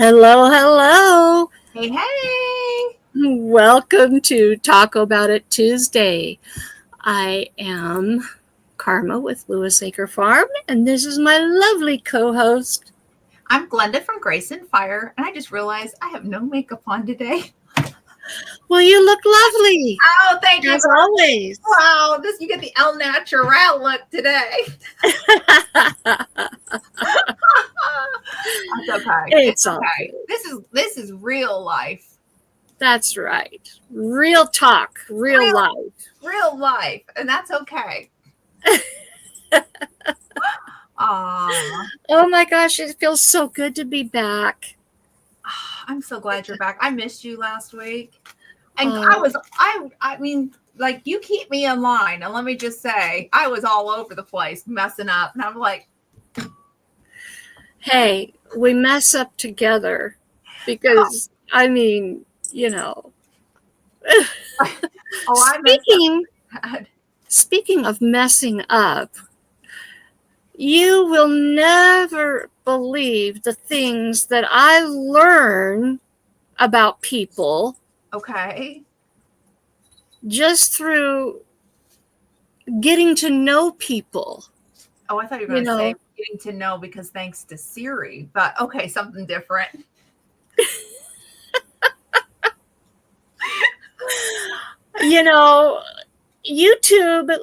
Hello, hello. Hey, hey! Welcome to Talk About It Tuesday. I am Karma with Lewis Acre Farm, and this is my lovely co-host. I'm Glenda from Grace and Fire, and I just realized I have no makeup on today. Well, you look lovely, Oh, thank you. as always. Wow, you get the El Natural look today. That's okay. It's all okay. good. This is real life. That's right. Real talk, real life. Real life, and that's okay. Aww. Oh my gosh, it feels so good to be back. I'm so glad you're back. I missed you last week. And I mean, like, you keep me in line. And let me just say, I was all over the place messing up. And I'm like, hey, we mess up together because, I mean, you know. Speaking of messing up, you will never believe the things that I learn about people. Okay. Just through getting to know people. Oh, I thought you were going to say getting to know because thanks to Siri, but okay, something different. YouTube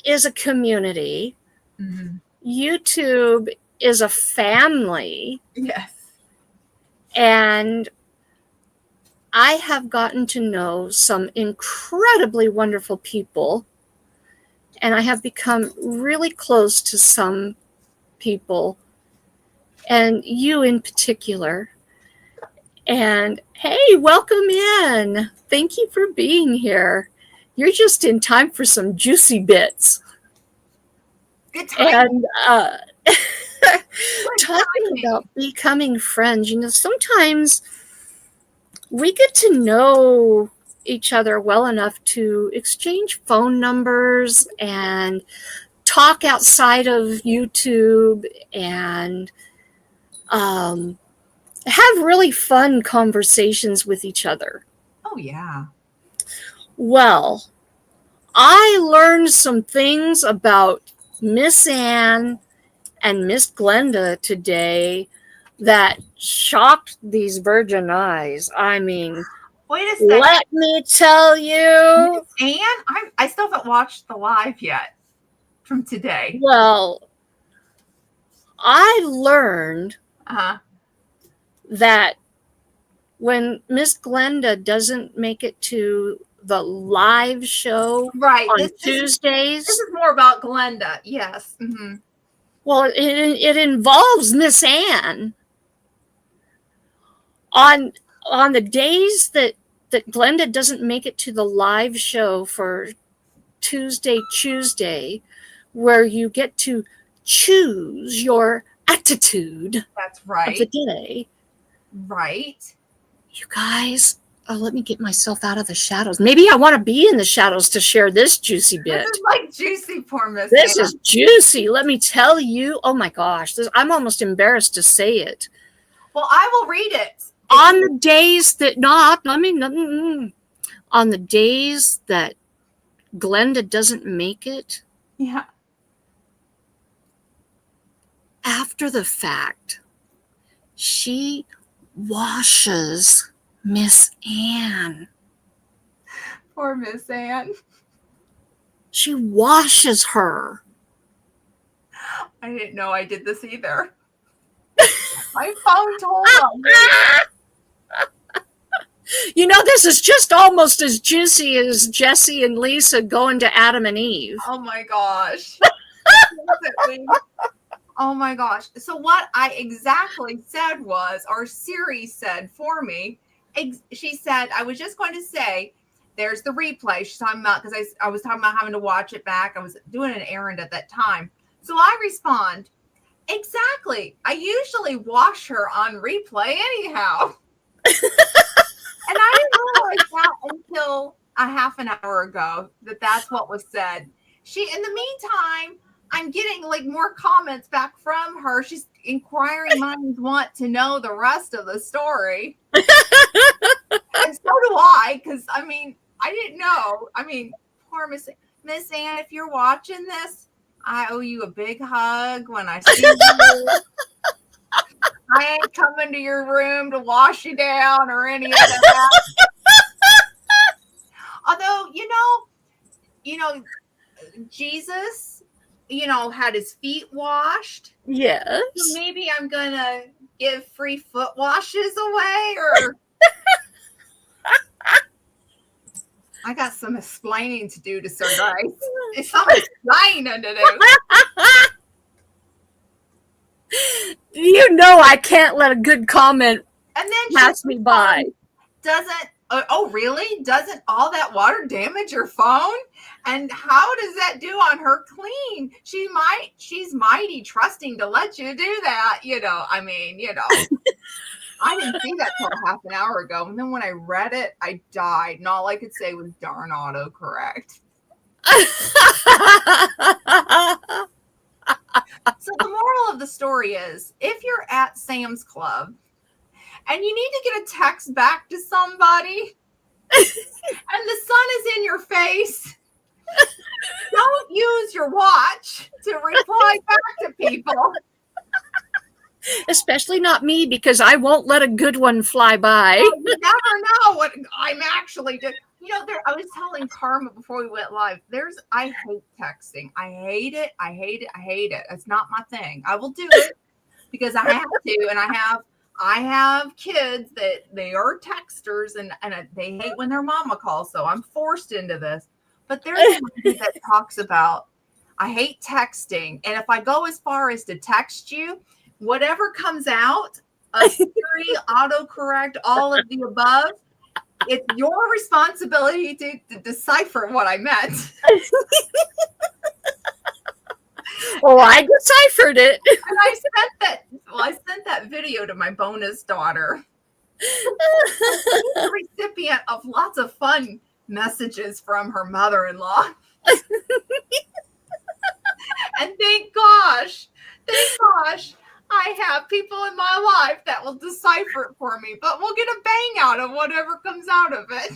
is a community. Mm-hmm. YouTube is a family. Yes. And I have gotten to know some incredibly wonderful people, and I have become really close to some people, and you in particular. And hey, welcome in. Thank you for being here. You're just in time for some juicy bits. Good time. And talking about becoming friends, sometimes we get to know each other well enough to exchange phone numbers and talk outside of YouTube and have really fun conversations with each other. Oh, yeah. Well, I learned some things about Miss Ann and Miss Glenda today that shocked these virgin eyes. I mean, wait a second. Let me tell you. Miss Ann, I still haven't watched the live yet from today. Well, I learned that when Miss Glenda doesn't make it to the live show on Tuesdays. This is more about Glenda, yes. Mm-hmm. Well, it involves Miss Ann. On the days that Glenda doesn't make it to the live show for Tuesday, where you get to choose your attitude. That's right. Of the day. Right. You guys, let me get myself out of the shadows. Maybe I want to be in the shadows to share this juicy bit. This is like juicy, poor Miss Ann. This is juicy. Let me tell you. Oh my gosh, I'm almost embarrassed to say it. Well, I will read it. On the days that on the days that Glenda doesn't make it. Yeah. After the fact, she washes Miss Ann. Poor Miss Ann. She washes her. I didn't know I did this either. My phone told on me. This is just almost as juicy as Jesse and Lisa going to Adam and Eve. Oh my gosh. Oh my gosh. So what I exactly said was, or Siri said for me, she said, I was just going to say, there's the replay. She's talking about, because I was talking about having to watch it back. I was doing an errand at that time. So I respond, exactly. I usually watch her on replay anyhow. And I didn't realize that until a half an hour ago, that's what was said. In the meantime, I'm getting like more comments back from her. She's inquiring minds want to know the rest of the story. And so do I, because I mean, I didn't know. I mean, poor Miss Ann, if you're watching this, I owe you a big hug when I see you. I ain't coming to your room to wash you down or any of that. Although, Jesus, had his feet washed. Yes. So maybe I'm gonna give free foot washes away, or I got some explaining to do to Sir Guys. It's some explaining to do. I can't let a good comment And then pass me by. Doesn't all that water damage your phone? And how does that do on her clean? She's mighty trusting to let you do that. I didn't see that till half an hour ago. And then when I read it, I died. And all I could say was darn autocorrect. So the moral of the story is, if you're at Sam's Club and you need to get a text back to somebody and the sun is in your face, don't use your watch to reply back to people. Especially not me, because I won't let a good one fly by. You never know what I'm actually doing. I was telling Karma before we went live, I hate texting. I hate it. I hate it. I hate it. It's not my thing. I will do it because I have to. And I have kids that they are texters and they hate when their mama calls. So I'm forced into this. But there's a lady that talks about, I hate texting. And if I go as far as to text you, whatever comes out, a Siri, autocorrect, all of the above, it's your responsibility to decipher what I meant. Oh, I deciphered it. And I sent that video to my bonus daughter. She's the recipient of lots of fun messages from her mother-in-law. And thank gosh, I have people in my life that will decipher it for me, but we'll get a bang out of whatever comes out of it.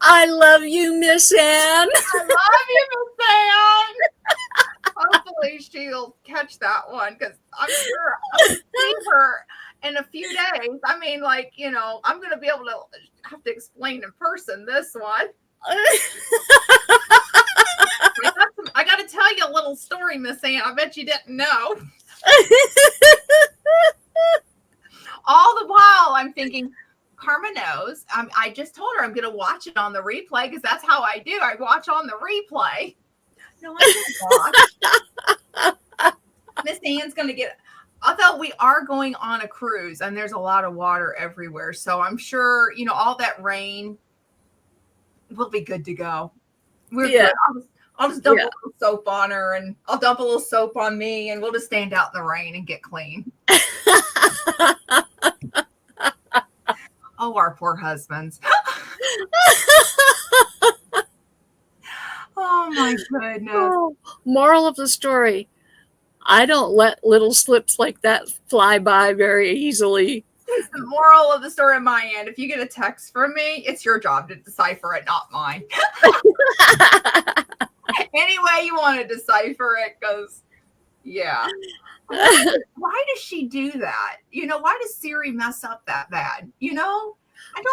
I love you, Miss Ann. I love you, Miss Ann. Hopefully she'll catch that one, because I'm sure I'll see her in a few days. I mean, I'm going to be able to have to explain in person this one. I got to tell you a little story, Miss Ann. I bet you didn't know. All the while, I'm thinking, Karma knows. I just told her I'm going to watch it on the replay, because that's how I do. I watch on the replay. No, I don't watch. Miss Ann's going to get... Although we are going on a cruise, and there's a lot of water everywhere, so I'm sure, all that rain will be good to go. We're good. I'll just dump a little soap on her, and I'll dump a little soap on me, and we'll just stand out in the rain and get clean. Oh, our poor husbands. Oh, my goodness. Oh, moral of the story, I don't let little slips like that fly by very easily. The moral of the story on my end, if you get a text from me, it's your job to decipher it, not mine. Any way you want to decipher it, because, yeah. Why does she do that? Why does Siri mess up that bad? I don't.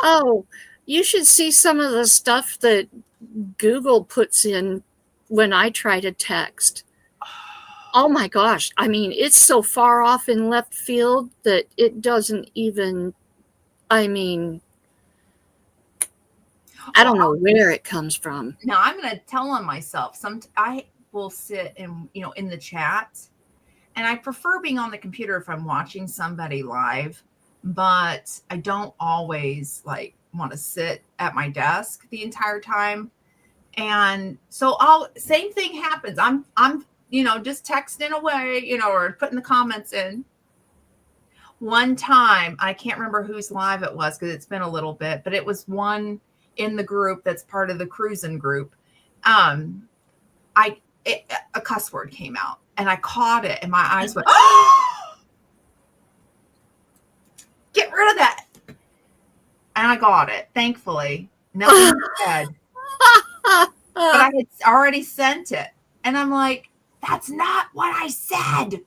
Oh, you should see some of the stuff that Google puts in when I try to text. Oh my gosh. I mean, it's so far off in left field that it doesn't even, I don't know where it comes from. Now I'm going to tell on myself. I will sit in the chat, and I prefer being on the computer if I'm watching somebody live, but I don't always want to sit at my desk the entire time. And so same thing happens. I'm just texting away, or putting the comments in. One time, I can't remember whose live it was, because it's been a little bit, but it was one in the group that's part of the cruising group. I a cuss word came out, and I caught it, and my eyes went, get rid of that. And I got it, thankfully. Nothing said. But I had already sent it. And I'm like, that's not what I said.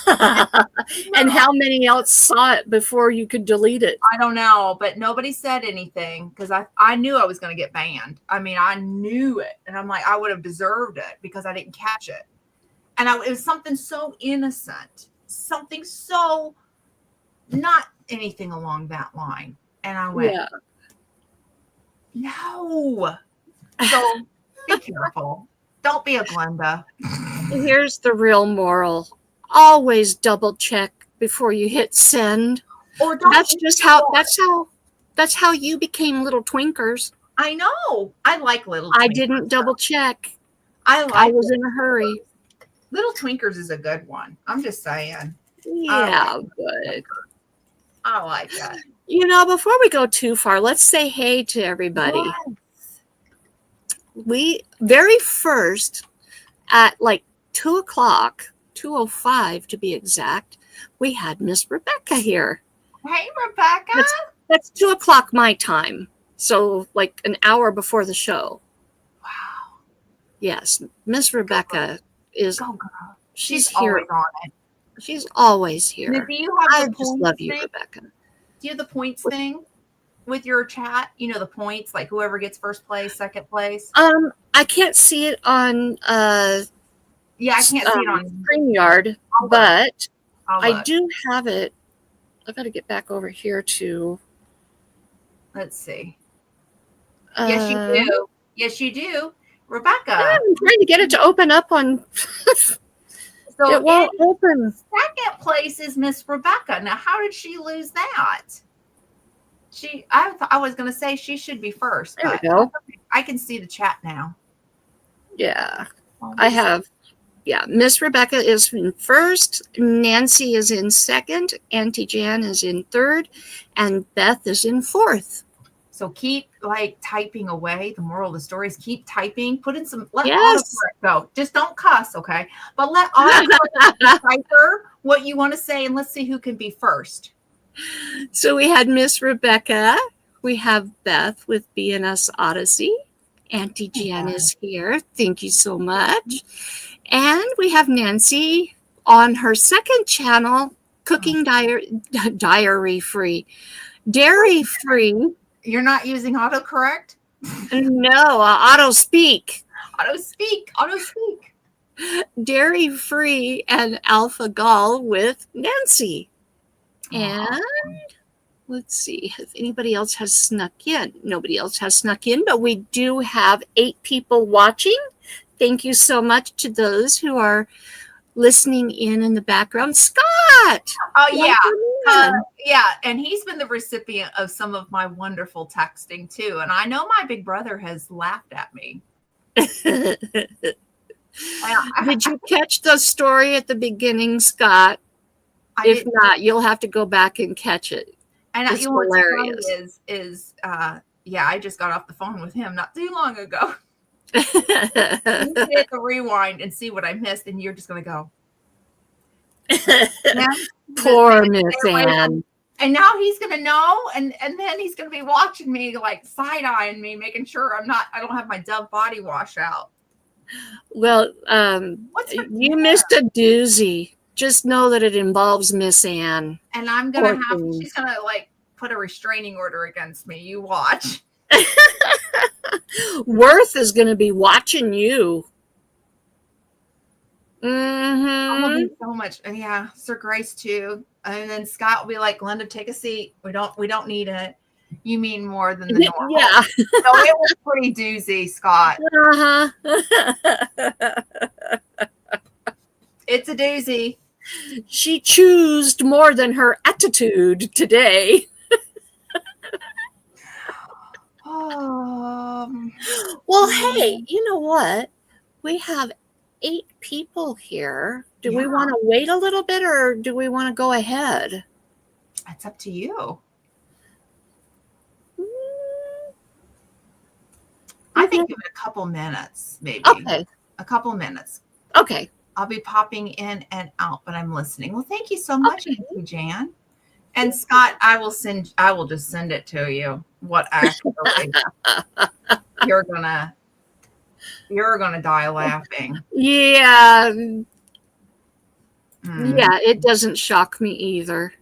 And how many else saw it before you could delete it? I don't know, but nobody said anything because I knew I was going to get banned. I mean, I knew it. And I'm like, I would have deserved it because I didn't catch it. And it was something so innocent, something so not anything along that line. And I went, no. So be careful. Don't be a Glenda. Here's the real moral. Always double check before you hit send. Or don't. That's how you became Little Twinkers. I know. I like Little Twinkers. I didn't double check. I was in a hurry. Little Twinkers is a good one. I'm just saying. Yeah, but I like that. Before we go too far, let's say hey to everybody. Yes. We very first at like 2:00, 2:05 to be exact, we had Miss Rebecca here. Hey, Rebecca. That's 2:00 my time. So like an hour before the show. Wow. Yes, Miss Rebecca is. Go girl. She's here. Always on it. She's always here. Now, do you have I just love you, Rebecca. Do you have the points thing with your chat? The points, like whoever gets first place, second place. I can't see it on. Yeah, I can't see it on StreamYard, but I do have it. I've got to get back over here to. Let's see. Yes, you do. Yes, you do, Rebecca. I'm trying to get it to open up on. So it won't open. Second place is Miss Rebecca. Now, how did she lose that? I was going to say she should be first. There we go. I can see the chat now. Yeah, I have. Yeah, Miss Rebecca is in first. Nancy is in second. Auntie Jan is in third, and Beth is in fourth. So keep typing away. The moral of the story is keep typing. Put in some. Let autocorrect go. Just don't cuss, okay? But let autocorrect decipher what you want to say, and let's see who can be first. So we had Miss Rebecca. We have Beth with BNS Odyssey. Auntie Jan is here. Thank you so much. And we have Nancy on her second channel, Cooking Diary Free. Dairy Free. You're not using autocorrect? No, auto speak. Auto speak. Dairy Free and Alpha Gall with Nancy. And let's see if anybody else has snuck in. Nobody else has snuck in, but we do have 8 people watching. Thank you so much to those who are listening in the background. Scott! Oh, yeah. Yeah, and he's been the recipient of some of my wonderful texting, too. And I know my big brother has laughed at me. Did you catch the story at the beginning, Scott? If not, you'll have to go back and catch it. And it's hilarious. I just got off the phone with him not too long ago. You can hit the rewind and see what I missed, and you're just going to go. Poor Miss Ann. And now he's going to know, and then he's going to be watching me like side-eyeing me, making sure I don't have my Dove body wash out. Well, you missed a doozy. Just know that it involves Miss Ann. And I'm going to she's going to put a restraining order against me. You watch. Worth is going to be watching you. I love you so much. And yeah, Sir Grace too. And then Scott will be like, Glenda, take a seat. We don't need it. You mean more than the normal. Yeah. So it was pretty doozy, Scott. It's a doozy. She choosed more than her attitude today. Well, hey, you know what? We have 8 people here. Do we want to wait a little bit, or do we want to go ahead? It's up to you. I think give it a couple minutes, maybe. Okay. A couple minutes. Okay. I'll be popping in and out, but I'm listening. Well, thank you so much, Auntie Jan. And Scott, I will just send it to you. What actually you're gonna die laughing. Yeah. Yeah, it doesn't shock me either.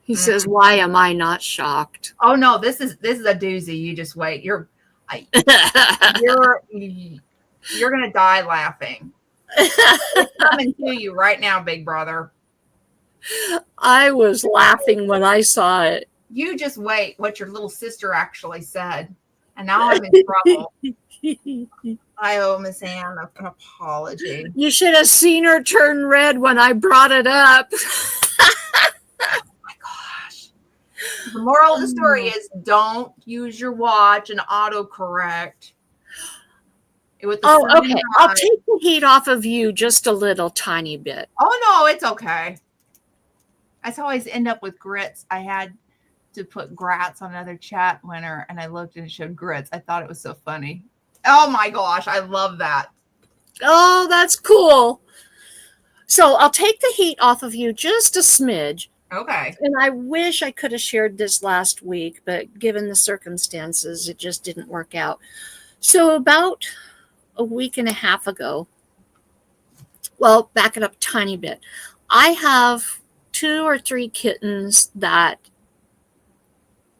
He says, "Why am I not shocked?" Oh no, this is a doozy. You just wait. You're gonna die laughing. It's coming to you right now, big brother. I was laughing when I saw it. You just wait what your little sister actually said. And now I'm in trouble. I owe Miss Anne an apology. You should have seen her turn red when I brought it up. Oh my gosh. The moral of the story is don't use your watch and autocorrect. Okay. I'll take the heat off of you just a little tiny bit. Oh, no, it's okay. I always end up with grits. I had to put grats on another chat winner, and I looked and it showed grits. I thought it was so funny. Oh my gosh, I love that. Oh, that's cool. So I'll take the heat off of you just a smidge. Okay. And I wish I could have shared this last week, but given the circumstances, it just didn't work out. So about a week and a half ago, well, back it up a tiny bit. I have 2 or 3 kittens that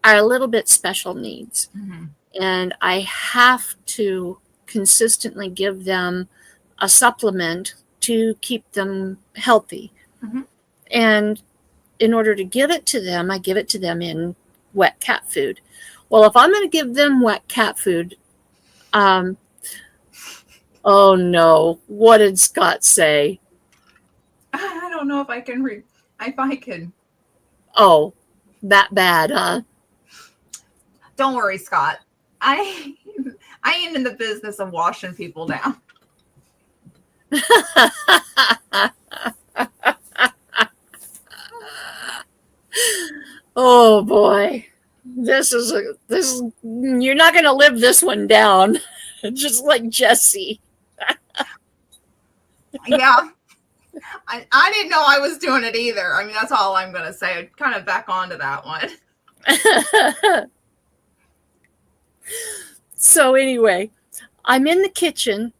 are a little bit special needs. Mm-hmm. And I have to consistently give them a supplement to keep them healthy. Mm-hmm. And in order to give it to them, I give it to them in wet cat food. Well, if I'm going to give them wet cat food, oh no, what did Scott say? I don't know if I can Oh, that bad, huh? Don't worry, Scott. I ain't in the business of washing people down. Oh boy. This is you're not going to live this one down. Just like Jesse. Yeah. I didn't know I was doing it either. I mean, that's all I'm going to say. Kind of back onto that one. So anyway, I'm in the kitchen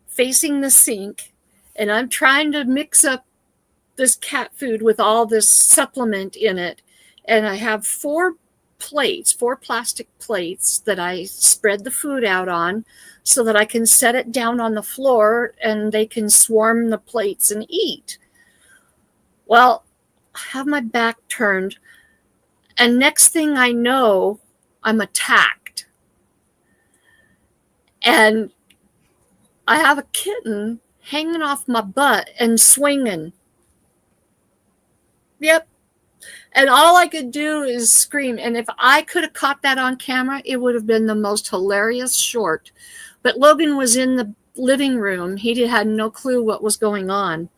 facing the sink, and I'm trying to mix up this cat food with all this supplement in it. And I have 4 plastic plates that I spread the food out on so that I can set it down on the floor and they can swarm the plates and eat. Well, I have my back turned, and next thing I know, I'm attacked. And I have a kitten hanging off my butt and swinging. Yep. And all I could do is scream. And if I could have caught that on camera, it would have been the most hilarious short. But Logan was in the living room. He had no clue what was going on.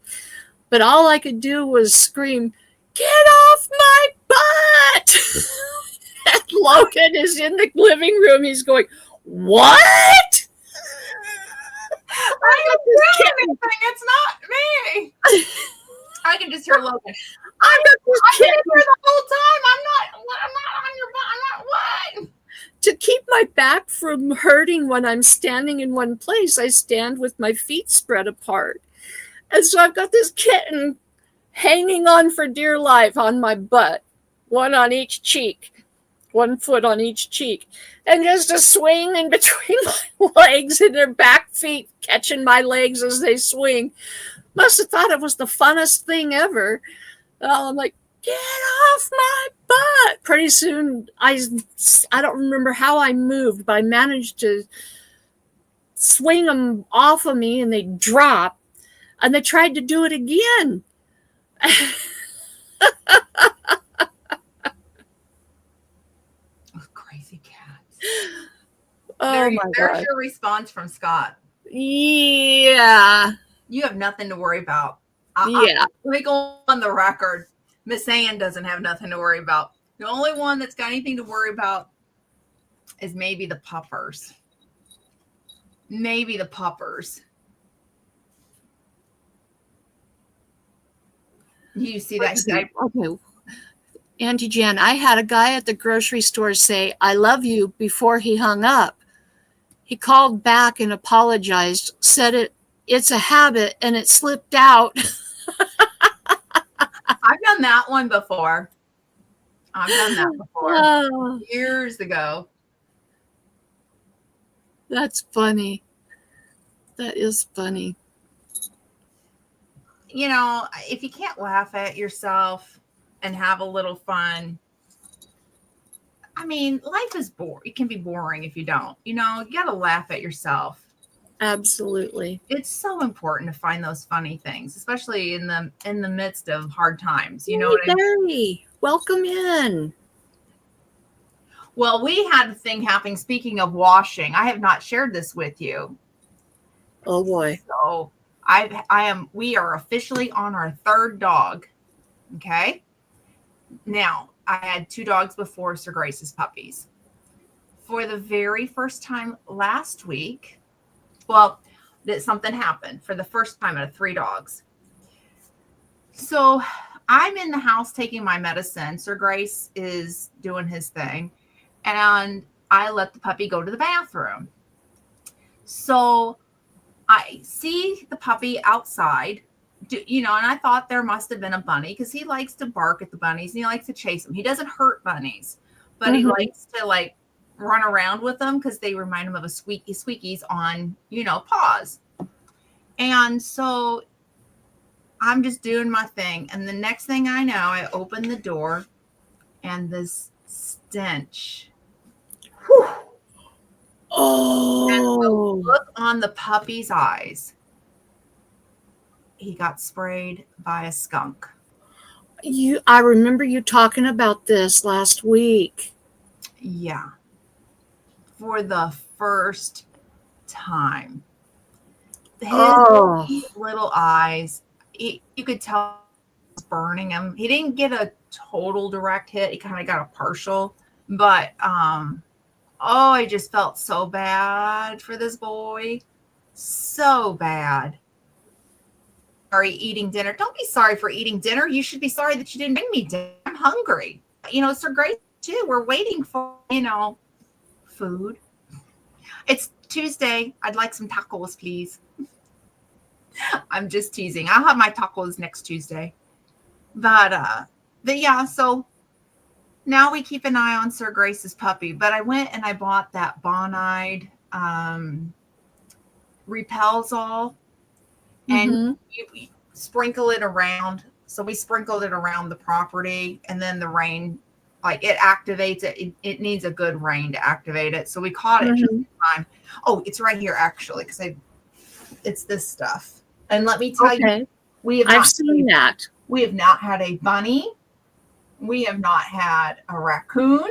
But all I could do was scream, "Get off my butt!" And Logan is in the living room. He's going, "What?" I didn't do anything. It's not me. I can just hear Logan. I've been here the whole time. I'm not on your butt. I'm not what? To keep my back from hurting when I'm standing in one place, I stand with my feet spread apart. And so I've got this kitten hanging on for dear life on my butt, one on each cheek, 1 foot on each cheek, and just a swing in between my legs and their back feet catching my legs as they swing. Must have thought it was the funnest thing ever. I'm like, "Get off my butt!" Pretty soon, I don't remember how I moved, but I managed to swing them off of me, and they dropped. And they tried to do it again. Oh, crazy cats. Oh my God. There's your response from Scott. Yeah. You have nothing to worry about. Yeah. Let me go on the record. Miss Ann doesn't have nothing to worry about. The only one that's got anything to worry about is maybe the puppers. maybe the puppers. You see that? Let's see. Okay. Auntie Jan, I had a guy at the grocery store say, I love you before he hung up. He called back and apologized, said it's a habit and it slipped out. I've done that one before. Oh, Years ago. that's funny. That is funny. You know, if you can't laugh at yourself and have a little fun, I mean, life is boring. It can be boring if you don't. You know, you got to laugh at yourself. Absolutely. It's so important to find those funny things, especially in the midst of hard times. You know what I mean? Barry, welcome in. Well, we had a thing happening. Speaking of washing, I have not shared this with you. Oh boy. So we are officially on our third dog. Okay. Now, I had 2 dogs before Sir Grace's puppies. For the very first time last week, well, something happened for the first time out of 3 dogs. So I'm in the house taking my medicine. Sir Grace is doing his thing. And I let the puppy go to the bathroom. So I see the puppy outside, and I thought there must have been a bunny because he likes to bark at the bunnies and he likes to chase them. He doesn't hurt bunnies, but he likes to like run around with them because they remind him of a squeakies on, paws. And so I'm just doing my thing. And the next thing I know, I open the door and this stench. Whew. Oh. And the look on the puppy's eyes. He got sprayed by a skunk. I remember you talking about this last week. Yeah. For the first time. His little eyes, you could tell it was burning him. He didn't get a total direct hit. He kind of got a partial. But I just felt so bad for this boy. So bad. Sorry, eating dinner. Don't be sorry for eating dinner. You should be sorry that you didn't bring me dinner. I'm hungry. Sir Grace too. We're waiting for, food. It's Tuesday. I'd like some tacos, please. I'm just teasing. I'll have my tacos next Tuesday. But yeah, so now we keep an eye on Sir Grace's puppy. But I went and I bought that Bonide repels all. And you sprinkle it around. So we sprinkled it around the property, and then the rain, like it activates it. It needs a good rain to activate it. So we caught it just in time. Oh, it's right here actually, because it's this stuff. And let me tell you, I've seen that. We have not had a bunny. We have not had a raccoon,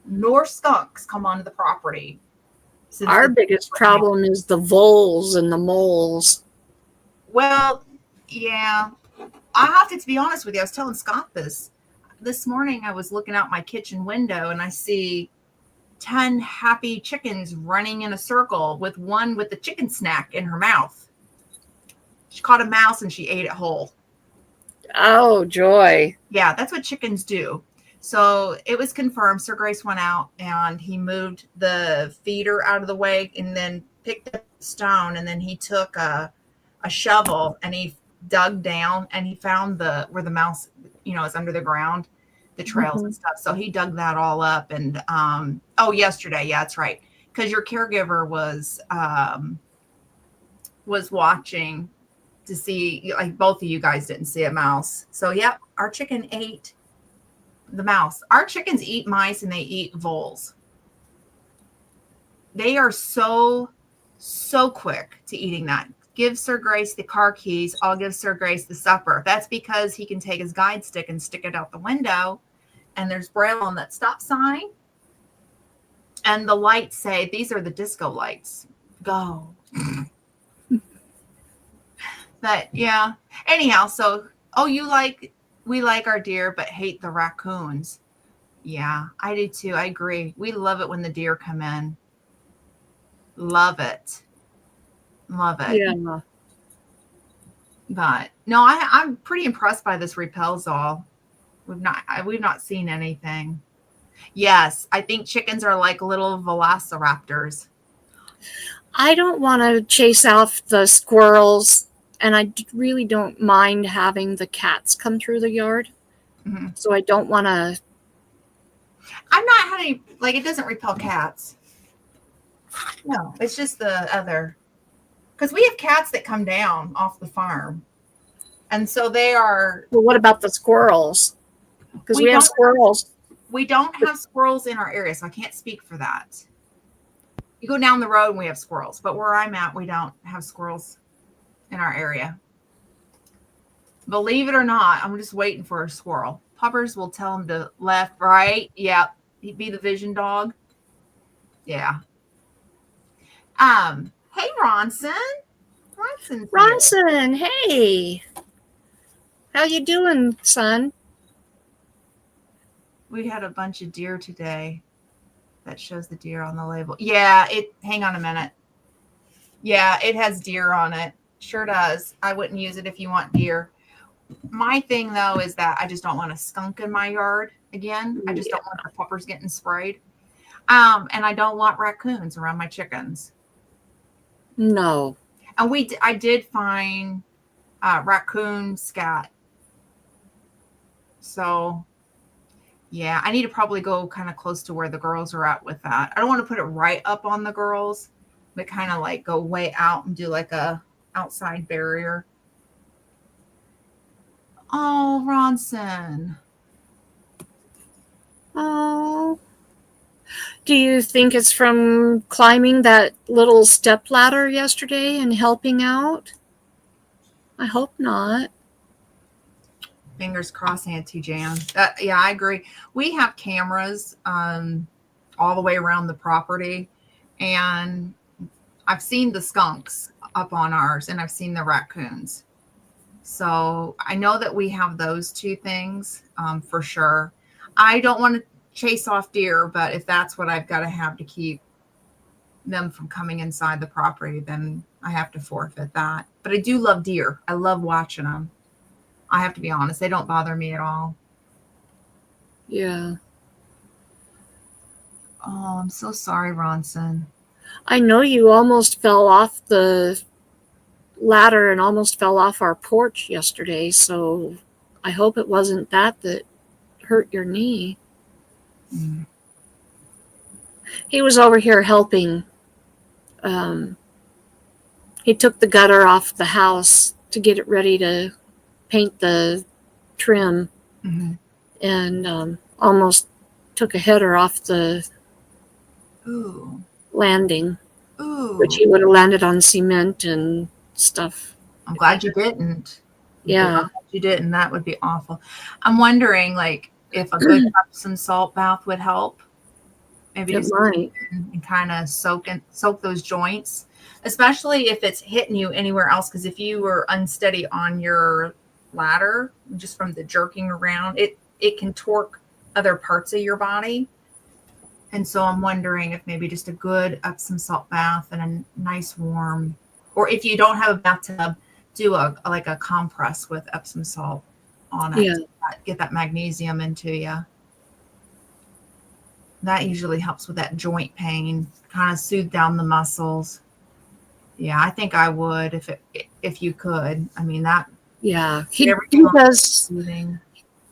nor skunks come onto the property. Our biggest problem is the voles and the moles. Well, yeah, I have to be honest with you. I was telling Scott this morning. I was looking out my kitchen window and I see 10 happy chickens running in a circle with one with the chicken snack in her mouth. She caught a mouse and she ate it whole. Oh, joy. Yeah, that's what chickens do. So it was confirmed. Sir Grace went out and he moved the feeder out of the way and then picked up the stone, and then he took a shovel and he dug down and he found where the mouse, is under the ground, the trails and stuff. So he dug that all up. And yesterday, yeah, that's right, because your caregiver was watching to see, like, both of you guys didn't see a mouse. So yep, our chicken ate the mouse. Our chickens eat mice and they eat voles. They are so quick to eating that. Give Sir Grace the car keys. I'll give Sir Grace the supper. That's because he can take his guide stick and stick it out the window, and there's braille on that stop sign. And the lights say, these are the disco lights. Go. But yeah. Anyhow, so we like our deer, but hate the raccoons. Yeah, I do too. I agree. We love it when the deer come in. Love it. Love it. Yeah. But no, I'm pretty impressed by this Repelzol. We've not seen anything. Yes, I think chickens are like little velociraptors. I don't want to chase off the squirrels, and I really don't mind having the cats come through the yard. Mm-hmm. So I don't want to. I'm not had any, like, it doesn't repel cats. No, it's just the other. Because we have cats that come down off the farm. And so they are. Well, what about the squirrels? Because we have squirrels. We don't have squirrels in our area, so I can't speak for that. You go down the road and we have squirrels, but where I'm at, we don't have squirrels in our area. Believe it or not, I'm just waiting for a squirrel. Puppers will tell him to left, right. Yeah, he'd be the vision dog. Yeah. Hey, Ronson. Ronson, hey. How you doing, son? We had a bunch of deer today. That shows the deer on the label. Yeah, hang on a minute. Yeah, it has deer on it. Sure does. I wouldn't use it if you want deer. My thing, though, is that I just don't want a skunk in my yard again. I just don't want the puppers getting sprayed. And I don't want raccoons around my chickens. No. And I did find raccoon scat. So, yeah, I need to probably go kind of close to where the girls are at with that. I don't want to put it right up on the girls, but kind of like go way out and do like a outside barrier. Oh, Ronson. Oh. Do you think it's from climbing that little step ladder yesterday and helping out? I hope not. Fingers crossed, Auntie Jan. Yeah, I agree. We have cameras all the way around the property, and I've seen the skunks up on ours, and I've seen the raccoons. So I know that we have those two things for sure. I don't want to chase off deer, but if that's what I've got to have to keep them from coming inside the property, then I have to forfeit that. But I do love deer. I love watching them. I have to be honest. They don't bother me at all. Yeah. Oh, I'm so sorry, Ronson. I know you almost fell off the ladder and almost fell off our porch yesterday, so I hope it wasn't that hurt your knee. Mm. He was over here helping. He took the gutter off the house to get it ready to paint the trim, and almost took a header off the landing, which he would have landed on cement and stuff. I'm glad you didn't. Yeah. You didn't. That would be awful. I'm wondering, like, if a good Epsom salt bath would help. Maybe it just might. And kind of soak those joints, especially if it's hitting you anywhere else. Because if you were unsteady on your ladder, just from the jerking around, it can torque other parts of your body. And so I'm wondering if maybe just a good Epsom salt bath and a nice warm, or if you don't have a bathtub, do a compress with Epsom salt on it. Yeah. Get that magnesium into you. That usually helps with that joint pain, kind of soothe down the muscles. Yeah, I think I would if you could. I mean, that. Yeah, he does.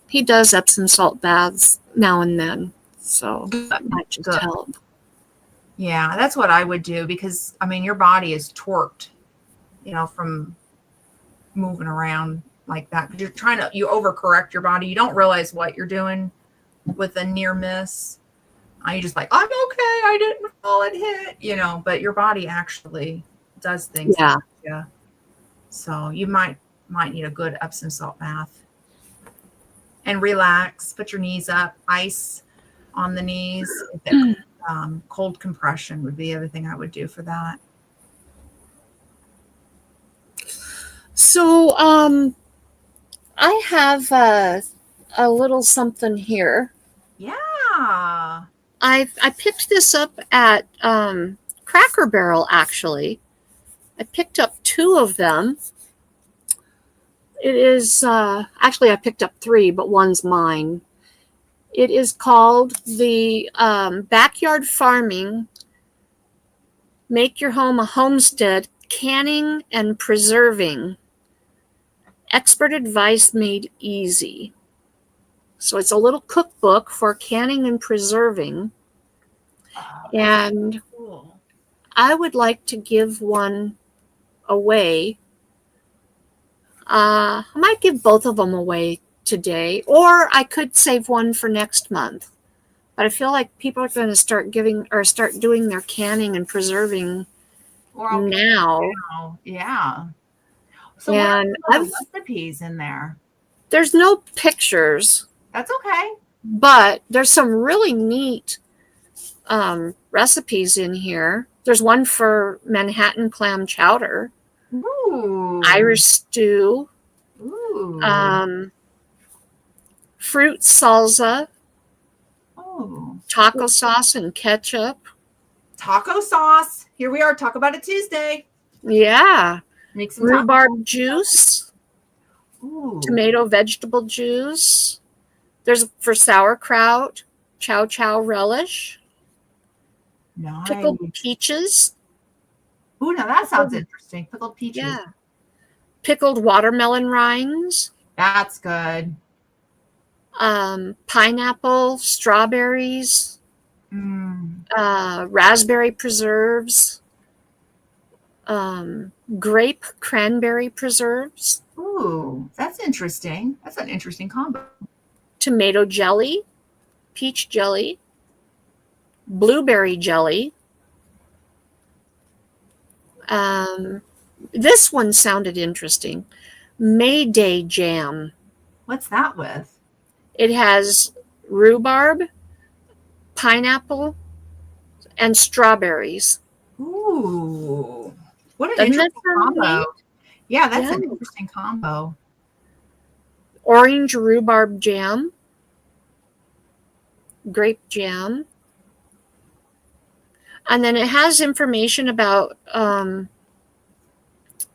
He does Epsom salt baths now and then, so that might just help. Yeah, that's what I would do, because I mean, your body is torqued, from moving around like that. Because you overcorrect your body. You don't realize what you're doing with a near miss. You're just like, I'm okay, I didn't fall and hit, but your body actually does things. Yeah. So you might need a good Epsom salt bath. And relax, put your knees up, ice on the knees. Cold compression would be everything I would do for that. So, I have a little something here. Yeah. I picked this up at Cracker Barrel, actually, I picked up 2 of them. It is, actually, I picked up 3, but one's mine. It is called the Backyard Farming, Make Your Home a Homestead, Canning and Preserving. Expert Advice Made Easy. So it's a little cookbook for canning and preserving. And Cool. I would like to give one away. I might give both of them away today, or I could save one for next month. But I feel like people are going to start doing their canning and preserving now. Yeah. So And what are the recipes in there? There's no pictures. That's okay. But there's some really neat recipes in here. There's one for Manhattan clam chowder. Ooh. Irish stew. Ooh. Fruit salsa. Oh. Taco sauce and ketchup. Taco sauce. Here we are. Talk about it Tuesday. Yeah. Make some rhubarb juice. Ooh. Tomato vegetable juice. There's for sauerkraut. Chow chow relish. Nice. Pickled peaches. Ooh, now that sounds interesting. Pickled peaches. Yeah. Pickled watermelon rinds. That's good. Pineapple, strawberries, raspberry preserves, grape cranberry preserves. Ooh, that's interesting. That's an interesting combo. Tomato jelly, peach jelly, blueberry jelly. This one sounded interesting. Mayday jam. What's that with? It has rhubarb, pineapple, and strawberries. Ooh, what an interesting combo. Yeah, that's an interesting combo. Orange rhubarb jam, grape jam. And then it has information about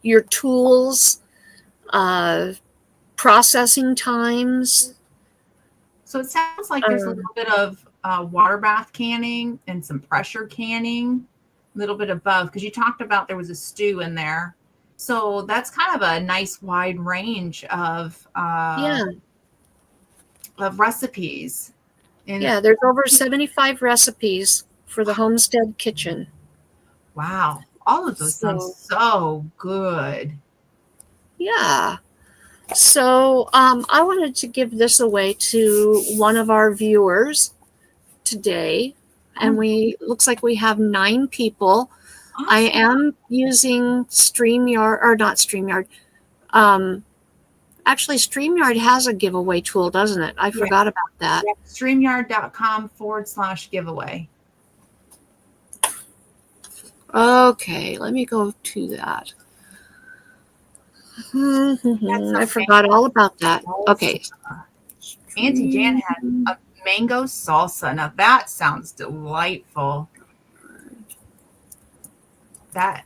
your tools, processing times. So it sounds like there's a little bit of water bath canning and some pressure canning, a little bit of both, because you talked about there was a stew in there. So that's kind of a nice wide range of recipes. Yeah, there's over 75 recipes for the homestead kitchen. Wow. All of those sound so good. Yeah. So I wanted to give this away to one of our viewers today. And looks like we have 9 people. Awesome. I am using StreamYard, or not StreamYard. Actually, StreamYard has a giveaway tool, doesn't it? I forgot about that. Yeah. StreamYard.com/giveaway. Okay, let me go to that. I forgot all about that. Okay. Auntie Jan had a mango salsa. Now that sounds delightful. That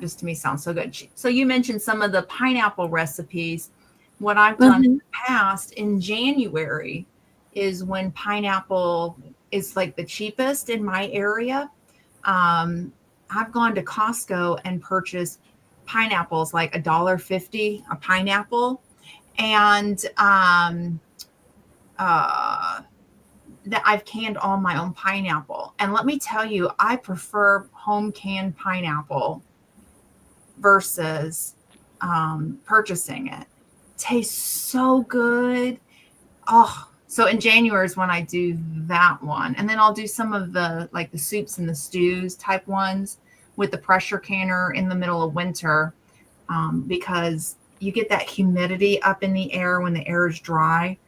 just to me sounds so good. So you mentioned some of the pineapple recipes. What I've done in the past in January is when pineapple is like the cheapest in my area. I've gone to Costco and purchased pineapples, like $1.50 a pineapple. And that I've canned all my own pineapple. And let me tell you, I prefer home canned pineapple versus purchasing it. Tastes so good. Oh, so in January is when I do that one. And then I'll do some of the like the soups and the stews type ones with the pressure canner in the middle of winter, because you get that humidity up in the air when the air is dry,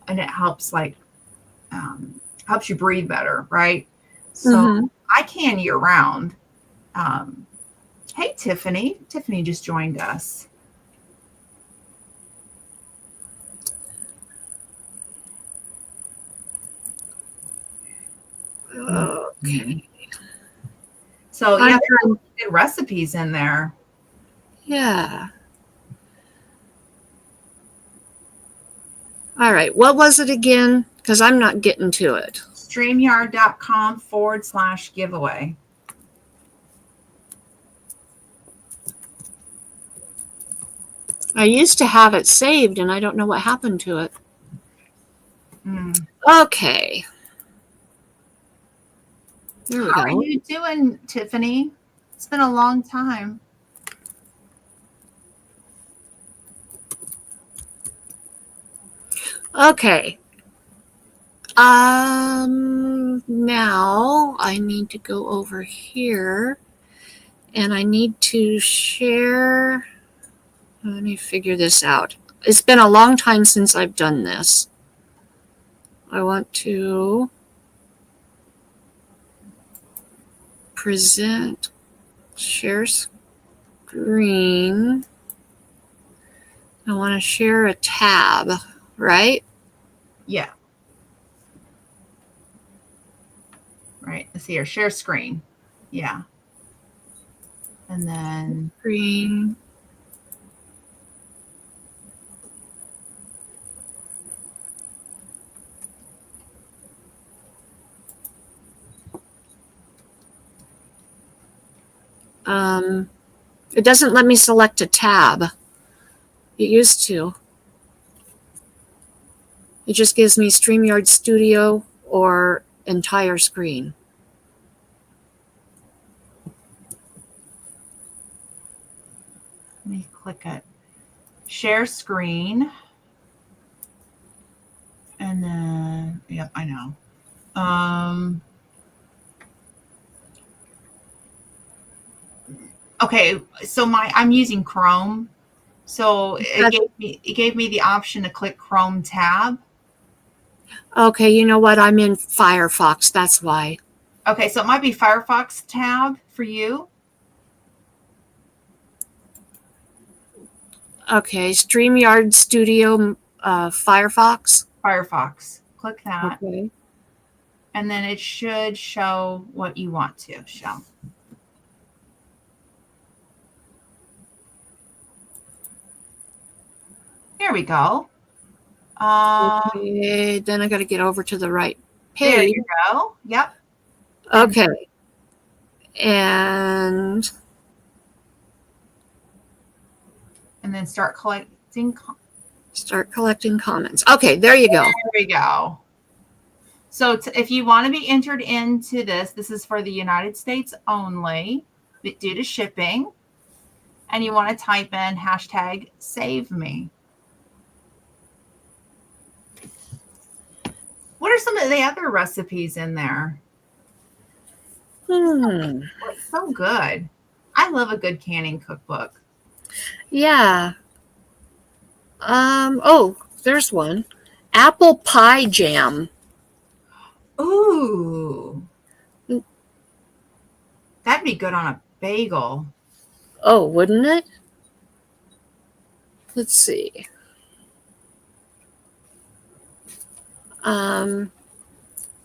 and it helps helps you breathe better, right? So I can year round. Hey, Tiffany. Tiffany just joined us. Okay. So yeah, there's good recipes in there. Yeah. All right. What was it again? Because I'm not getting to it. StreamYard.com/giveaway. I used to have it saved and I don't know what happened to it. Mm. Okay. There we How are go. you doing, Tiffany? It's been a long time. Okay. Now I need to go over here and I need to share. Let me figure this out. It's been a long time since I've done this. I want to present, share screen. I want to share a tab, right? Yeah. Right. Let's see here. Share screen. Yeah. And then Screen. It doesn't let me select a tab. It used to. It just gives me StreamYard Studio or entire screen. let me click it. Share screen. And then, yep, I know. Okay, so I'm using Chrome. So it gave me the option to click Chrome tab. Okay, you know what? I'm in Firefox. That's why. Okay, so it might be Firefox tab for you. Okay, StreamYard Studio Firefox. Firefox. Click that. Okay. And then it should show what you want to show. Here we go. Okay, then I got to get over to the right page. There you go. Yep. Okay. And then start collecting. Start collecting comments. Okay, there you go. There we go. So if you want to be entered into this is for the United States only due to shipping. And you want to type in #SaveMe. What are some of the other recipes in there? It's so good. I love a good canning cookbook. Yeah. Oh, there's one. Apple pie jam. Ooh. That'd be good on a bagel. Oh, wouldn't it? Let's see.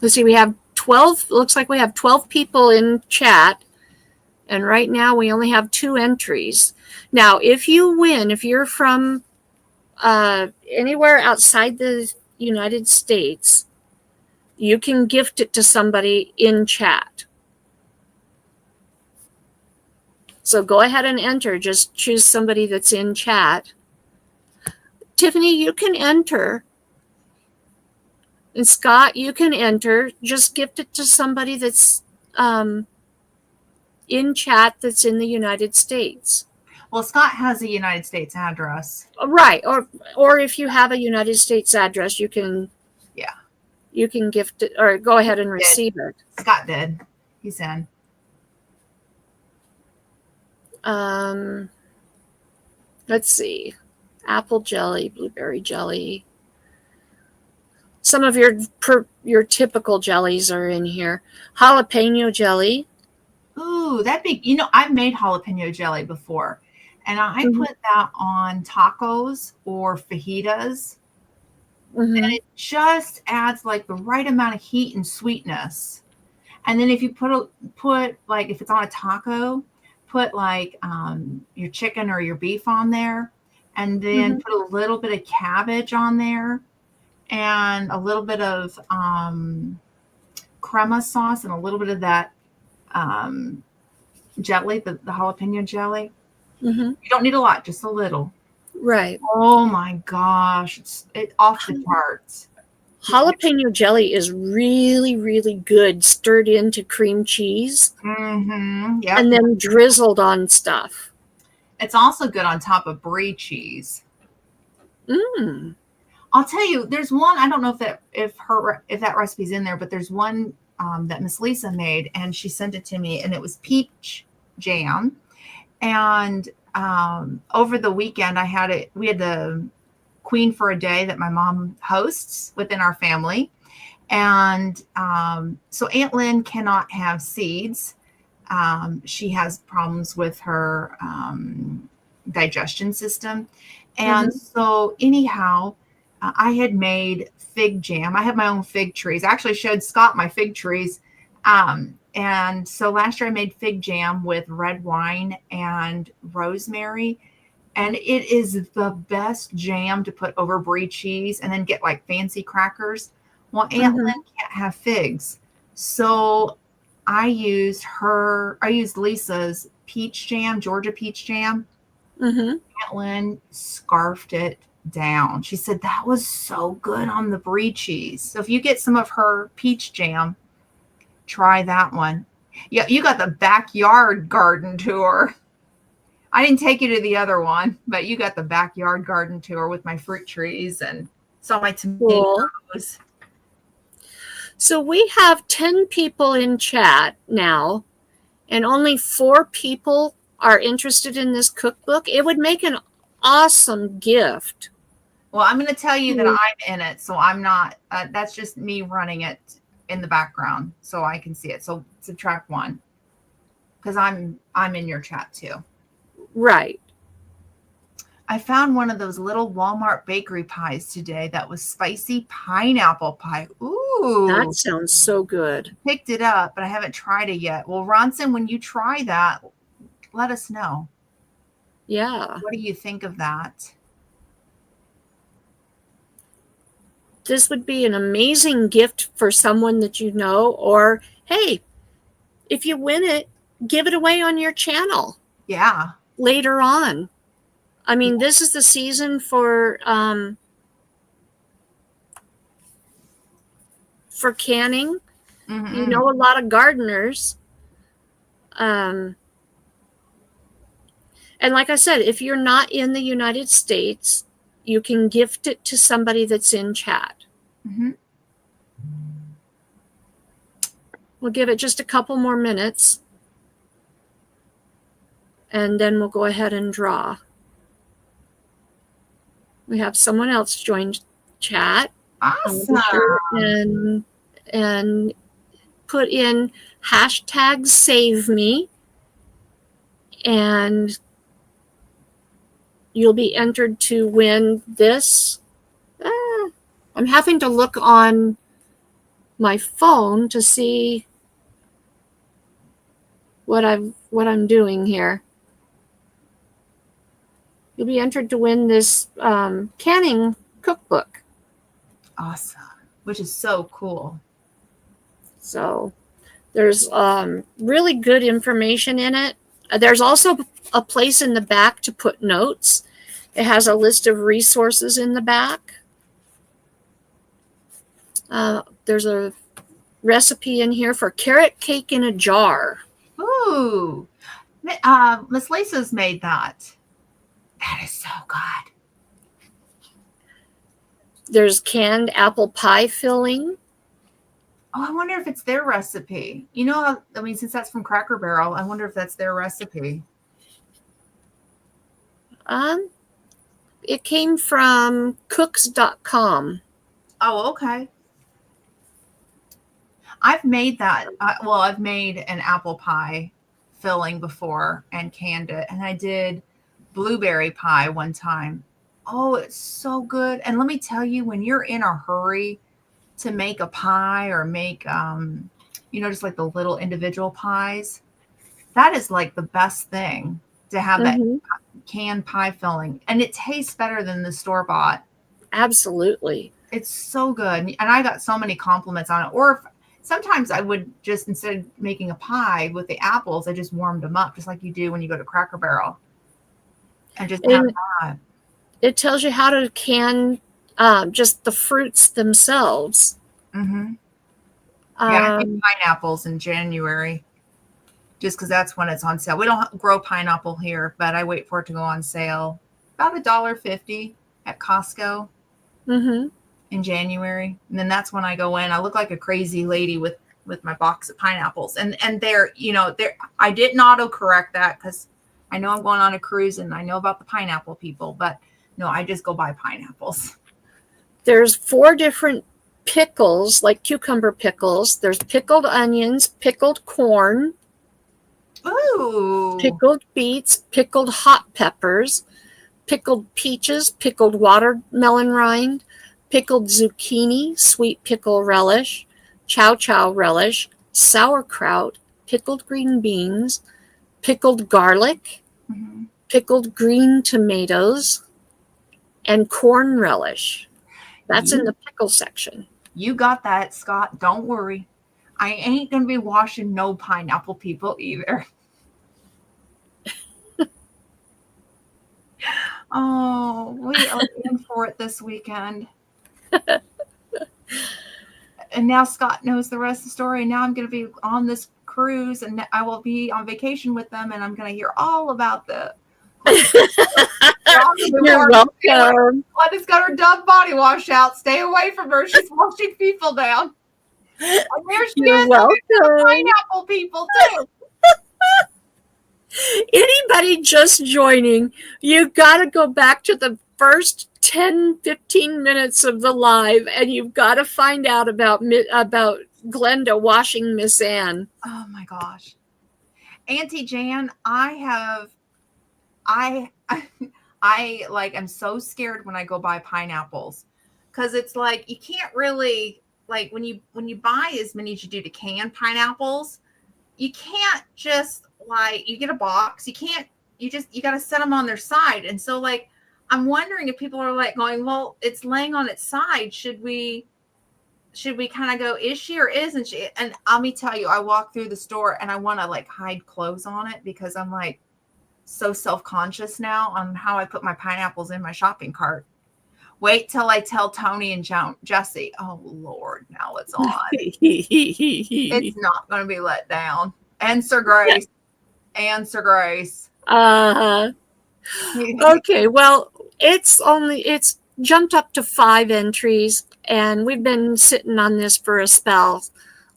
Let's see, we have 12, looks like we have 12 people in chat. And right now we only have 2 entries. Now, if you win, if you're from anywhere outside the United States, you can gift it to somebody in chat. So go ahead and enter. Just choose somebody that's in chat. Tiffany, you can enter. And Scott, you can enter. Just gift it to somebody that's in chat that's in the United States. Well, Scott has a United States address. Right. Or if you have a United States address, you can gift it or go ahead and receive it. Scott did. He's in. Let's see. Apple jelly, blueberry jelly. Some of your typical jellies are in here. Jalapeno jelly. Ooh, that'd be, I've made jalapeno jelly before. And I put that on tacos or fajitas. And it just adds like the right amount of heat and sweetness. And then if you put like if it's on a taco, put like your chicken or your beef on there, and then Mhm. put a little bit of cabbage on there, and a little bit of crema sauce, and a little bit of that um, jelly, the jalapeno jelly. Mhm. You don't need a lot, just a little. Right. Oh my gosh, it's off the charts. Jalapeno jelly is really, really good stirred into cream cheese Mm-hmm. Yep. and then drizzled on stuff. It's also good on top of brie cheese. Mm. I'll tell you, there's one. I don't know if that recipe's in there, but there's one that Miss Lisa made, and she sent it to me, and it was peach jam. And over the weekend, I had it. We had the Queen for a Day that my mom hosts within our family, and so Aunt Lynn cannot have seeds. She has problems with her digestion system. And Mhm. so, anyhow, I had made fig jam. I have my own fig trees. I actually showed Scott my fig trees. And so last year I made fig jam with red wine and rosemary. And it is the best jam to put over brie cheese and then get like fancy crackers. Well, Aunt Mhm. Lynn can't have figs. So I used Lisa's peach jam, Georgia peach jam. Mhm. Aunt Lynn scarfed it down. She said that was so good on the brie cheese. So if you get some of her peach jam, try that one. Yeah, you got the backyard garden tour. I didn't take you to the other one, but you got the backyard garden tour with my fruit trees and saw my Cool. tomatoes. So we have 10 people in chat now, and only 4 people are interested in this cookbook. It would make an awesome gift. Well, I'm going to tell you that Mm. I'm in it, so I'm not. That's just me running it in the background, so I can see it. So subtract 1, because I'm in your chat too. Right. I found one of those little Walmart bakery pies today that was spicy pineapple pie. That Ooh, sounds so good. picked it up, but I haven't tried it yet. Well, Ronson, when you try that, let us know. Yeah. What do you think of that? This would be an amazing gift for someone that you know, or hey, if you win it, give it away on your channel Yeah. later on. I mean, this is the season for canning. You Mm-hmm. know, a lot of gardeners. Um, and like I said, if you're not in the United States, you can gift it to somebody that's in chat. Mm-hmm. We'll give it just a couple more minutes, and then we'll go ahead and draw. We have someone else join chat. Awesome. Be sure and put in hashtag save me, and you'll be entered to win this. I'm having to look on my phone to see what I'm doing here. You'll be entered to win this canning cookbook. Awesome. Which is so cool. So there's really good information in it. There's also a place in the back to put notes. It has a list of resources in the back. There's a recipe in here for carrot cake in a jar. Ooh. Miss Lisa's made that. That is so good. There's canned apple pie filling. Oh, I wonder if it's their recipe. You know, I mean, since that's from Cracker Barrel, I wonder if that's their recipe. Um, it came from cooks.com. Oh, okay. I've made that. Well, I've made an apple pie filling before and canned it. And I did blueberry pie one time. Oh, it's so good. And let me tell you, when you're in a hurry to make a pie or make, just like the little individual pies, That is like the best thing to have that Mm-hmm. canned pie filling. And it tastes better than the store bought. Absolutely. It's so good. And I got so many compliments on it. Or if, sometimes I would just, instead of making a pie with the apples, I just warmed them up, just like you do when you go to Cracker Barrel. And just have And that. it tells you how to can just the fruits themselves. Mm-hmm. Yeah, I do Um, pineapples in January just because that's when it's on sale. We don't grow pineapple here, but I wait for it to go on sale. About $1.50 at Costco mm-hmm. in January. And then that's when I go in. I look like a crazy lady with my box of pineapples. And they're, I didn't autocorrect that because I know I'm going on a cruise and I know about the pineapple people, but no, I just go buy pineapples. There's 4 different pickles, like cucumber pickles. There's pickled onions, pickled corn, Ooh. pickled beets, pickled hot peppers, pickled peaches, pickled watermelon rind, pickled zucchini, sweet pickle relish, chow chow relish, sauerkraut, pickled green beans, pickled garlic, Mm-hmm. pickled green tomatoes, and corn relish. That's in the pickle section. You got that, Scott. Don't worry. I ain't going to be washing no pineapple people either. Oh, we are in for it this weekend. And now Scott knows the rest of the story. And now I'm going to be on this cruise and I will be on vacation with them. And I'm going to hear all about the. You're welcome. Glenda's got her Dove body wash out. Stay away from her. She's washing people down. And there she You're is. welcome. The pineapple people too. Anybody just joining, you got to go back to the first 10-15 minutes of the live and you've got to find out about Glenda washing Miss Ann. Oh my gosh. Auntie Jan, I like am so scared when I go buy pineapples because it's like you can't really, like when you buy as many as you do to canned pineapples, you can't just, like, you get a box, you got to set them on their side. And so, like, I'm wondering if people are like going, well, it's laying on its side, should we kind of go, is she or isn't she? And let me tell you, I walk through the store and I want to like hide clothes on it because I'm like so self-conscious now on how I put my pineapples in my shopping cart. Wait till I tell Tony and Jesse. Oh Lord, now it's on. It's not going to be let down. And Sir Grace. And Sir Grace. Okay, well, it's jumped up to 5 entries, and we've been sitting on this for a spell.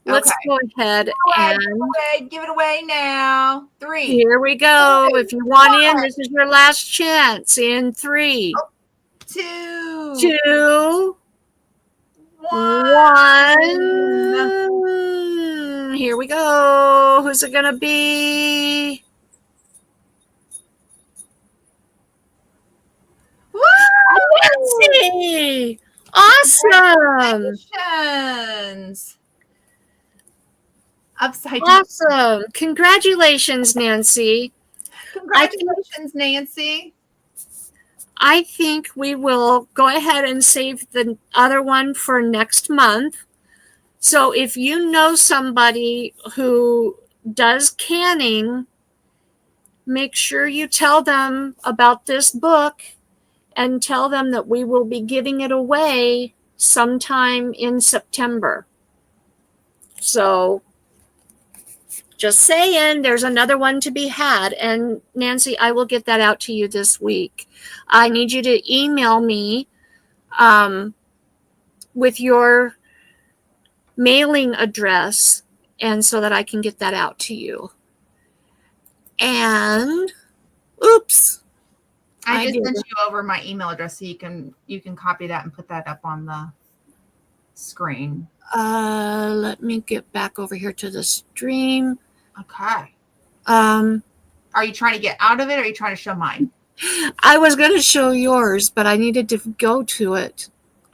Let's go ahead and give it away now. 3. Here we go. If you want in, this is your last chance. In 3, 2, 2, 1. Here we go. Who's it gonna be? Nancy! Awesome! Upside down. Awesome! Congratulations, Nancy. Congratulations, Nancy. I think we will go ahead and save the other one for next month. So if you know somebody who does canning, make sure you tell them about this book and tell them that we will be giving it away sometime in September. So just saying, there's another one to be had. And Nancy, I will get that out to you this week. I need you to email me with your mailing address, and so that I can get that out to you. And oops, I just sent you over my email address so you can copy that and put that up on the screen. Let me get back over here to the stream. Okay. Are you trying to get out of it, or are you trying to show mine? I was going to show yours, but I needed to go to it.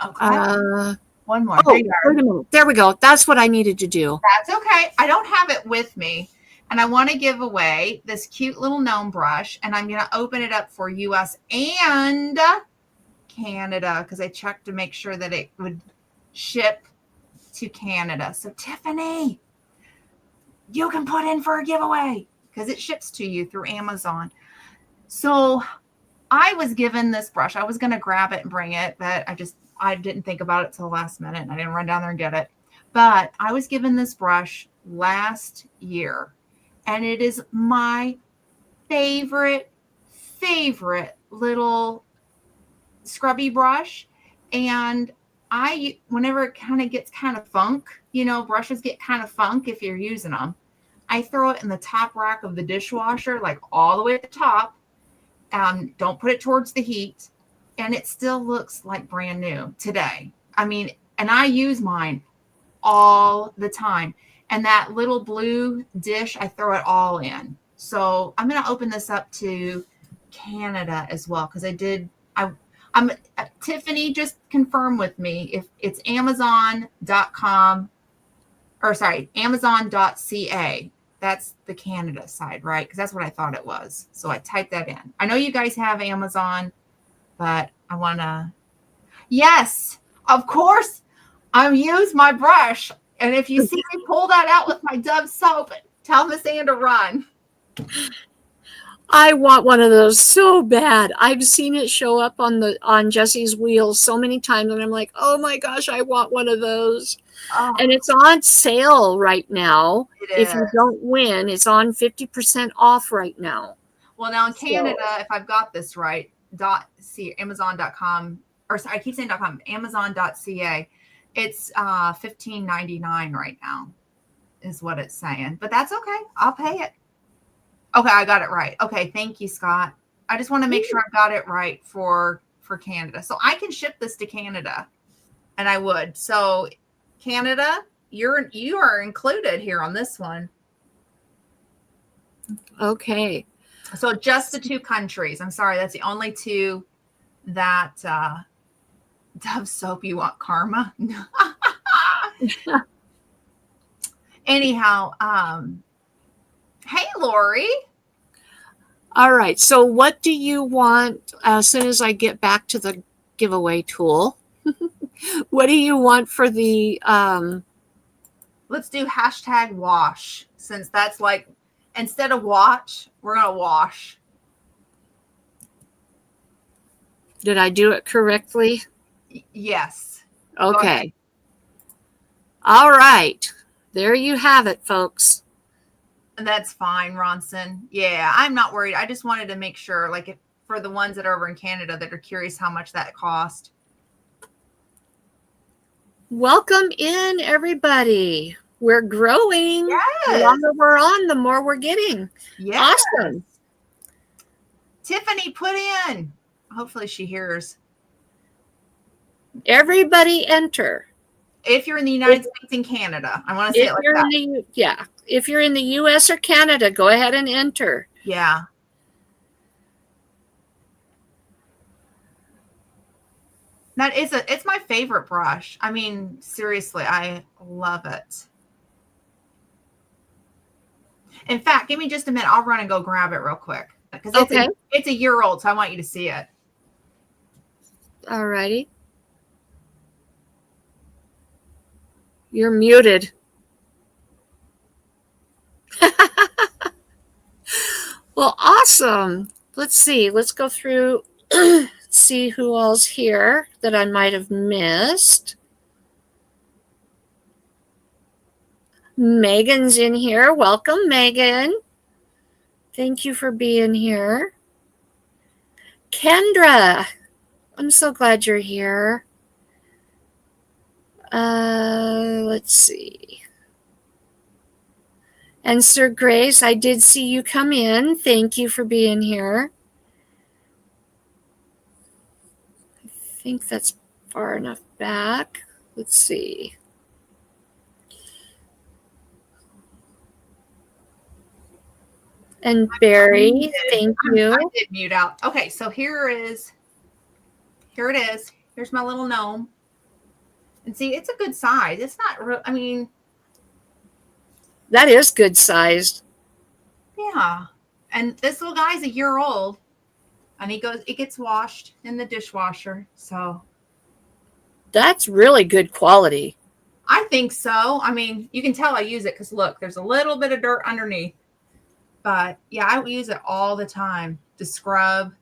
Okay. One more. Oh, wait a minute. There we go. That's what I needed to do. That's okay. I don't have it with me And I want to give away this cute little gnome brush, and I'm going to open it up for US and Canada because I checked to make sure that it would ship to Canada. So Tiffany, you can put in for a giveaway because it ships to you through Amazon. So I was given this brush. I was going to grab it and bring it, but I didn't think about it till the last minute, and I didn't run down there and get it. But I was given this brush last year, and it is my favorite little scrubby brush. And whenever it kind of gets kind of funk, brushes get kind of funk if you're using them, I throw it in the top rack of the dishwasher, like all the way at the top. Don't put it towards the heat, and it still looks like brand new today. I mean, and I use mine all the time. And that little blue dish, I throw it all in. So I'm going to open this up to Canada as well, because I'm Tiffany, just confirm with me if it's Amazon.com, or sorry, Amazon.ca. That's the Canada side, right? Because that's what I thought it was. So I typed that in. I know you guys have Amazon, but I want to. Yes, of course, I use my brush. And if you see me pull that out with my Dove soap, tell Miss Ann to run. I want one of those so bad. I've seen it show up on Jesse's wheels so many times, and I'm like, oh my gosh, I want one of those. Oh. And it's on sale right now. If you don't win, it's on 50% off right now. Well, now in Canada, if I've got this right, Amazon.com, or sorry, I keep saying .com, Amazon.ca, it's $15.99 right now, is what it's saying. But that's okay. I'll pay it. Okay, I got it right. Okay, thank you, Scott. I just want to make sure I got it right for Canada. So I can ship this to Canada, and I would. So Canada, you are included here on this one. Okay. So just the two countries. I'm sorry, that's the only two that Dove soap, you want karma? Anyhow, hey, Lori. All right. So what do you want as soon as I get back to the giveaway tool? What do you want for the Let's do #wash, since that's like, instead of watch, we're going to wash. Did I do it correctly? Yes. Okay. All right. There you have it, folks. That's fine, Ronson. Yeah, I'm not worried. I just wanted to make sure, like, if for the ones that are over in Canada that are curious how much that cost. Welcome in, everybody. We're growing. Yes. The longer we're on, the more we're getting. Yes. Awesome. Tiffany, put in. Hopefully she hears. Everybody enter. If you're in the United States and Canada. I want to say it like that. If you're in the US or Canada, go ahead and enter. Yeah. It's my favorite brush. I mean, seriously, I love it. In fact, give me just a minute. I'll run and go grab it real quick. Because it's a year old, so I want you to see it. All righty. You're muted. Well, awesome. Let's see. Let's go through, see who all's here that I might have missed. Megan's in here. Welcome, Megan. Thank you for being here. Kendra, I'm so glad you're here. Let's see. And Sir Grace, I did see you come in. Thank you for being here. I think that's far enough back. Let's see. And Barry, thank you. I did mute out. Okay, so here it is. Here's my little gnome. And see, it's a good size. It's not real. I mean, that is good sized. Yeah. And this little guy's a year old, and it gets washed in the dishwasher. So That's really good quality. I think so. I mean, you can tell I use it because look, there's a little bit of dirt underneath. But yeah, I use it all the time to scrub.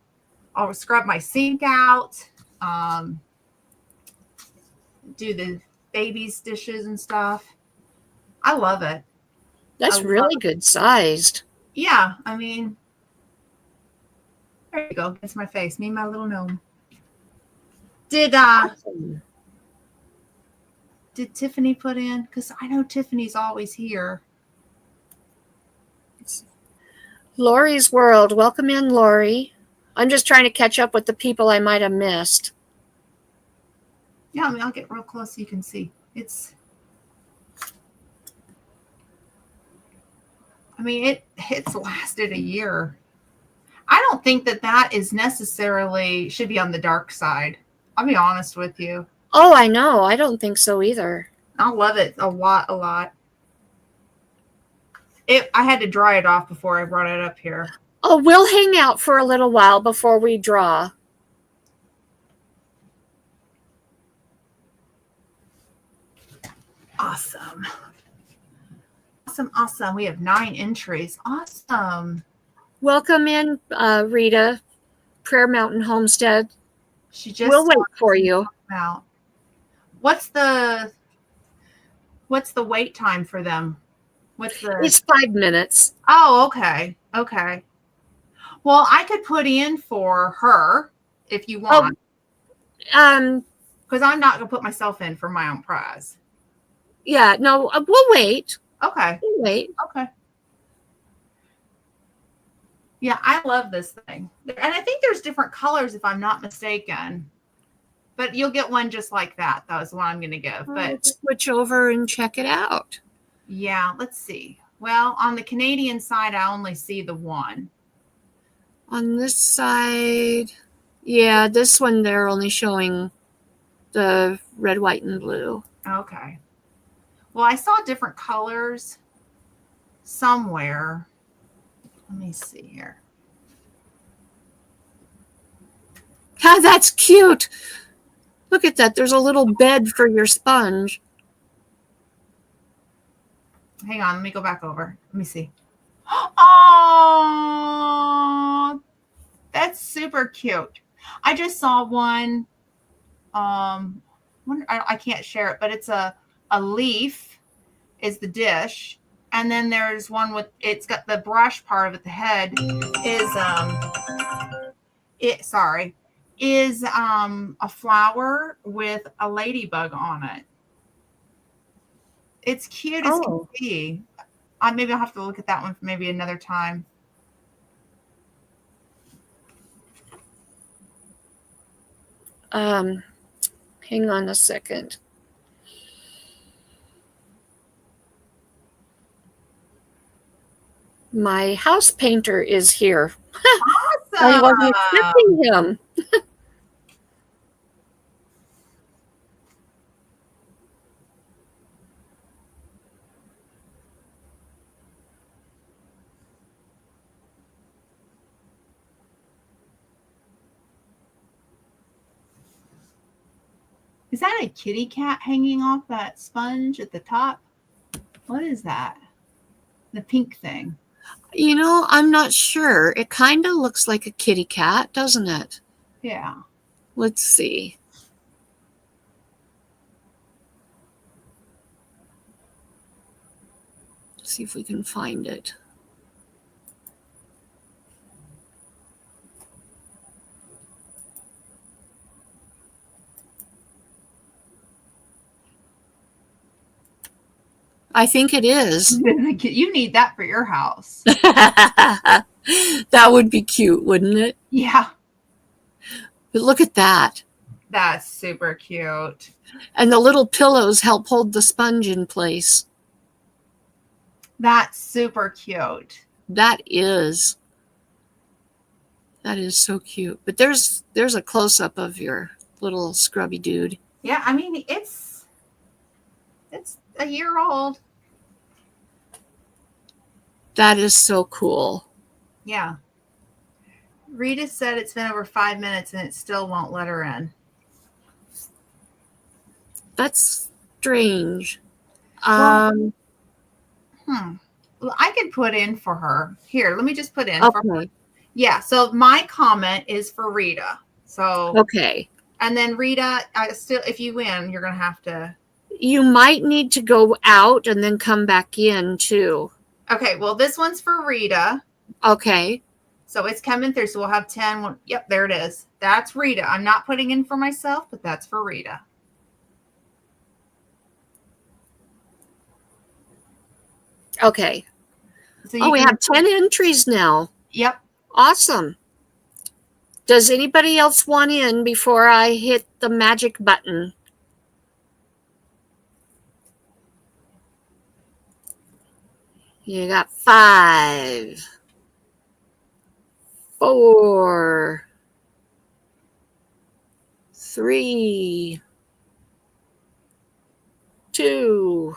I'll scrub my sink out, um, do the baby's dishes and stuff. I love it. I That's love really it. good sized. Yeah, I mean, there you go. It's my face. Me and my little gnome. Did Awesome. did Tiffany put in? Because I know Tiffany's always here. Lori's World. Welcome in, Lori. I'm just trying to catch up with the people I might have missed. Yeah, I mean, I'll get real close so you can see. It's lasted a year. I don't think that is necessarily should be on the dark side. I'll be honest with you. Oh, I know. I don't think so either. I love it a lot. I had to dry it off before I brought it up here. Oh, we'll hang out for a little while before we draw. Awesome. We have 9 entries. Awesome. Welcome in, Rita, Prayer Mountain Homestead. We'll wait for you. Out. What's the wait time for them? It's 5 minutes. Oh, okay. Well, I could put in for her if you want. Because I'm not going to put myself in for my own prize. Yeah, no, we'll wait. Okay. We'll wait. Okay. Yeah, I love this thing. And I think there's different colors if I'm not mistaken. But you'll get one just like that. That was what I'm going to give. But let's switch over and check it out. Yeah, let's see. Well, on the Canadian side, I only see the one. On this side, yeah, this one they're only showing the red, white, and blue. Okay. Well, I saw different colors somewhere. Let me see here. Ah, that's cute. Look at that. There's a little bed for your sponge. Hang on. Let me go back over. Let me see. Oh, that's super cute. I just saw one. I can't share it, but it's a leaf is the dish. And then there's one with, it's got the brush part of it. The head is a flower with a ladybug on it. It's cute as can be. Maybe I'll have to look at that one for maybe another time. Hang on a second. My house painter is here. Awesome. I wasn't expecting him. Is that a kitty cat hanging off that sponge at the top? What is that? The pink thing. You know, I'm not sure. It kind of looks like a kitty cat, doesn't it? Yeah. Let's see. Let's see if we can find it. I think it is. You need that for your house. That would be cute, wouldn't it? Yeah. But look at that. That's super cute. And the little pillows help hold the sponge in place. That's super cute. That is so cute. But there's a close-up of your little scrubby dude. Yeah, I mean, it's a year old. That is so cool. Yeah. Rita said it's been over 5 minutes and it still won't let her in. That's strange. Well, Well, I could put in for her. Here, let me just put in for her. Okay. Yeah, so my comment is for Rita. So, Okay. and then Rita, if you win, you're going to have to. You might need to go out and then come back in too. Okay, well, this one's for Rita. Okay. So it's coming through. So we'll have 10. Yep, there it is. That's Rita. I'm not putting in for myself, but that's for Rita. Okay. So we have 10 entries now. Yep. Awesome. Does anybody else want in before I hit the magic button? You got 5, 4, 3, 2,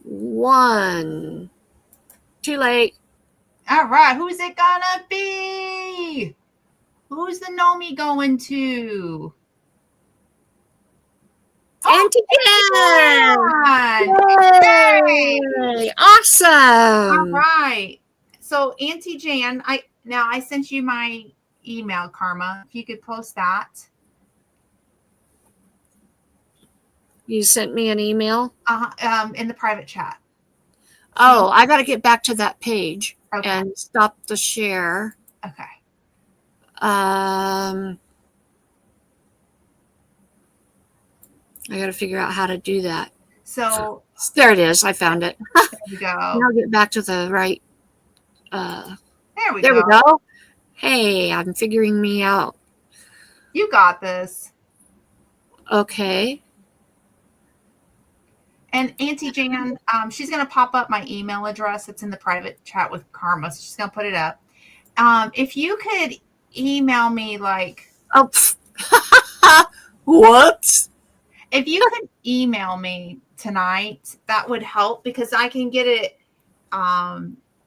1. Too late. All right. Who's it gonna be? Who's the Nomi going to? Auntie Jan! Yay! Awesome! All right. So Auntie Jan, I sent you my email, Karma. If you could post that. You sent me an email? In the private chat. Oh, I got to get back to that page Okay. and stop the share. Okay. I got to figure out how to do that. So there it is. I found it. There we go. Now get back to the right. There we we go. Hey, I'm figuring me out. You got this. Okay. And Auntie Jan, she's going to pop up my email address. It's in the private chat with Karma. So she's going to put it up. If you could email me like. Oh, what? If you could email me tonight, that would help because I can get it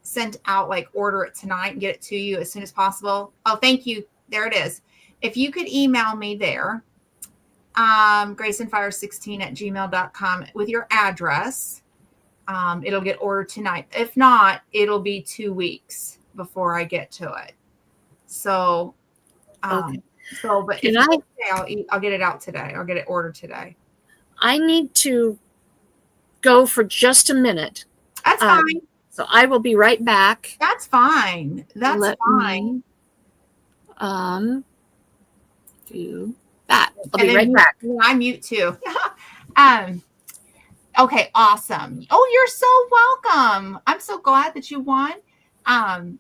sent out, like order it tonight and get it to you as soon as possible. Oh, thank you. There it is. If you could email me there, graceandfire16@gmail.com with your address, it'll get ordered tonight. If not, it'll be 2 weeks before I get to it. So, okay. But if I'll get it out today. I'll get it ordered today. I need to go for just a minute. That's fine. So I will be right back. That's fine. That's fine. Do that. I'll be right back. I mute too. Okay, awesome. Oh, you're so welcome. I'm so glad that you won.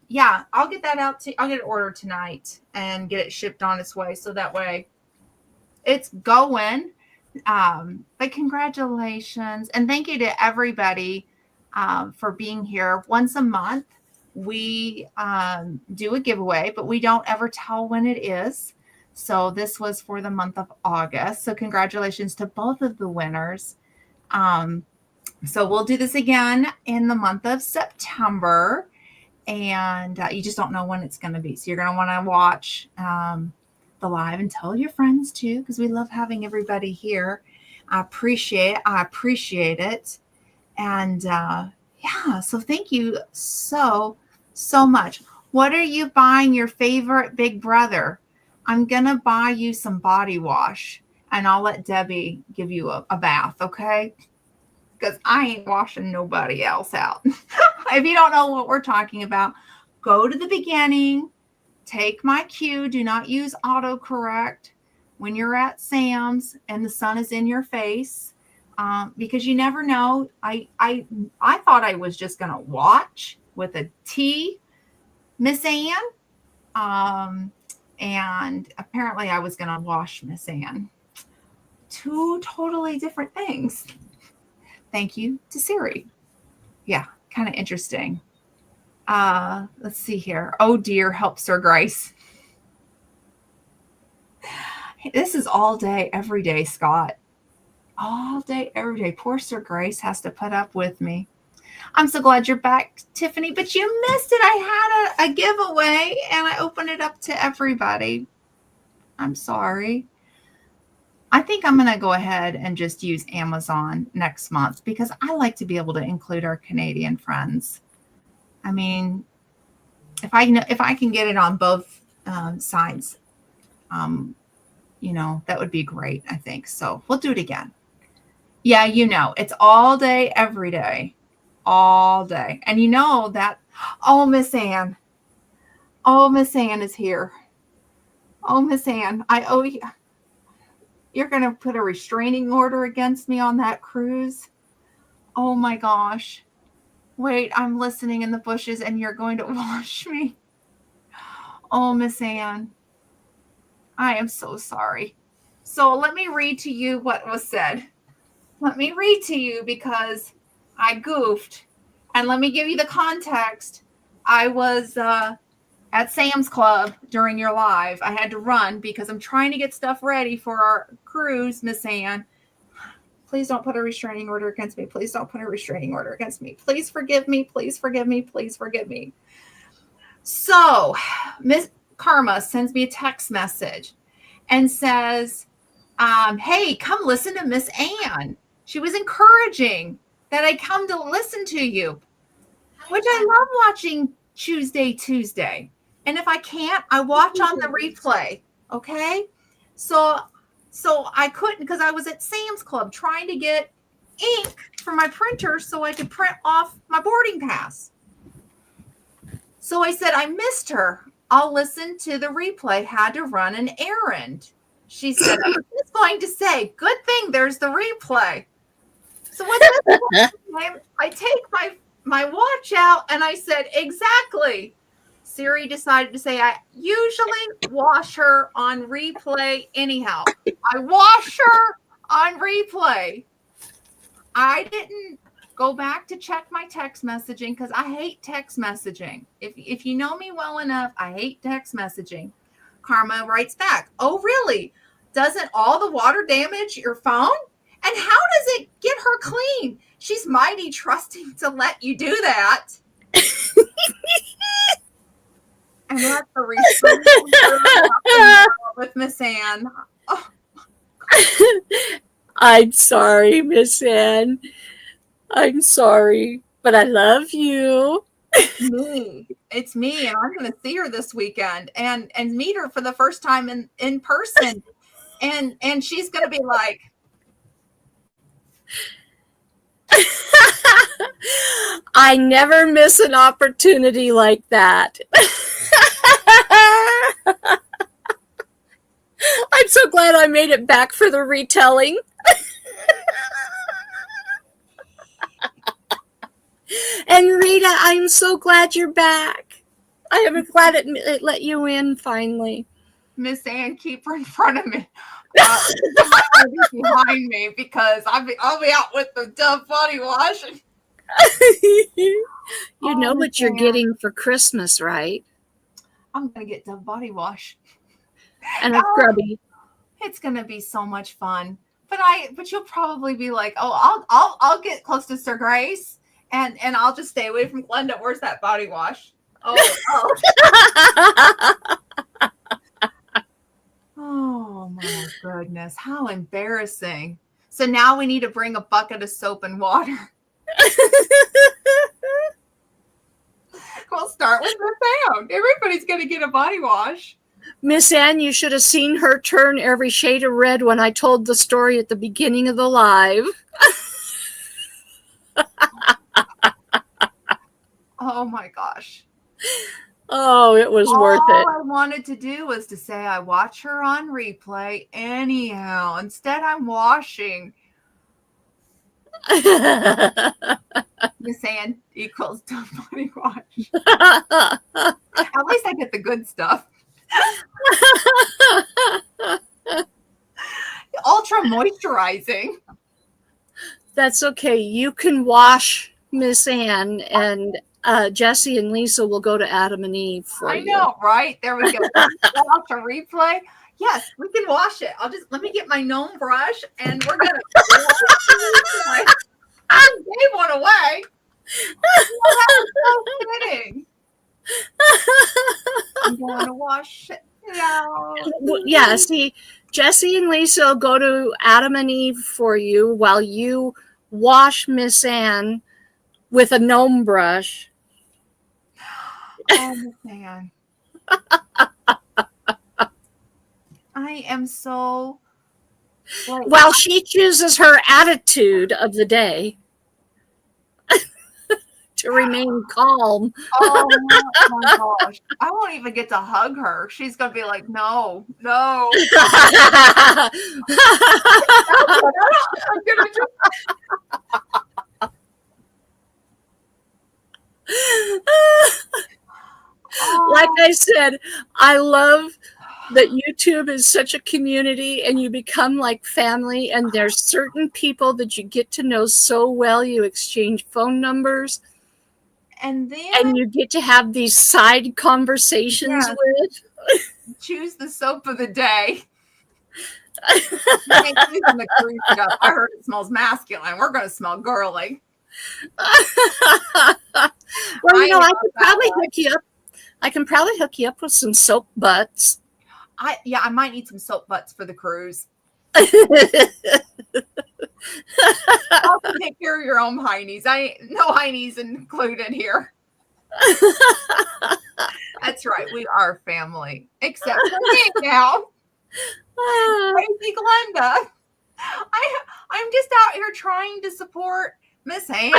Yeah, I'll get that out I'll get it ordered tonight and get it shipped on its way. So that way it's going. But congratulations. And thank you to everybody for being here. Once a month, we do a giveaway, but we don't ever tell when it is. So this was for the month of August. So congratulations to both of the winners. So we'll do this again in the month of September. And you just don't know when it's going to be. So you're going to want to watch the live and tell your friends too, because we love having everybody here. I appreciate it. And yeah, so thank you so much. What are you buying your favorite big brother? I'm going to buy you some body wash and I'll let Debbie give you a bath, okay? Because I ain't washing nobody else out. If you don't know what we're talking about, go to the beginning, take my cue, do not use autocorrect when you're at Sam's and the sun is in your face, because you never know. I thought I was just going to watch with a T, Miss Ann, and apparently I was going to wash Miss Ann. 2 totally different things. Thank you to Siri. Yeah, kind of interesting. Let's see here. Oh dear, help Sir Grace. This is all day, every day, Scott. All day, every day. Poor Sir Grace has to put up with me. I'm so glad you're back, Tiffany, but you missed it. I had a giveaway and I opened it up to everybody. I'm sorry. I think I'm going to go ahead and just use Amazon next month because I like to be able to include our Canadian friends. I mean, if I can get it on both sides, that would be great, I think. So we'll do it again. Yeah, it's all day, every day, all day. And that, oh, Miss Ann. Oh, Miss Ann is here. Oh, Miss Ann, I owe you. You're going to put a restraining order against me on that cruise? Oh, my gosh. Wait, I'm listening in the bushes and you're going to wash me. Oh, Miss Ann. I am so sorry. So let me read to you what was said. Let me read to you because I goofed. And let me give you the context. I was at Sam's Club during your live. I had to run because I'm trying to get stuff ready for our cruise, Miss Ann. Please don't put a restraining order against me. Please don't put a restraining order against me. Please forgive me. Please forgive me. Please forgive me. So Miss Karma sends me a text message and says, hey, come listen to Miss Ann. She was encouraging that I come to listen to you, which I love watching Tuesday. And if I can't, I watch on the replay. Okay. So I couldn't because I was at Sam's Club trying to get ink for my printer so I could print off my boarding pass. So I said, I missed her. I'll listen to the replay. Had to run an errand. She said, I was just going to say, good thing there's the replay. So with this time, I take my watch out and I said, exactly. Siri decided to say, I usually wash her on replay anyhow. I wash her on replay. I didn't go back to check my text messaging because I hate text messaging. If you know me well enough, I hate text messaging. Karma writes back, oh, really? Doesn't all the water damage your phone? And how does it get her clean? She's mighty trusting to let you do that. And that's the reason with Miss Ann. Oh. I'm sorry, Miss Ann. I'm sorry, but I love you. It's me, and I'm going to see her this weekend and meet her for the first time in person. And she's going to be like, I never miss an opportunity like that. I'm so glad I made it back for the retelling. And Rita, I'm so glad you're back. I am glad it let you in finally. Miss Ann, keep her in front of me. Behind me because I'll be out with the Dove body wash. You know what you're getting for Christmas, right? I'm gonna get Dove body wash and a scrubby. It's gonna be so much fun. But you'll probably be like, oh, I'll get close to Sir Grace and I'll just stay away from Glenda. Where's that body wash? Oh. Oh my goodness, how embarrassing. So now we need to bring a bucket of soap and water. We'll start with Miss Ann. Everybody's going to get a body wash. Miss Ann, you should have seen her turn every shade of red when I told the story at the beginning of the live. Oh my gosh. Oh, it was worth it. All I wanted to do was to say I watch her on replay anyhow. Instead, I'm washing. Miss Ann equals Dove body wash. At least I get the good stuff. Ultra moisturizing. That's okay. You can wash Miss Ann, and Jesse and Lisa will go to Adam and Eve for you. I know, right? There we go. Watch a replay. Yes, we can wash it. Let me get my gnome brush and we're gonna wash it. I gave one away. Yeah, see, Jesse and Lisa will go to Adam and Eve for you while you wash Miss Ann with a gnome brush. Oh man. I am so like, While she chooses her attitude of the day to remain calm. oh my gosh. I won't even get to hug her. She's gonna be like, no, no. I'm gonna just Like I said, I love that YouTube is such a community and you become like family, and there's certain people that you get to know so well. You exchange phone numbers and then and you get to have these side conversations with. choose the soap of the day. I ain't using the cruise stuff. I heard it smells masculine. We're gonna smell girly. Well, I could probably hook you up. I can probably hook you up with some soap butts. I might need some soap butts for the cruise. Also take care of your own heinies. No heinies included here. That's right. We are family. Except for me now. Crazy Glenda. I'm just out here trying to support Miss Ann.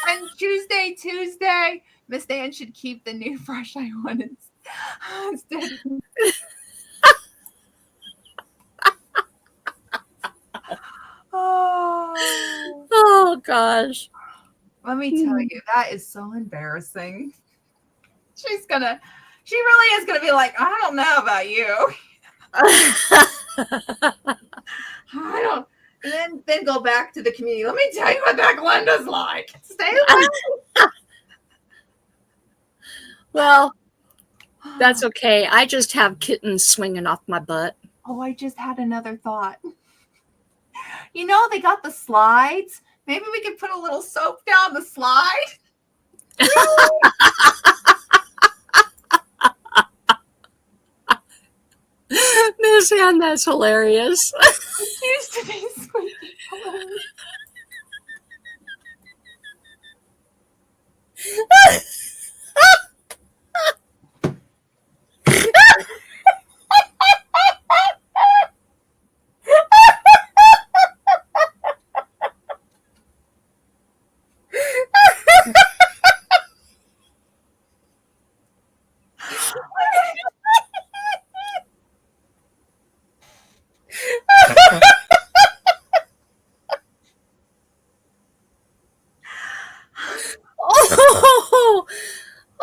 And Tuesday, Miss Ann should keep the new fresh I wanted instead. Oh gosh. Let me tell you, that is so embarrassing. She really is gonna be like, I don't know about you. I don't. And then go back to the community. Let me tell you what that Glenda's like. Stay away. Well, that's okay. I just have kittens swinging off my butt. Oh, I just had another thought. You know, they got the slides. Maybe we could put a little soap down the slide. Miss Ann, that's hilarious. It used to be squeaky clean.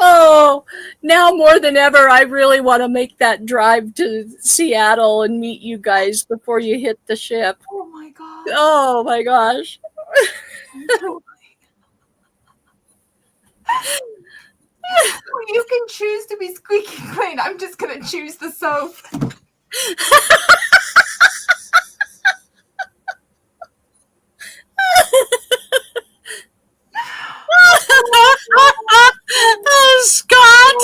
Oh, now more than ever, I really want to make that drive to Seattle and meet you guys before you hit the ship. Oh my god. Oh my gosh. You can choose to be squeaky clean. I'm just going to choose the soap. Oh, Scott.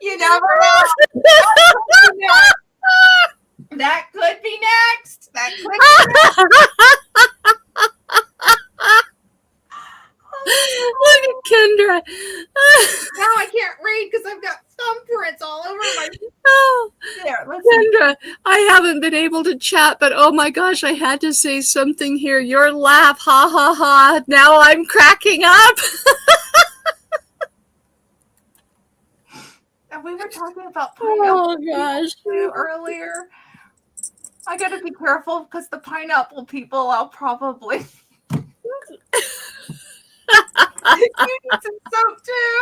You never know. That could be next. That could be next. Look at Kendra. Now I can't read because I've got thumbprints all over my. Oh, there, let's see. Kendra, I haven't been able to chat, but oh my gosh, I had to say something here. Your laugh, ha ha ha. Now I'm cracking up. And we were talking about pineapple Oh gosh. earlier. I got to be careful because the pineapple people, I'll probably. You need some soap too.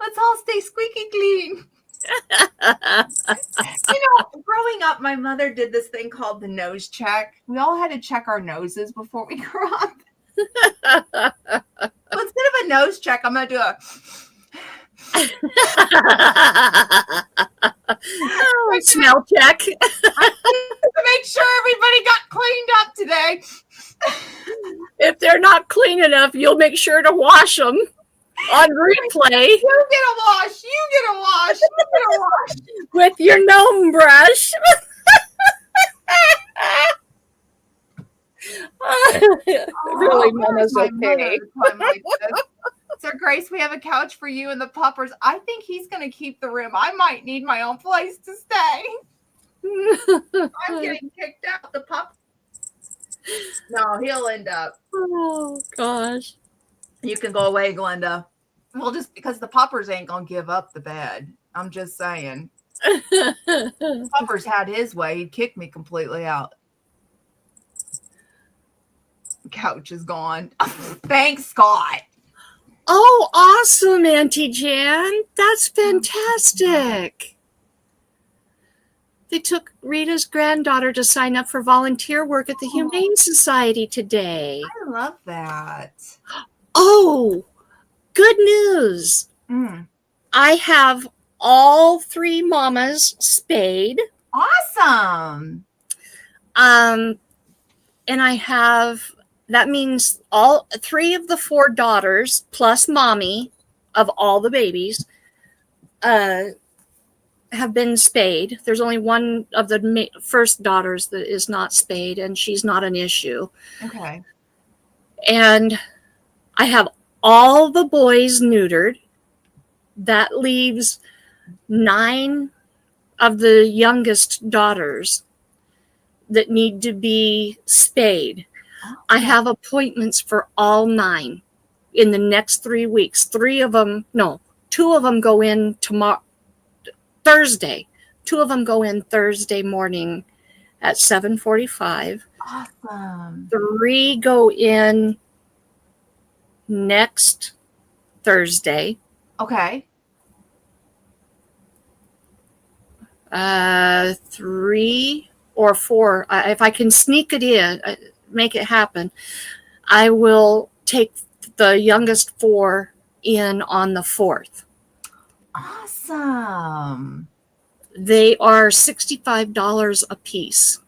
Let's all stay squeaky clean. Growing up, my mother did this thing called the nose check. We all had to check our noses before we grew up. Well, instead of a nose check, I'm going to do a. Smell check. To make sure everybody got cleaned up today. If they're not clean enough, you'll make sure to wash them. on replay You get a wash. You get a wash. You get a wash. with your gnome brush. Really, Mama's my okay. mother like this. So, Grace, we have a couch for you and the puppers. I think he's going to keep the room. I might need my own place to stay. I'm getting kicked out. The pup. No, he'll end up. Oh, gosh. You can go away, Glenda. Well, just because the puppers ain't going to give up the bed. I'm just saying. Puppers had his way. He'd kick me completely out. Couch is gone. Thanks, Scott. Oh, awesome, Auntie Jan. That's fantastic. They took Rita's granddaughter to sign up for volunteer work at the Humane Society today. I love that. Oh, good news. I have all 3 mamas spayed. Awesome. And I have, that means all 3 of the 4 daughters plus mommy of all the babies have been spayed. There's only one of the first daughters that is not spayed, and she's not an issue. Okay. And I have all the boys neutered. That leaves 9 of the youngest daughters that need to be spayed. I have appointments for all 9 in the next 3 weeks. 2 of them go in tomorrow, Thursday. 2 of them go in Thursday morning at 7:45. Awesome. 3 go in next Thursday. Okay. 3 or 4. If I can sneak it in, make it happen, I will take the youngest 4 in on the 4th. Awesome. They are $65 a piece.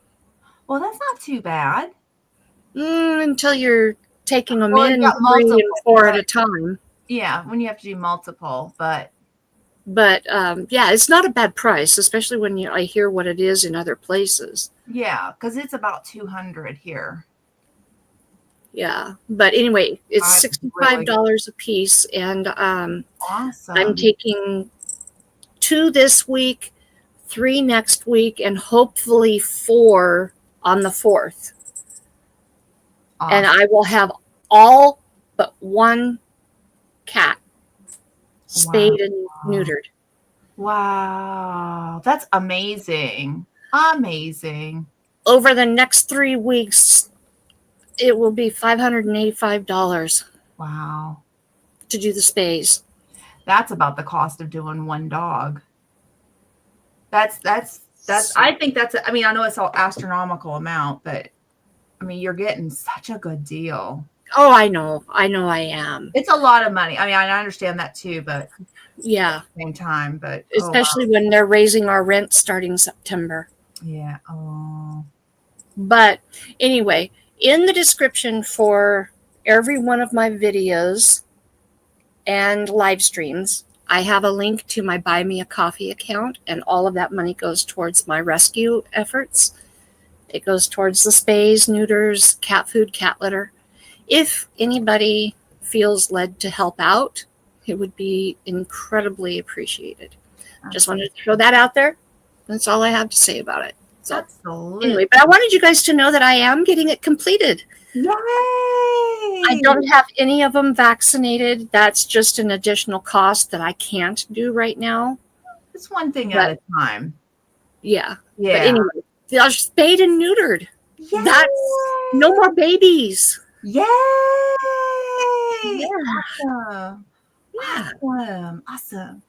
Well, that's not too bad. Until you're taking them in 3 multiple, and 4 at a time. Yeah, when you have to do multiple, but yeah, it's not a bad price, especially when I hear what it is in other places. Yeah, because it's about $200 here. Yeah, but anyway, it's $65 a piece, and awesome. I'm taking 2 this week, 3 next week, and hopefully 4 on the 4th. Awesome. And I will have all but 1 cat spayed and neutered. Wow, that's amazing. Amazing. Over the next 3 weeks, it will be $585. Wow. To do the spays. That's about the cost of doing 1 dog. That's I think that's, I mean, I know it's an astronomical amount, but I mean, you're getting such a good deal. Oh, I know I am. It's a lot of money. I mean, I understand that too, but yeah, at the same time, but especially when they're raising our rent starting September. Yeah. Oh. But anyway, in the description for every one of my videos and live streams, I have a link to my Buy Me a Coffee account, and all of that money goes towards my rescue efforts. It goes towards the spays, neuters, cat food, cat litter. If anybody feels led to help out, it would be incredibly appreciated. Just wanted to throw that out there. That's all I have to say about it. So, anyway, but I wanted you guys to know that I am getting it completed. Yay! I don't have any of them vaccinated. That's just an additional cost that I can't do right now. It's one thing at a time. Yeah. But anyway, they're spayed and neutered. Yay! That's no more babies. Yay! Yeah. Awesome. Yeah. Awesome.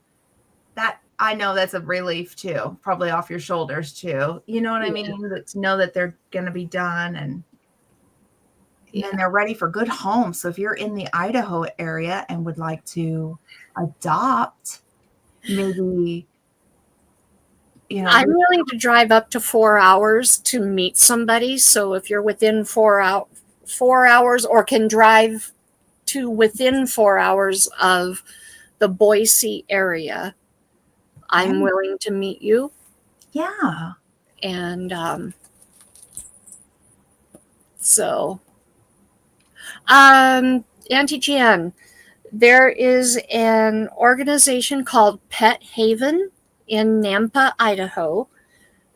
That, I know that's a relief too, probably off your shoulders too. You know what I mean? But to know that they're going to be done and they're ready for good homes. So if you're in the Idaho area and would like to adopt, maybe, I'm willing to drive up to 4 hours to meet somebody. So if you're within 4 hours or can drive to within 4 hours of the Boise area, I'm willing to meet you. Yeah. And so, Auntie Jan, there is an organization called Pet Haven in Nampa, Idaho,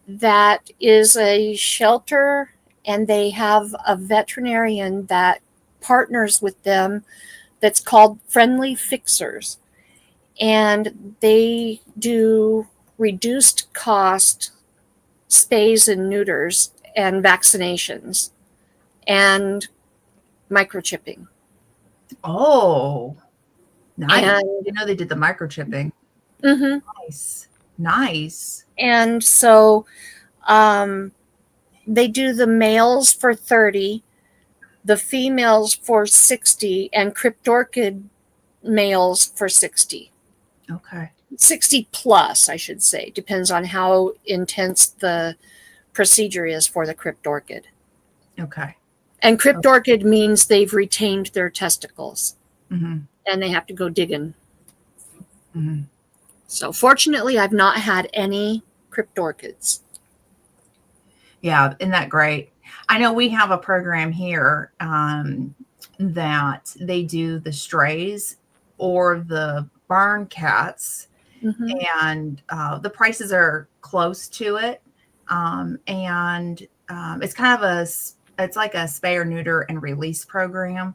that is a shelter, and they have a veterinarian that partners with them that's called Friendly Fixers. And they do reduced cost spays and neuters and vaccinations and microchipping. Oh, nice. And You know they did the microchipping. mm-hmm. Nice. Nice. And so they do the males for 30, the females for 60, and cryptorchid males for 60. Okay. 60 plus, I should say. Depends on how intense the procedure is for the cryptorchid. Okay. And cryptorchid means they've retained their testicles. Mm-hmm. And they have to go digging. Mm-hmm. So fortunately, I've not had any cryptorchids. Yeah, isn't that great? I know we have a program here that they do the strays or the barn cats, Mm-hmm. and the prices are close to it. It's kind of it's like a spay or neuter and release program.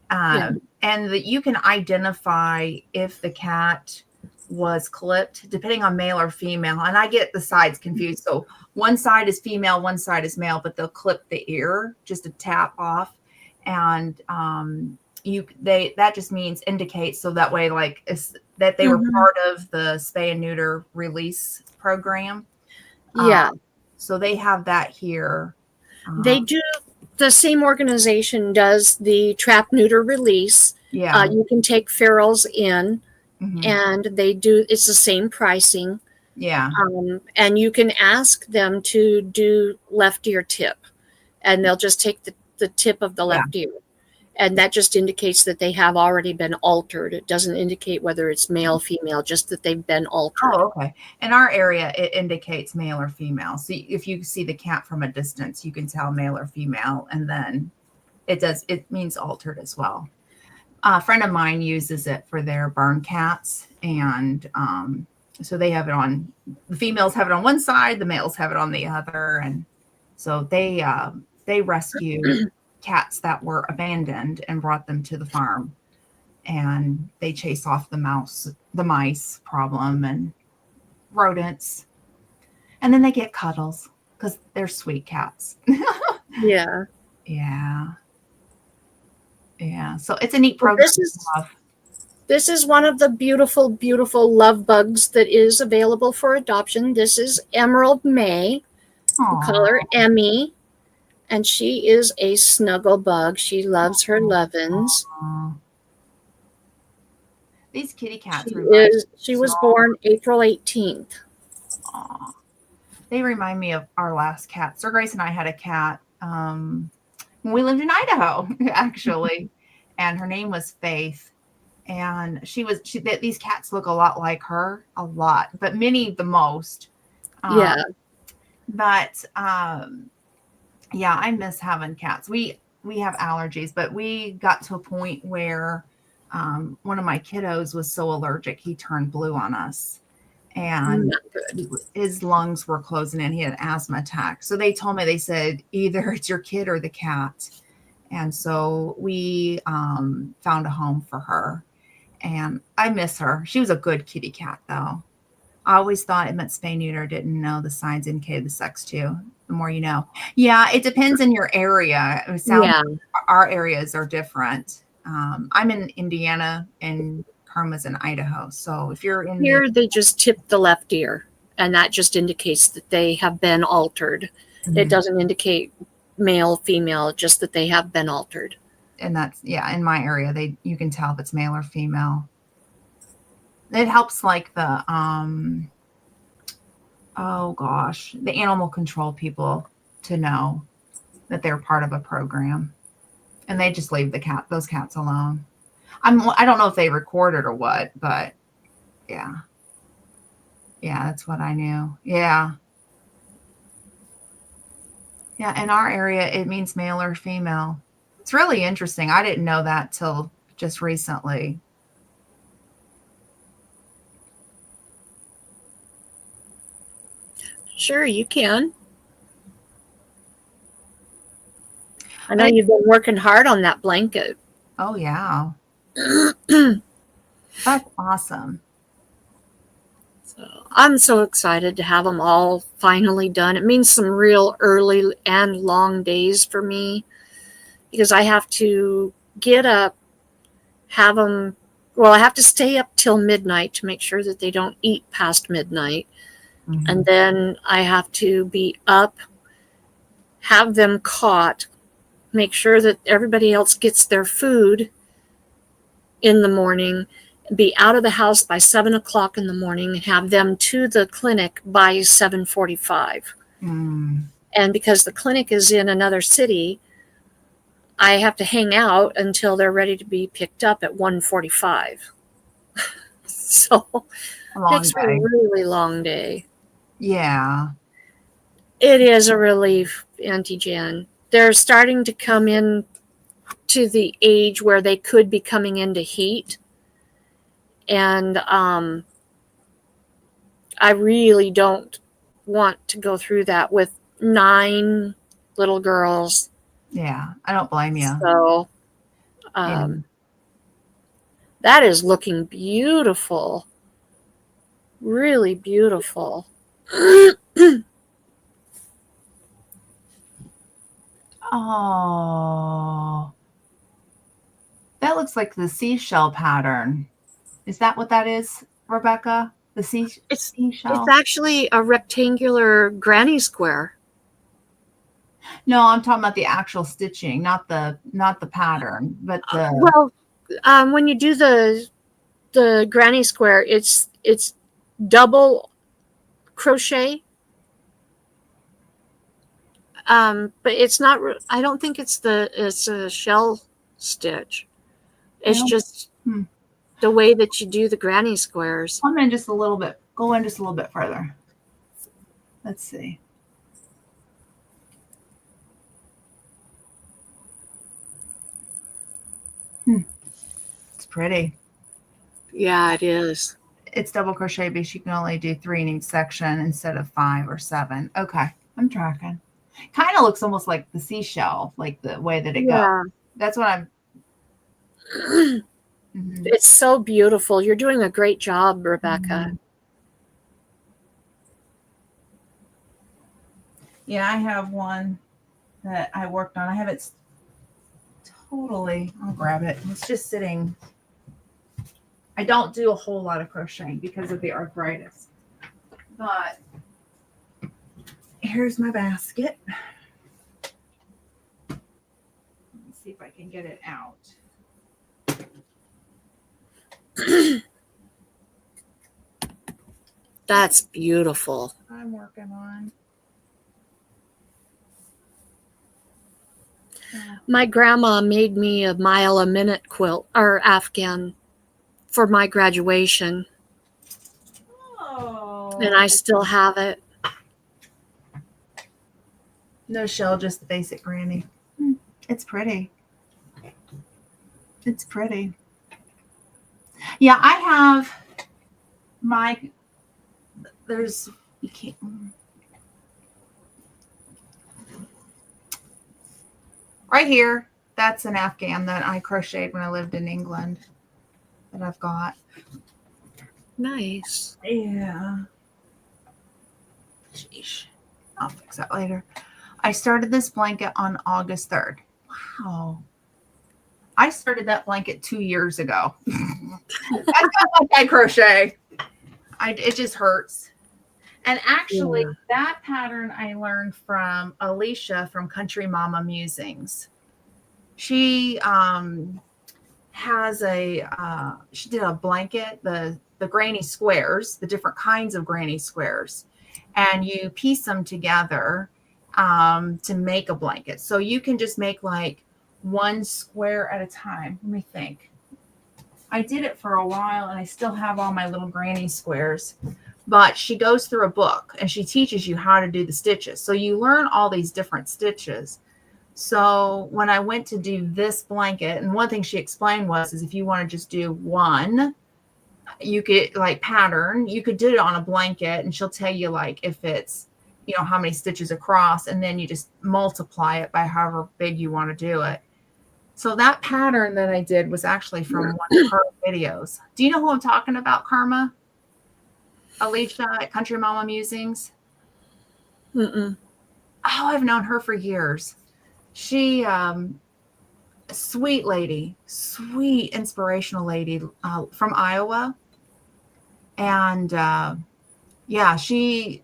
Yeah. And that you can identify if the cat was clipped depending on male or female. And I get the sides confused. So one side is female, one side is male, but they'll clip the ear just to tap off. And that just means indicates, so that way, like, that they were part of the spay and neuter release program. Yeah. So they have that here. They do. The same organization does the trap neuter release. Yeah. You can take ferals in, Mhm. and they do. It's the same pricing. Yeah. And you can ask them to do left ear tip, and they'll just take the tip of the left ear. And that just indicates that they have already been altered. It doesn't indicate whether it's male, female, just that they've been altered. Oh, okay. In our area, it indicates male or female. So if you see the cat from a distance, you can tell male or female, and then it means altered as well. A friend of mine uses it for their barn cats, and so they have it on, the females have it on one side, the males have it on the other, and so they rescue cats that were abandoned and brought them to the farm, and they chase off the mice problem and rodents, and then they get cuddles because they're sweet cats. Yeah. So it's a neat program. This is one of the beautiful, beautiful love bugs that is available for adoption. This is Emerald May. We call her Emmy. And she is a snuggle bug. She loves her lovin's. These kitty cats she was born April 18th. Aww. They remind me of our last cat. Sir Grace and I had a cat when we lived in Idaho, actually. And her name was Faith. And these cats look a lot like her, a lot, but Minnie the most. Yeah. But yeah, I miss having cats. We have allergies, but we got to a point where one of my kiddos was so allergic, he turned blue on us. And his lungs were closing in. He had an asthma attack. So they told me, they said, either it's your kid or the cat. And so we found a home for her. And I miss her. She was a good kitty cat, though. I always thought it meant spay neuter. Didn't know the signs indicated the sex, too. The more you know. Yeah, it depends on your area. It sounds like our areas are different. I'm in Indiana, and Karma's in Idaho. So if you're in here, they just tip the left ear, and that just indicates that they have been altered. Mm-hmm. It doesn't indicate male, female, just that they have been altered. And that's, in my area, you can tell if it's male or female. It helps, like, the the animal control people to know that they're part of a program, and they just leave those cats alone. I don't know if they recorded or what, but yeah. Yeah, that's what I knew. Yeah. Yeah, in our area it means male or female. It's really interesting. I didn't know that till just recently. Sure, you can. I know But you've been working hard on that blanket. oh yeah. That's awesome. So I'm so excited to have them all finally done. It means some real early and long days for me because I have to get up, have them. Well, I have to stay up till midnight to make sure that they don't eat past midnight. And Mhm. then I have to be up, have them caught, make sure that everybody else gets their food in the morning, be out of the house by 7 o'clock in the morning, and have them to the clinic by 7:45. Mm. And because the clinic is in another city, I have to hang out until they're ready to be picked up at 1:45. So A it long makes for a day. really long day. Yeah. It is a relief, Auntie Jan. They're starting to come in to the age where they could be coming into heat. And I really don't want to go through that with 9 little girls. Yeah. I don't blame you. So Yeah. that is looking beautiful. Really beautiful. Oh. That looks like the seashell pattern. Is that what that is, Rebecca? The It's seashell? actually a rectangular granny square. No, I'm talking about the actual stitching, not the pattern, but the Well, when you do the granny square, it's double crochet. But it's not. I don't think it's a shell stitch. It's no. just Hmm. the way that you do the granny squares. Come in just a little bit. Go in just a little bit further. Let's see. Hmm. It's pretty. Yeah, it is. It's double crochet because you can only do 3 in each section instead of 5 or 7. Okay, I'm tracking. Kind of looks almost like the seashell, like the way that it goes. Yeah. That's what I'm. Mhm. It's so beautiful. You're doing a great job, Rebecca. Mhm. Yeah, I have one that I worked on. I have it totally. I'll grab it. It's just sitting. I don't do a whole lot of crocheting because of the arthritis. But here's my basket. Let me see if I can get it out. That's beautiful. I'm working on. My grandma made me a mile a minute quilt or Afghan for my graduation, Oh. and I still have it. No shell, just the basic granny. It's pretty. It's pretty. Yeah, I have my. There's. You can't. Right here, that's an Afghan that I crocheted when I lived in England that I've got. Nice. Yeah. Sheesh. I'll fix that later. I started this blanket on August 3rd. Wow. I started that blanket 2 years ago. That's not like I crochet. It just hurts. And actually, Yeah. that pattern I learned from Alicia from Country Mama Musings. She has she did a blanket, the granny squares, the different kinds of granny squares, and you piece them together to make a blanket. So you can just make like one square at a time. Let me think. I did it for a while and I still have all my little granny squares. But she goes through a book and she teaches you how to do the stitches. So you learn all these different stitches. So when I went to do this blanket, and one thing she explained was, is if you want to just do one, you could like pattern, you could do it on a blanket and she'll tell you like if it's, you know, how many stitches across, and then you just multiply it by however big you want to do it. So that pattern that I did was actually from one of her videos. Do you know who I'm talking about, Karma? Alicia at Country Mama Musings? Mm-mm. Oh, I've known her for years. She, sweet lady, sweet inspirational lady from Iowa. And yeah, she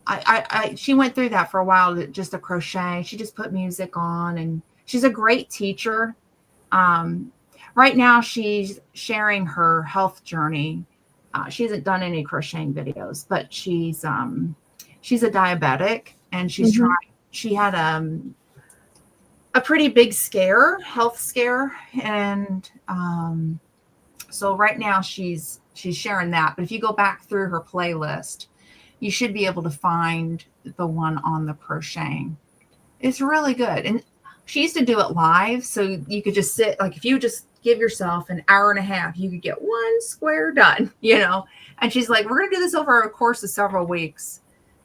went through that for a while, just a crochet. She just put music on, and she's a great teacher. Right now she's sharing her health journey. She hasn't done any crocheting videos, but she's a diabetic, and she's Mm-hmm. trying. She had a pretty big scare, health scare, and so right now she's sharing that. But if you go back through her playlist, you should be able to find the one on the crocheting. It's really good. And she used to do it live, so you could just sit, like if you just give yourself an hour and a half, you could get one square done, you know. And she's like, we're going to do this over a course of several weeks.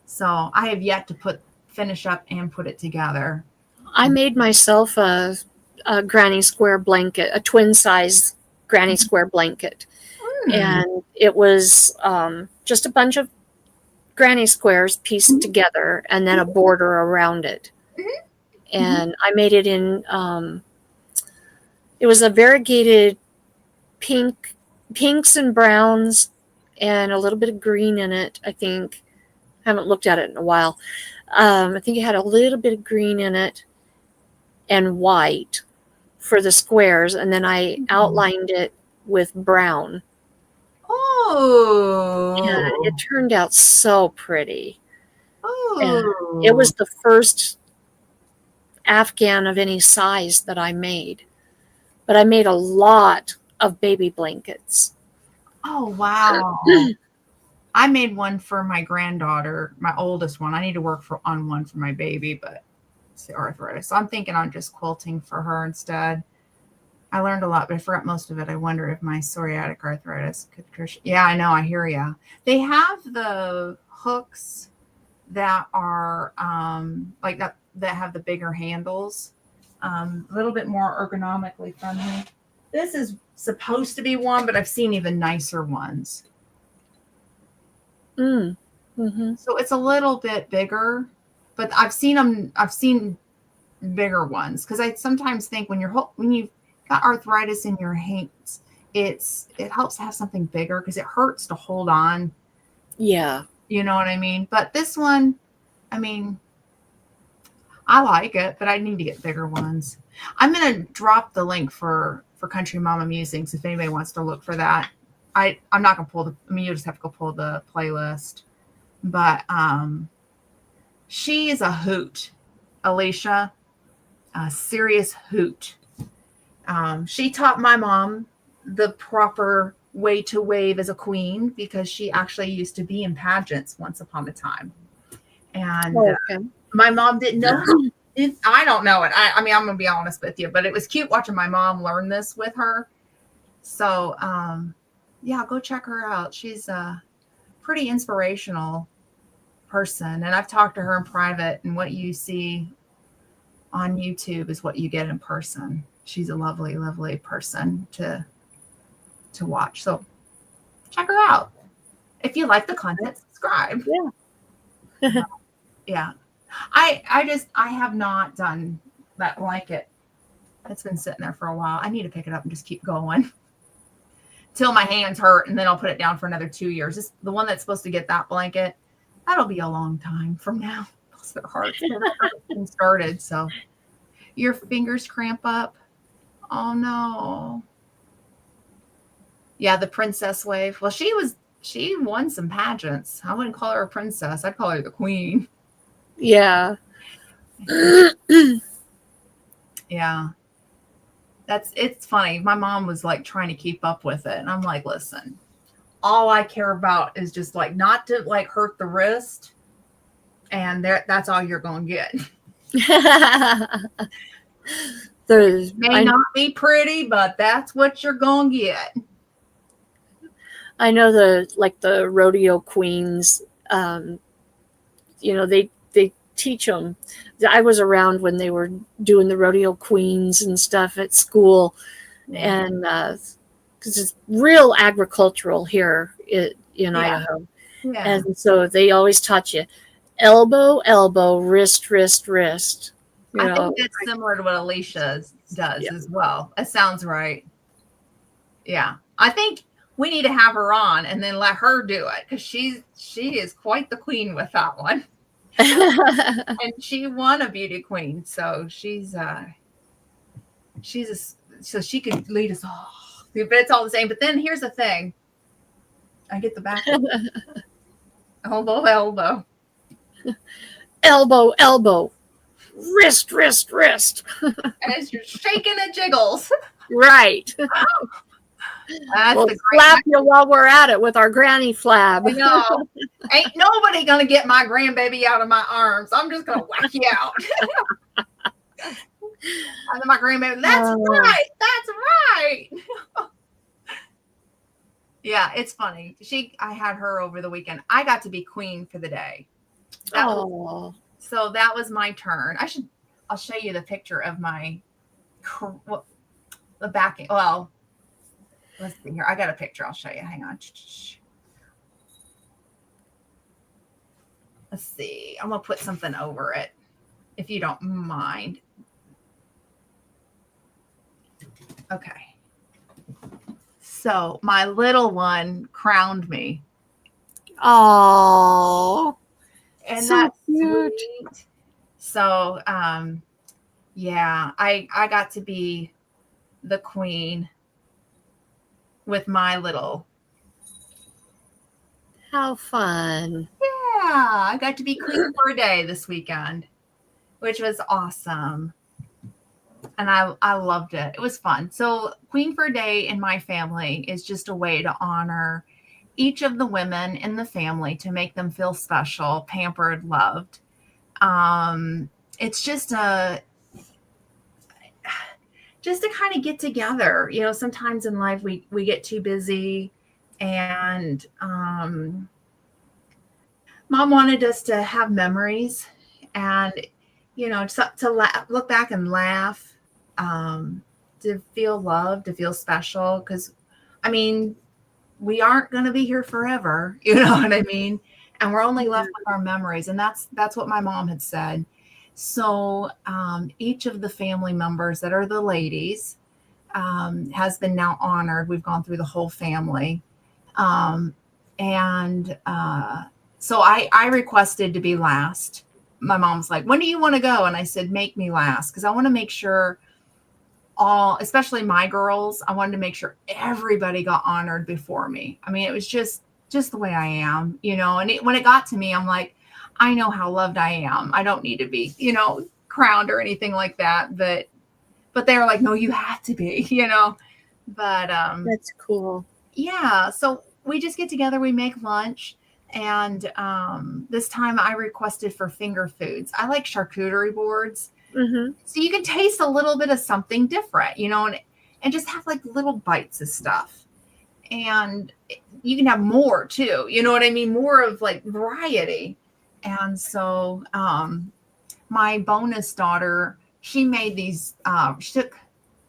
So I have yet to finish up and put it together. I made myself a granny square blanket, a twin size granny square blanket. And it was just a bunch of granny squares pieced together and then a border around it. And I made it in, it was a variegated pinks and browns and a little bit of green in it, I think. I haven't looked at it in a while. I think it had a little bit of green in it and white for the squares, and then I outlined it with brown. Oh. And it turned out so pretty. Oh. And it was the first Afghan of any size that I made. But I made a lot of baby blankets. Oh, wow. I made one for my granddaughter, my oldest one. I need to work on one for my baby, but it's the arthritis. So I'm thinking on just quilting for her instead. I learned a lot, but I forgot most of it. I wonder if my psoriatic arthritis could. Yeah, I know. I hear ya. They have the hooks that are like that have the bigger handles, a little bit more ergonomically friendly. This is supposed to be one, but I've seen even nicer ones. Mm-hmm. So it's a little bit bigger, but I've seen bigger ones, because I sometimes think when you've got arthritis in your hands, it helps to have something bigger because it hurts to hold on. Yeah. You know what I mean? But this one, I mean, I like it, but I need to get bigger ones. I'm going to drop the link for Country Mama Musings if anybody wants to look for that. I'm not going to you just have to go pull the playlist. But she is a hoot, Alicia, a serious hoot. She taught my mom the proper way to wave as a queen, because she actually used to be in pageants once upon a time. And my mom didn't know. I don't know it. I mean, I'm going to be honest with you, but it was cute watching my mom learn this with her. So, yeah, go check her out. She's a pretty inspirational person. And I've talked to her in private, and what you see on YouTube is what you get in person. She's a lovely, lovely person to watch. So check her out. If you like the content, subscribe. Yeah. Yeah. I have not done that blanket. It's been sitting there for a while. I need to pick it up and just keep going till my hands hurt, and then I'll put it down for another 2 years. The one that's supposed to get that blanket, that'll be a long time from now. Their heart's been started. So your fingers cramp up. Oh no. Yeah, the princess wave. Well, she won some pageants. I wouldn't call her a princess. I'd call her the queen. Yeah. Yeah. it's funny. My mom was like trying to keep up with it. And I'm like, listen, all I care about is just like not to like hurt the wrist. And that's all you're going to get. May not be pretty, but that's what you're going to get. I know the rodeo queens, they teach them. I was around when they were doing the rodeo queens and stuff at school, and because it's real agricultural here in Idaho, and so they always taught you elbow, elbow, wrist, wrist, wrist. I think that's similar to what Alicia does as well. That sounds right. Yeah, I think we need to have her on and then let her do it because she is quite the queen with that one. And she won a beauty queen, so so she could lead us all. But it's all the same. But then here's the thing. I get the back. Elbow, elbow. Elbow, elbow. Wrist, wrist, wrist. As you're shaking, it jiggles. Right. We'll flap you while we're at it with our granny flab. I know. Ain't nobody going to get my grandbaby out of my arms. I'm just going to whack you out. And then my grandbaby, that's right. That's right. Yeah, it's funny. I had her over the weekend. I got to be queen for the day. So that was my turn. I'll show you the picture of the back. Well, let's see here. I got a picture. I'll show you. Hang on. Let's see. I'm going to put something over it, if you don't mind. Okay. So my little one crowned me. Oh, and so that's cute. Sweet. So, yeah, I got to be the queen with my little. How fun. Yeah, I got to be queen for a day this weekend, which was awesome. And I loved it. It was fun. So queen for a day in my family is just a way to honor each of the women in the family, to make them feel special, pampered, loved. It's just to kind of get together. You know, sometimes in life we get too busy, and Mom wanted us to have memories, and to look back and laugh, to feel loved, to feel special. Because I mean, we aren't going to be here forever, you know what I mean? And we're only left with our memories. And that's what my mom had said. So each of the family members that are the ladies has been now honored. We've gone through the whole family. So I requested to be last. My mom's like, when do you want to go? And I said, make me last, because I want to make sure especially my girls, I wanted to make sure everybody got honored before me. I mean, it was just the way I am, and when it got to me, I'm like, I know how loved I am. I don't need to be, crowned or anything like that. But they were like, no, you have to be, but that's cool. Yeah. So we just get together, we make lunch. And this time I requested for finger foods. I like charcuterie boards. Mm-hmm. So you can taste a little bit of something different, and just have like little bites of stuff. And you can have more too, you know what I mean? More of like variety. And so my bonus daughter, she made these, she took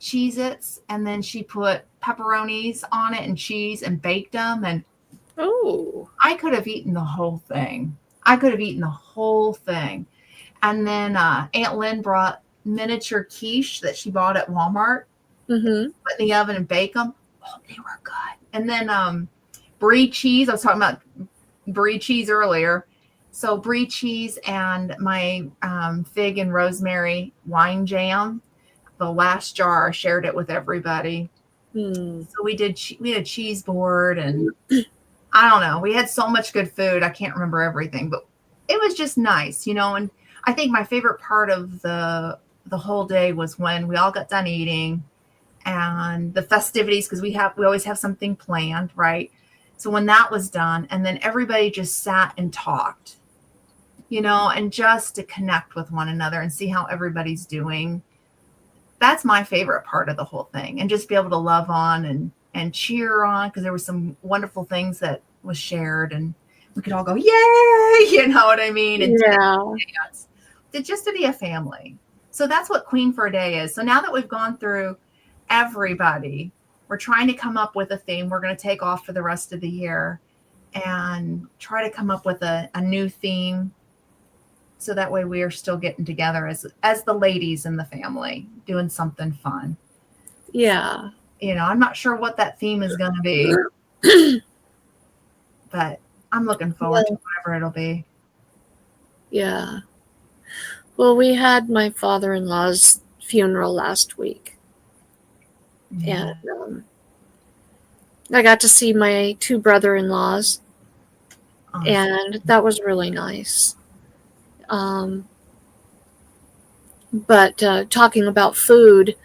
Cheez-Its and then she put pepperonis on it and cheese and baked them. And I could have eaten the whole thing. And then Aunt Lynn brought miniature quiche that she bought at Walmart. Mm-hmm. Put in the oven and bake them. Oh, they were good. And then brie cheese. I was talking about brie cheese earlier. So brie cheese and my fig and rosemary wine jam. The last jar, I shared it with everybody. So we had a cheese board, and I don't know. We had so much good food. I can't remember everything, but it was just nice, and I think my favorite part of the whole day was when we all got done eating. and the festivities, because we always have something planned, right? So when that was done, and then everybody just sat and talked, and just to connect with one another and see how everybody's doing. That's my favorite part of the whole thing, and just be able to love on and cheer on, because there were some wonderful things that was shared, and we could all go, yay, you know what I mean? And dance. Just to be a family. So that's what Queen for a Day is. So now that we've gone through everybody, we're trying to come up with a theme we're going to take off for the rest of the year, and try to come up with a new theme, so that way we are still getting together as the ladies in the family, doing something fun. Yeah. I'm not sure what that theme is going to be, but I'm looking forward to whatever it'll be. Yeah. Well, we had my father-in-law's funeral last week. Yeah. And I got to see my 2 brother-in-laws, Awesome. and that was really nice. But talking about food,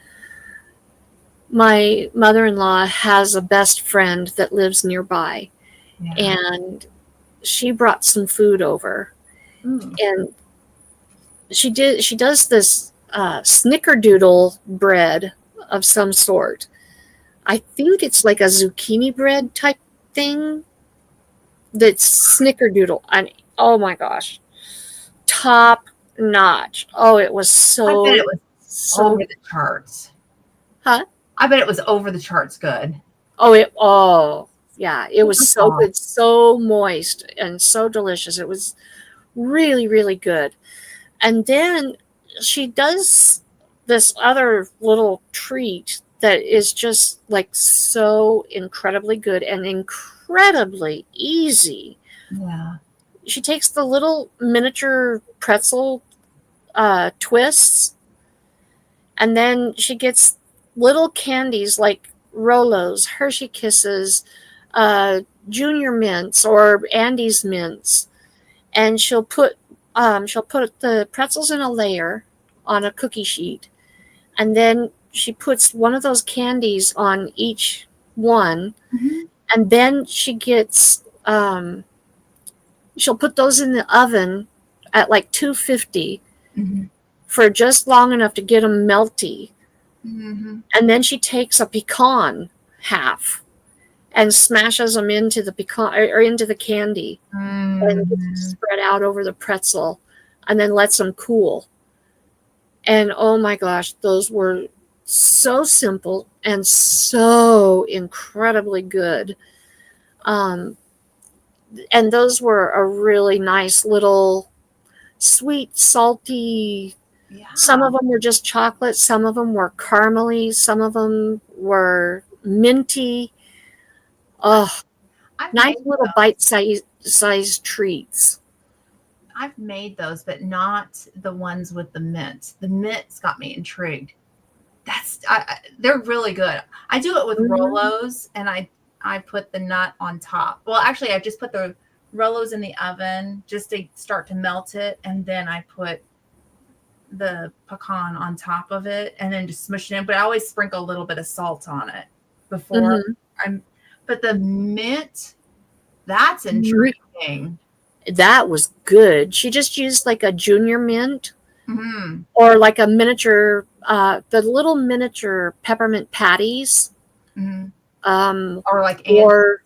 my mother-in-law has a best friend that lives nearby, and she brought some food over. And she does this snickerdoodle bread of some sort. I think it's like a zucchini bread type thing that's snickerdoodle. And oh my gosh, top notch. Oh, it was so. I bet it was over the charts. Huh? I bet it was over the charts good. Oh yeah, it was so good, so moist and so delicious. It was really, really good. And then she does this other little treat that is just like so incredibly good and incredibly easy. Yeah. She takes the little miniature pretzel twists, and then she gets little candies like Rolos, Hershey Kisses, Junior Mints, or Andes Mints, and she'll put the pretzels in a layer on a cookie sheet, and then she puts one of those candies on each one, and then she gets she'll put those in the oven at like 250 for just long enough to get them melty. And then she takes a pecan half and smashes them into the pecan or into the candy, and gets them spread out over the pretzel, and then lets them cool. And oh my gosh, those were so simple and so incredibly good. And those were a really nice little sweet, salty. Yeah. Some of them were just chocolate. Some of them were caramely. Some of them were minty. Oh, nice little bite-sized treats. I've made those, but not the ones with the mint. The mint's got me intrigued. They're really good. I do it with Rolos, and I put the nut on top. Well, actually, I just put the Rolos in the oven just to start to melt it, and then I put the pecan on top of it, and then just smush it in. But I always sprinkle a little bit of salt on it before but the mint, that's intriguing. That was good. She just used like a junior mint, or like a miniature, the little miniature peppermint patties, or like or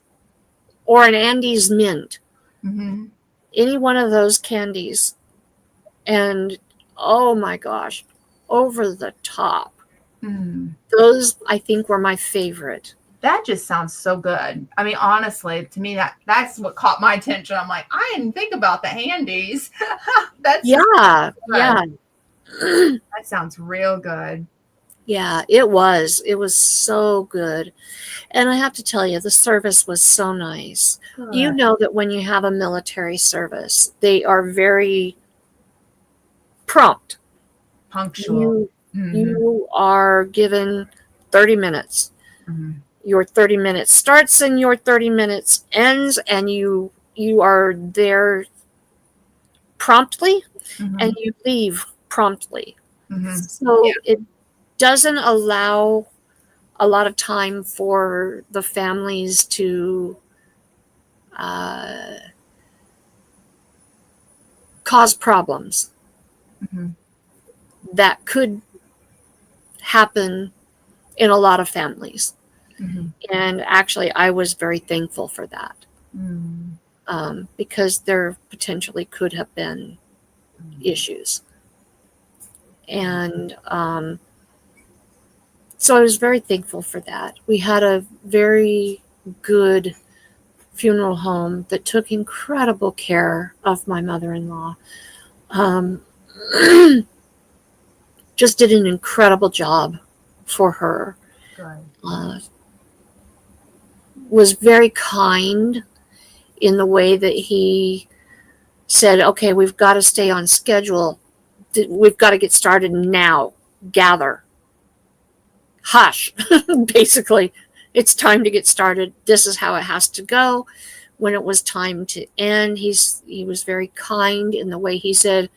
an Andes mint. Any one of those candies, and oh my gosh, over the top. Those I think were my favorite. That just sounds so good. I mean, honestly, to me, that's what caught my attention. I'm like, I didn't think about the handies. Yeah. That sounds real good. Yeah, it was. It was so good. And I have to tell you, the service was so nice. Good. You know that when you have a military service, they are very prompt. Punctual. You are given 30 minutes. Your 30 minutes starts and your 30 minutes ends, and you are there promptly and you leave promptly. So it doesn't allow a lot of time for the families to uh, cause problems Mm-hmm. that could happen in a lot of families. Mm-hmm. And actually, I was very thankful for that, Mm-hmm. because there potentially could have been issues. And so I was very thankful for that. We had a very good funeral home that took incredible care of my mother in law. Um, just did an incredible job for her. Good. Uh, was very kind in the way that he said, okay, we've got to stay on schedule. We've got to get started now. Gather. Hush. Basically, it's time to get started. This is how it has to go. When it was time to end, he was very kind in the way he said,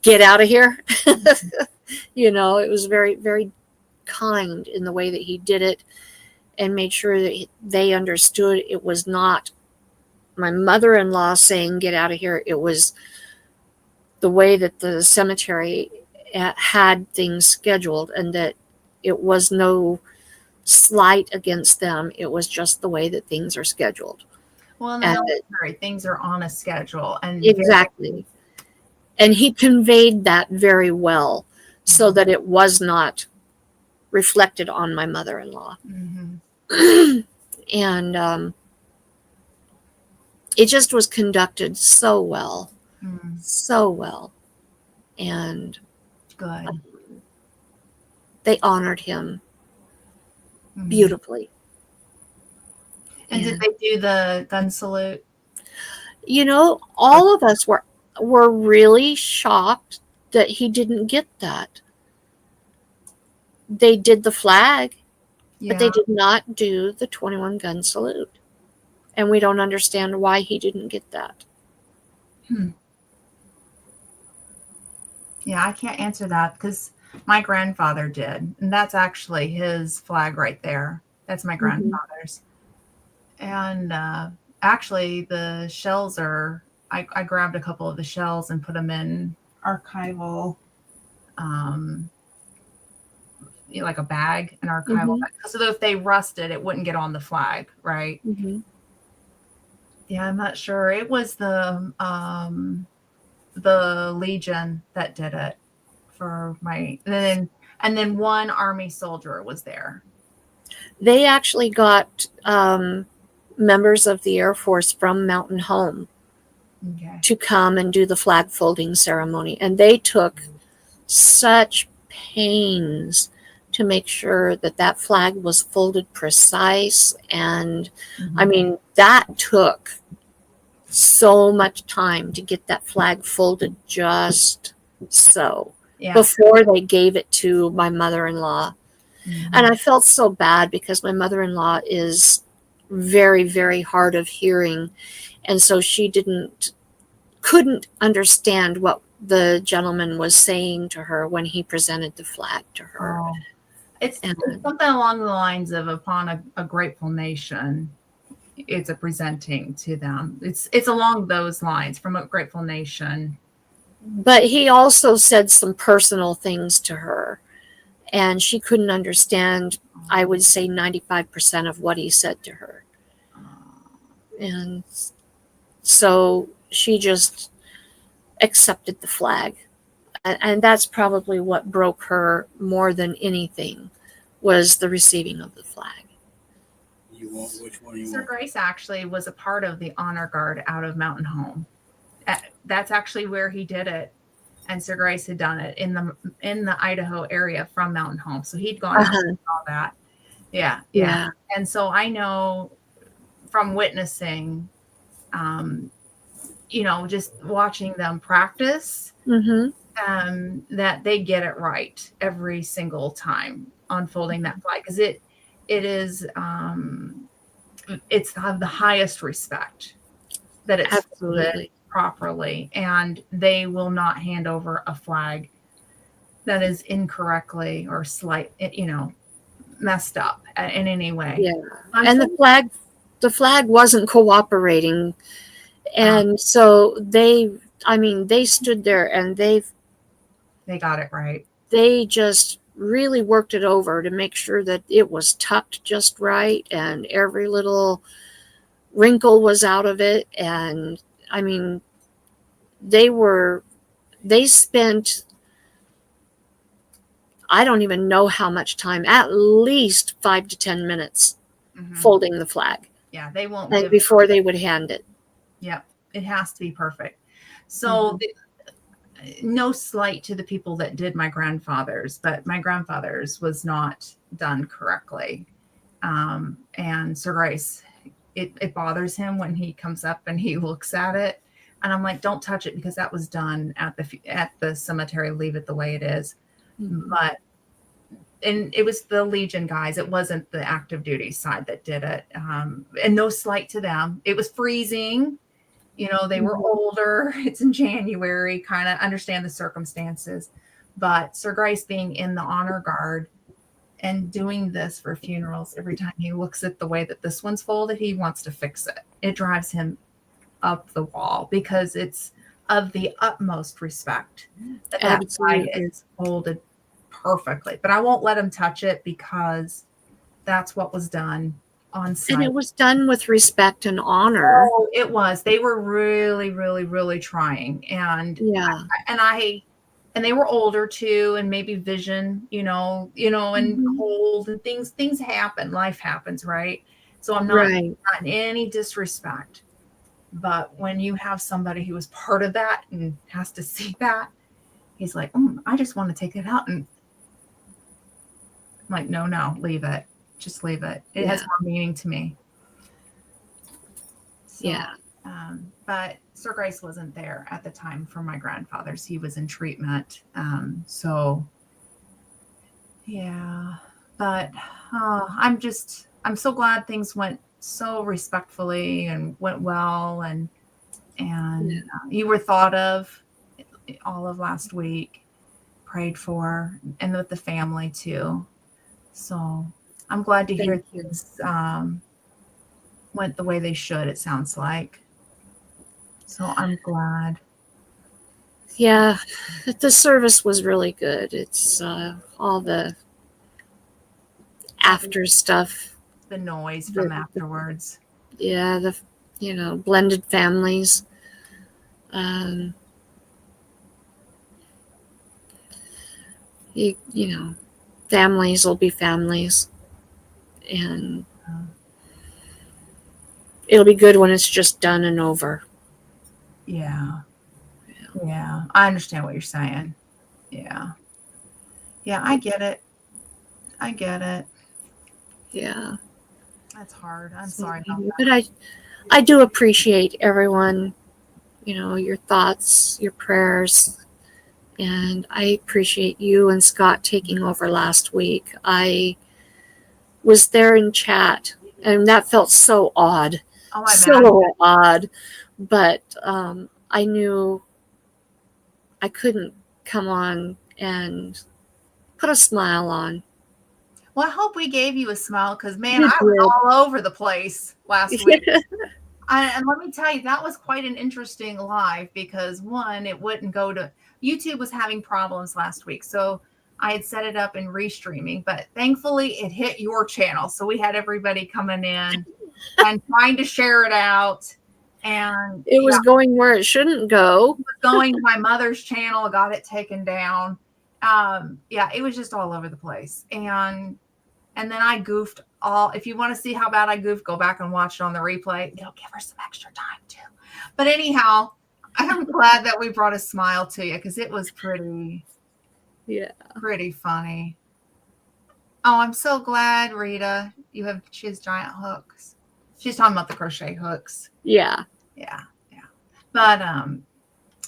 get out of here. It was very, very kind in the way that he did it, and made sure that they understood it was not my mother-in-law saying get out of here. It was the way that the cemetery had things scheduled, and that it was no slight against them. It was just the way that things are scheduled. Well, in the And military, things are on a schedule, and exactly. And he conveyed that very well, so that it was not reflected on my mother-in-law. mm-hmm. And it just was conducted so well, Mm-hmm. so well. And Good. they honored him Mm-hmm. beautifully. And did they do the gun salute? All of us were really shocked that he didn't get that. They did the flag, but they did not do the 21 gun salute. And we don't understand why he didn't get that. Yeah, I can't answer that because my grandfather did. And that's actually his flag right there. That's my grandfather's. And actually, the shells are, I grabbed a couple of the shells and put them in archival, like a bag, an archival bag. So that if they rusted, it wouldn't get on the flag, right? Mm-hmm. Yeah, I'm not sure. It was the Legion that did it for my, and then one Army soldier was there. They actually got members of the Air Force from Mountain Home to come and do the flag folding ceremony. And they took such pains to make sure that that flag was folded precise. And I mean, that took so much time to get that flag folded just so, before they gave it to my mother-in-law. And I felt so bad because my mother-in-law is very, very hard of hearing. And so she couldn't understand what the gentleman was saying to her when he presented the flag to her. Oh. It's something along the lines of, upon a grateful nation, it's a presenting to them. It's along those lines, from a grateful nation. But he also said some personal things to her, and she couldn't understand, I would say, 95% of what he said to her. And so she just accepted the flag. And that's probably what broke her more than anything, was the receiving of the flag. Which one you Sir want? Grace actually was a part of the honor guard out of Mountain Home. That's actually where he did it, and Sir Grace had done it in the Idaho area from Mountain Home. So he'd gone out and saw that. Yeah. And so I know from witnessing, just watching them practice, that they get it right every single time unfolding that flag, because it is it's the highest respect that it's folded properly, and they will not hand over a flag that is incorrectly or slight, messed up in any way. Yeah. I'm And so- the flag wasn't cooperating. And so they stood there and they got it right. they just really worked it over to make sure that it was tucked just right and every little wrinkle was out of it. And I mean, they spent, I don't even know how much time, at least 5 to 10 minutes folding the flag. Yeah, they won't And before they would hand it. Yeah, it has to be perfect. So no slight to the people that did my grandfather's, but my grandfather's was not done correctly. And Sir Grace, it bothers him when he comes up and he looks at it. And I'm like, don't touch it because that was done at the cemetery. Leave it the way it is. But and it was the Legion guys. It wasn't the active duty side that did it. And no slight to them. It was freezing. You know, they were older. It's in January, kind of understand the circumstances. But Sir Grace being in the honor guard and doing this for funerals, every time he looks at the way that this one's folded, he wants to fix it. It drives him up the wall because it's of the utmost respect that flag is folded perfectly. But I won't let him touch it because that's what was done on site. And it was done with respect and honor. Oh, it was. They were really, really, really trying. And and they were older too, and maybe vision, and cold and things happen. Life happens, right? So I'm not in any disrespect. But when you have somebody who was part of that and has to see that, he's like, I just want to take it out. And I'm like, no, leave it. Just leave it. It has more meaning to me. So, but Sir Grace wasn't there at the time for my grandfather's. He was in treatment. But I'm so glad things went so respectfully and went well. And you were thought of all of last week, prayed for, and with the family too. So I'm glad to hear things went the way they should, it sounds like. So I'm glad. Yeah, the service was really good. It's all the after stuff. The noise from afterwards. Yeah, blended families. Families will be families. And it'll be good when it's just done and over. Yeah. I understand what you're saying. Yeah, I get it. Yeah, that's hard. I'm sorry about that. But I do appreciate everyone, your thoughts, your prayers, and I appreciate you and Scott taking over last week. I was there in chat, and that felt so odd. Odd. But I knew I couldn't come on and put a smile on. Well, I hope we gave you a smile because, man, I was all over the place last week. And let me tell you, that was quite an interesting live because, one, it wouldn't go to – YouTube was having problems last week. So I had set it up in restreaming, but thankfully it hit your channel. So we had everybody coming in and trying to share it out. And it was going where it shouldn't go. It was going to my mother's channel, got it taken down. It was just all over the place. And then I goofed all. If you want to see how bad I goofed, go back and watch it on the replay. It'll give her some extra time too. But anyhow, I'm glad that we brought a smile to you because it was pretty funny. Oh, I'm so glad, Rita. She has giant hooks. She's talking about the crochet hooks. Yeah. But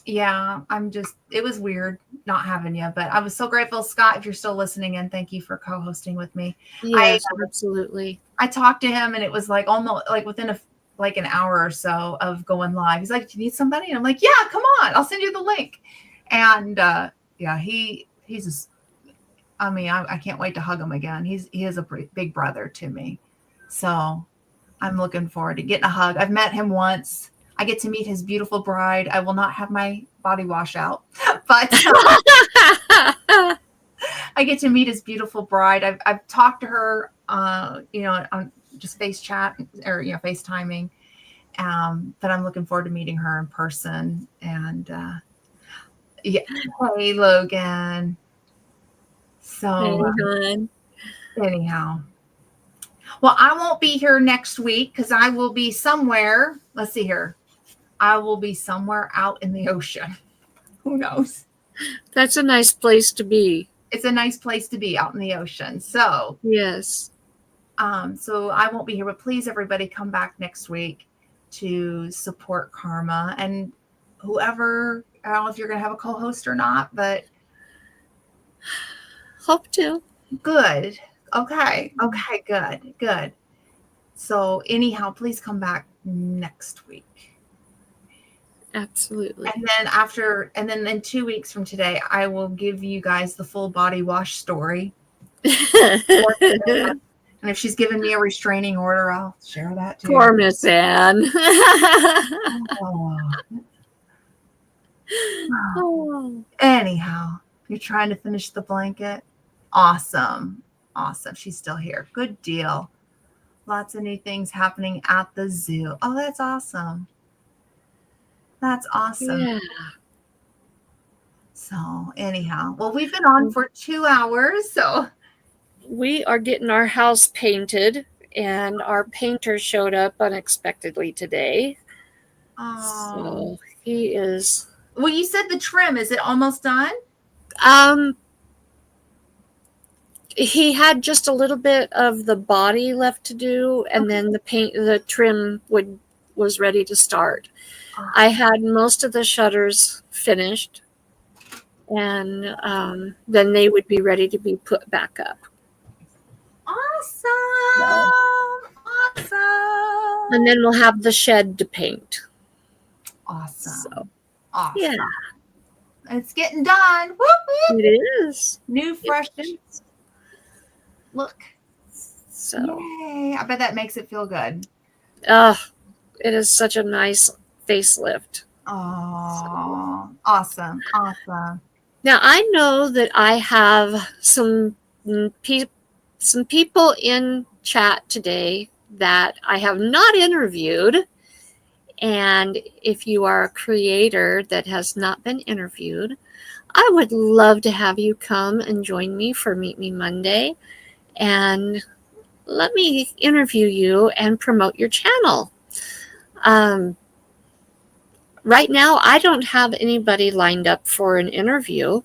it was weird not having you, but I was so grateful. Scott, if you're still listening in, thank you for co-hosting with me. Yes, absolutely. I talked to him and it was like almost like within an hour or so of going live. He's like, do you need somebody? And I'm like, yeah, come on. I'll send you the link. And he's I mean, I can't wait to hug him again. He is a pretty big brother to me. So I'm looking forward to getting a hug. I've met him once. I get to meet his beautiful bride. I will not have my body wash out, but I get to meet his beautiful bride. I've talked to her, on just face chat or FaceTiming. But I'm looking forward to meeting her in person. And yeah, hey Logan. So anyhow, well, I won't be here next week because I will be somewhere. Let's see here. I will be somewhere out in the ocean. Who knows? That's a nice place to be. It's a nice place to be out in the ocean. So yes. So I won't be here, but please, everybody, come back next week to support Karma and whoever. I don't know if you're going to have a co-host or not, but hope to. Good. Okay. Good. So anyhow, please come back next week. Absolutely. And then in 2 weeks from today, I will give you guys the full body wash story. And if she's given me a restraining order, I'll share that too. Poor Miss Anne. Anyhow, you're trying to finish the blanket. Awesome. She's still here. Good deal. Lots of new things happening at the zoo. Oh, that's awesome. Yeah. So anyhow, well, we've been on for 2 hours, so we are getting our house painted, and our painter showed up unexpectedly today. So he is. Well, you said the trim, is it almost done? He had just a little bit of the body left to do, and then the trim was ready to start. I had most of the shutters finished, and then they would be ready to be put back up. Awesome. And then we'll have the shed to paint. Awesome. So, awesome. Yeah. It's getting done. Whoop, whoop. It is. New, fresh look. So. Yay. I bet that makes it feel good. It is such a nice facelift. Oh, awesome. Now, I know that I have some people in chat today that I have not interviewed. And if you are a creator that has not been interviewed, I would love to have you come and join me for Meet Me Monday. And let me interview you and promote your channel. Right now, I don't have anybody lined up for an interview.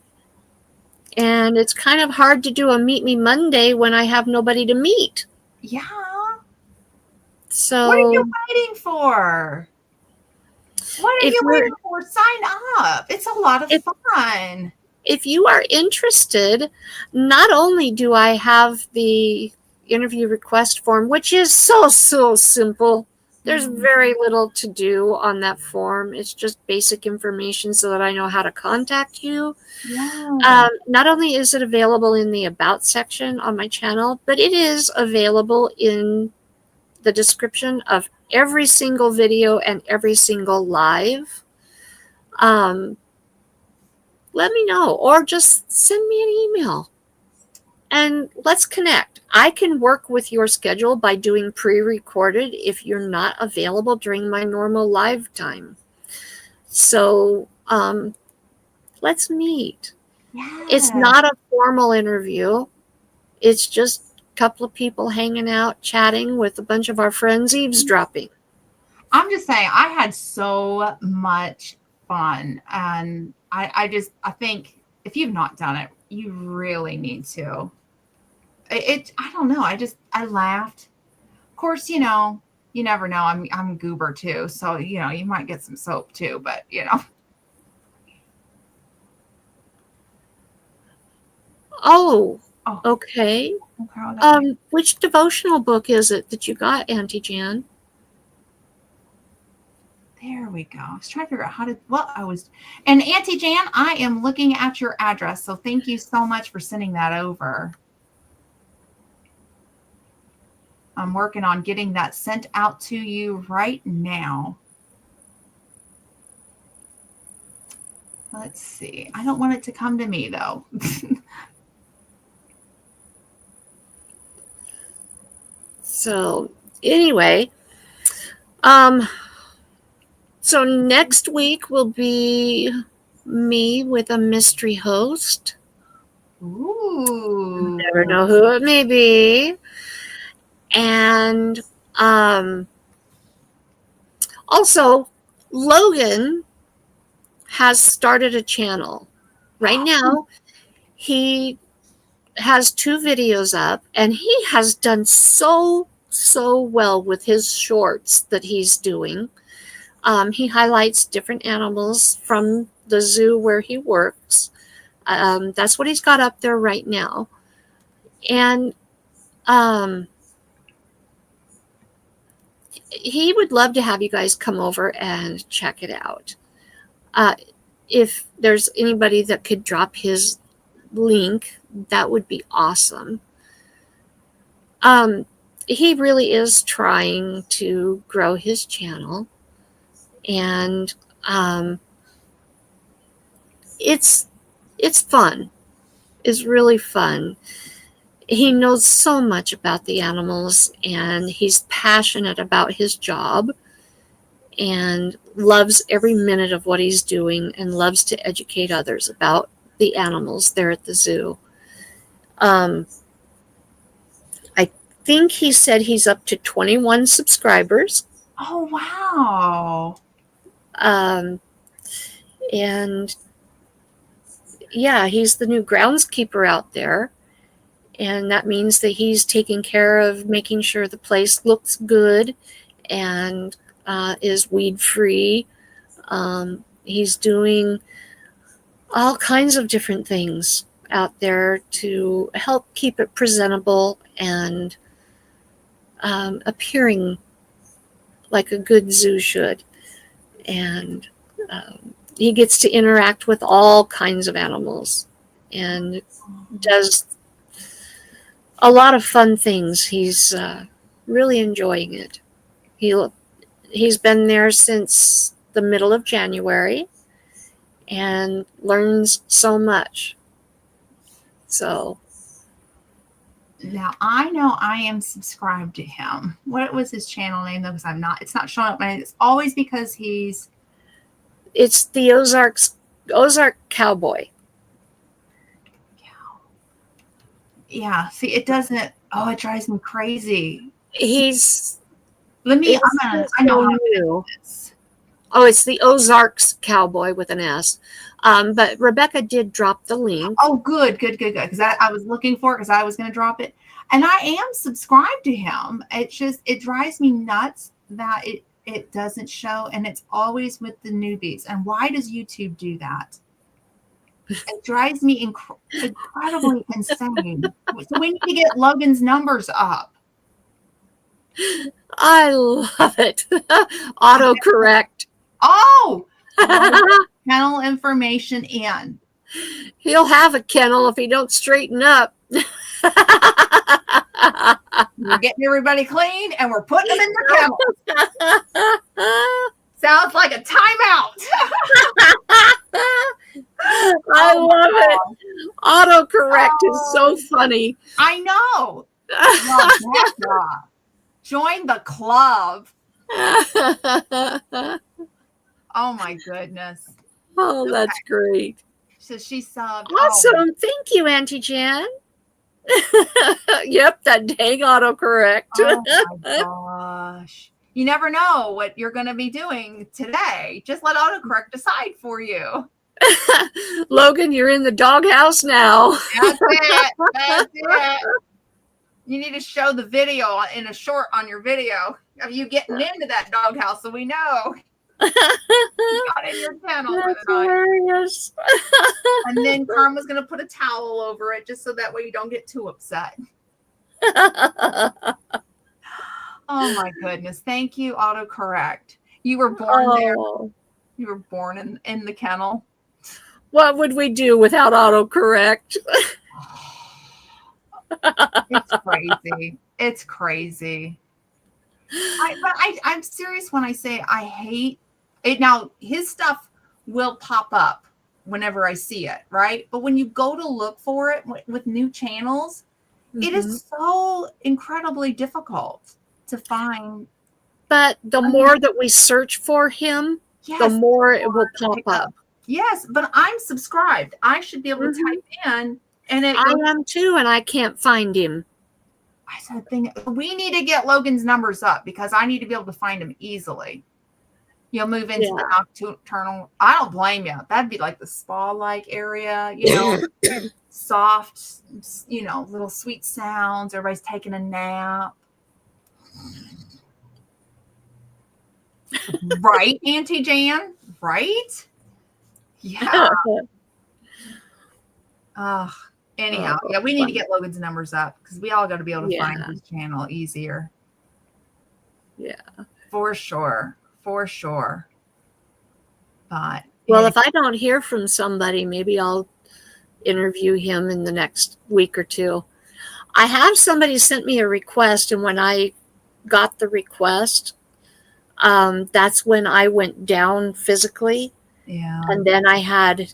And it's kind of hard to do a Meet Me Monday when I have nobody to meet. Yeah. So what are you waiting for? Sign up. It's a lot of fun. If you are interested, not only do I have the interview request form, which is so simple. There's very little to do on that form. It's just basic information so that I know how to contact you. Yeah. Not only is it available in the About section on my channel, but it is available in the description of every single video and every single live. Let me know, or just send me an email and let's connect. I can work with your schedule by doing pre-recorded if you're not available during my normal live time. So let's meet. Yeah. It's not a formal interview. It's just a couple of people hanging out, chatting with a bunch of our friends, eavesdropping. I'm just saying, I had so much fun. And I think if you've not done it, you really need to. I don't know. I laughed. Of course, you never know. I'm a goober too. So, you might get some soap too, but Oh, okay. Okay. Which devotional book is it that you got, Auntie Jan? There we go. I was trying to figure out and Auntie Jan, I am looking at your address. So thank you so much for sending that over. I'm working on getting that sent out to you right now. Let's see. I don't want it to come to me though. So anyway, so next week will be me with a mystery host. Ooh. Never know who it may be. And also, Logan has started a channel. Right now, he has 2 videos up, and he has done so well with his shorts that he's doing. He highlights different animals from the zoo where he works. That's what he's got up there right now. And he would love to have you guys come over and check it out. If there's anybody that could drop his link, that would be awesome. He really is trying to grow his channel, and it's fun. It's really fun. He knows so much about the animals, and he's passionate about his job and loves every minute of what he's doing and loves to educate others about the animals there at the zoo. I think he said he's up to 21 subscribers. Oh, wow. And yeah, he's the new groundskeeper out there. And that means that he's taking care of making sure the place looks good and is weed free. He's doing all kinds of different things out there to help keep it presentable and appearing like a good zoo should. And he gets to interact with all kinds of animals and does a lot of fun things. He's really enjoying it. He's been there since the middle of January and learns so much. So now I know I am subscribed to him. What was his channel name though? Because it's not showing up. It's always because it's the Ozark Cowboy. Yeah, see, it doesn't. Oh, it drives me crazy. I know how to do this. Oh, it's the Ozarks Cowboy with an S. But Rebecca did drop the link. Oh, good. Because I was looking for it because I was going to drop it. And I am subscribed to him. It drives me nuts that it doesn't show. And it's always with the newbies. And why does YouTube do that? It drives me incredibly insane. So we need to get Logan's numbers up. I love it. Autocorrect. Oh, kennel information in. He'll have a kennel if he don't straighten up. We're getting everybody clean and we're putting them in the kennel. Sounds like a timeout. I love it. Autocorrect is so funny. I know. Join the club. Oh my goodness. Oh, that's great. So she subbed. Awesome. Oh. Thank you, Auntie Jan. Yep, that dang autocorrect. Oh my gosh. You never know what you're going to be doing today. Just let autocorrect decide for you. Logan, you're in the doghouse now. That's it. You need to show the video in a short on your video of you getting into that doghouse so we know you got in your kennel for the night. Hilarious. And then Karma's going to put a towel over it just so that way you don't get too upset. Oh my goodness. Thank you, autocorrect. You were born there. Oh, You were born in the kennel. what would we do without autocorrect? It's crazy. It's crazy. I'm serious when I say I hate it. Now, his stuff will pop up whenever I see it, right? But when you go to look for it with new channels, it is so incredibly difficult to find. But the more that we search for him, the more it will pop up. Yes, but I'm subscribed. I should be able to type in, and it I goes. am too, and I can't find him. I said, we need to get Logan's numbers up because I need to be able to find him easily. You'll move into the nocturnal. I don't blame you. That'd be like the spa-like area, soft, little sweet sounds. Everybody's taking a nap. Right, Auntie Jan? Right? Yeah. Anyhow, we need to get Logan's numbers up because we all got to be able to find his channel easier. Yeah. For sure. For sure. But well, if I don't hear from somebody, maybe I'll interview him in the next week or two. I have somebody sent me a request, and when I got the request, that's when I went down physically. Yeah. And then I had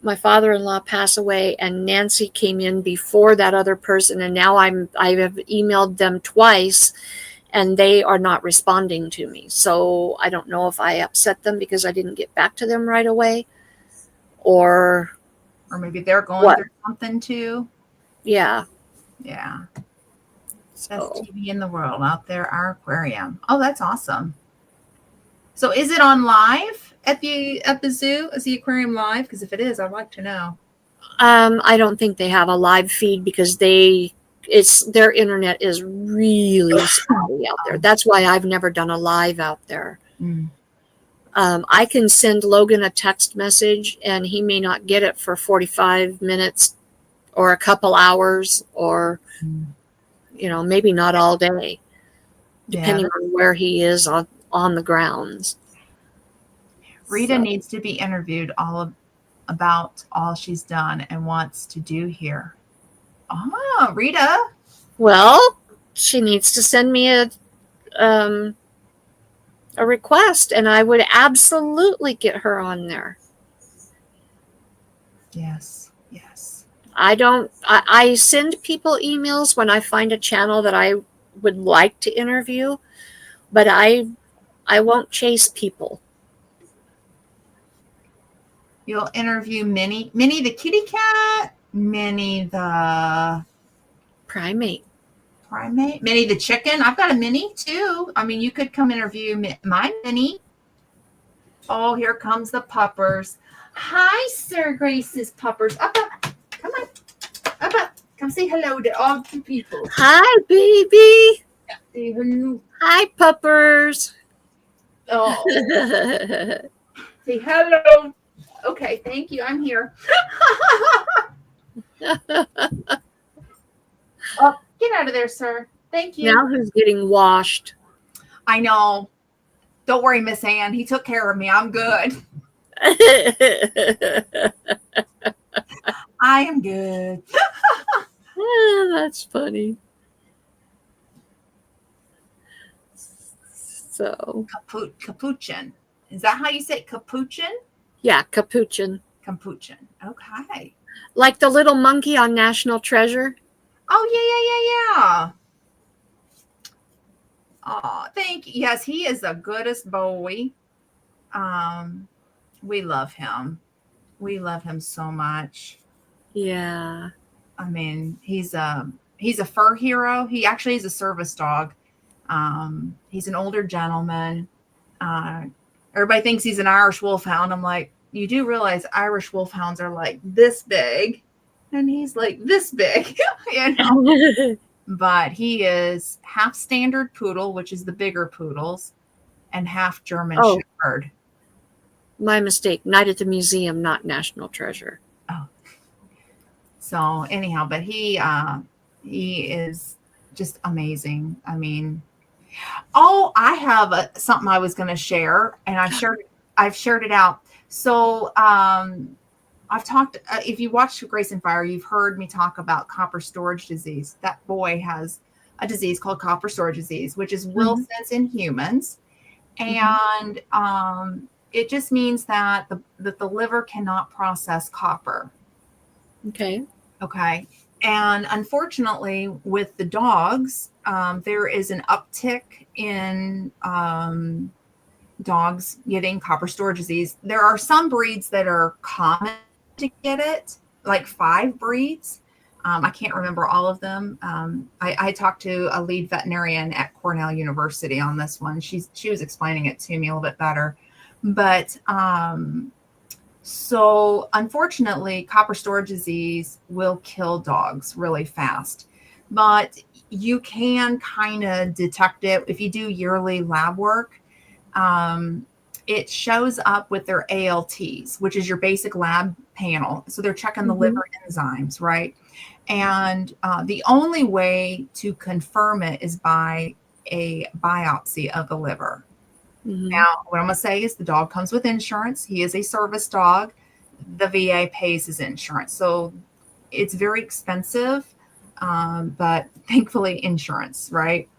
my father-in-law pass away, and Nancy came in before that other person, and now I have emailed them twice, and they are not responding to me. So I don't know if I upset them because I didn't get back to them right away, or maybe they're going through something too. Yeah. Yeah. Best TV in the world out there, our aquarium. Oh, that's awesome. So is it on live at the zoo? Is the aquarium live? Because if it is, I'd like to know. I don't think they have a live feed because their internet is really spotty out there. That's why I've never done a live out there. I can send Logan a text message, and he may not get it for 45 minutes or a couple hours, or maybe not all day, depending on where he is on the grounds. Rita needs to be interviewed about all she's done and wants to do here. Oh, Rita. Well, she needs to send me a request, and I would absolutely get her on there. Yes. I send people emails when I find a channel that I would like to interview, but I won't chase people. You'll interview Minnie the kitty cat, Minnie the primate, Minnie the chicken. I've got a Minnie too. I mean, you could come interview my Minnie. Oh, here comes the puppers. Hi, Sir Grace's puppers. Up. Come on. Up. Come say hello to all the people. Hi, baby. Say hello. Hi, puppers. Oh. Say hello. Okay, thank you. I'm here. Oh, get out of there, sir. Thank you. Now who's getting washed? I know. Don't worry, Miss Ann. He took care of me. I'm good. I am good. That's funny. So capuchin. Is that how you say it? Capuchin? Yeah, capuchin. Capuchin. Okay. Like the little monkey on National Treasure. Oh, yeah. Oh, thank you. Yes, he is the goodest boy. We love him. We love him so much. Yeah. I mean, he's a fur hero. He actually is a service dog. He's an older gentleman. Everybody thinks he's an Irish wolfhound. I'm like, you do realize Irish wolfhounds are like this big, and he's like this big, But he is half standard poodle, which is the bigger poodles, and half German Shepherd. My mistake. Night at the Museum, not National Treasure. Oh. So anyhow, but he is just amazing. I mean, Oh, I have something I was going to share, and I've shared it out. So, I've talked. If you watched Grace and Fire, you've heard me talk about copper storage disease. That boy has a disease called copper storage disease, which is Wilson's in humans, and it just means that the liver cannot process copper. Okay. Okay. And unfortunately, with the dogs, there is an uptick in dogs getting copper storage disease. There are some breeds that are common to get it, like 5 breeds. I can't remember all of them. I talked to a lead veterinarian at Cornell University on this one. She was explaining it to me a little bit better. But so unfortunately, copper storage disease will kill dogs really fast. But you can kind of detect it if you do yearly lab work. It shows up with their ALTs, which is your basic lab panel. So they're checking the liver enzymes, right? And the only way to confirm it is by a biopsy of the liver. Now, what I'm going to say is the dog comes with insurance. He is a service dog. The VA pays his insurance. So it's very expensive, but thankfully insurance, right?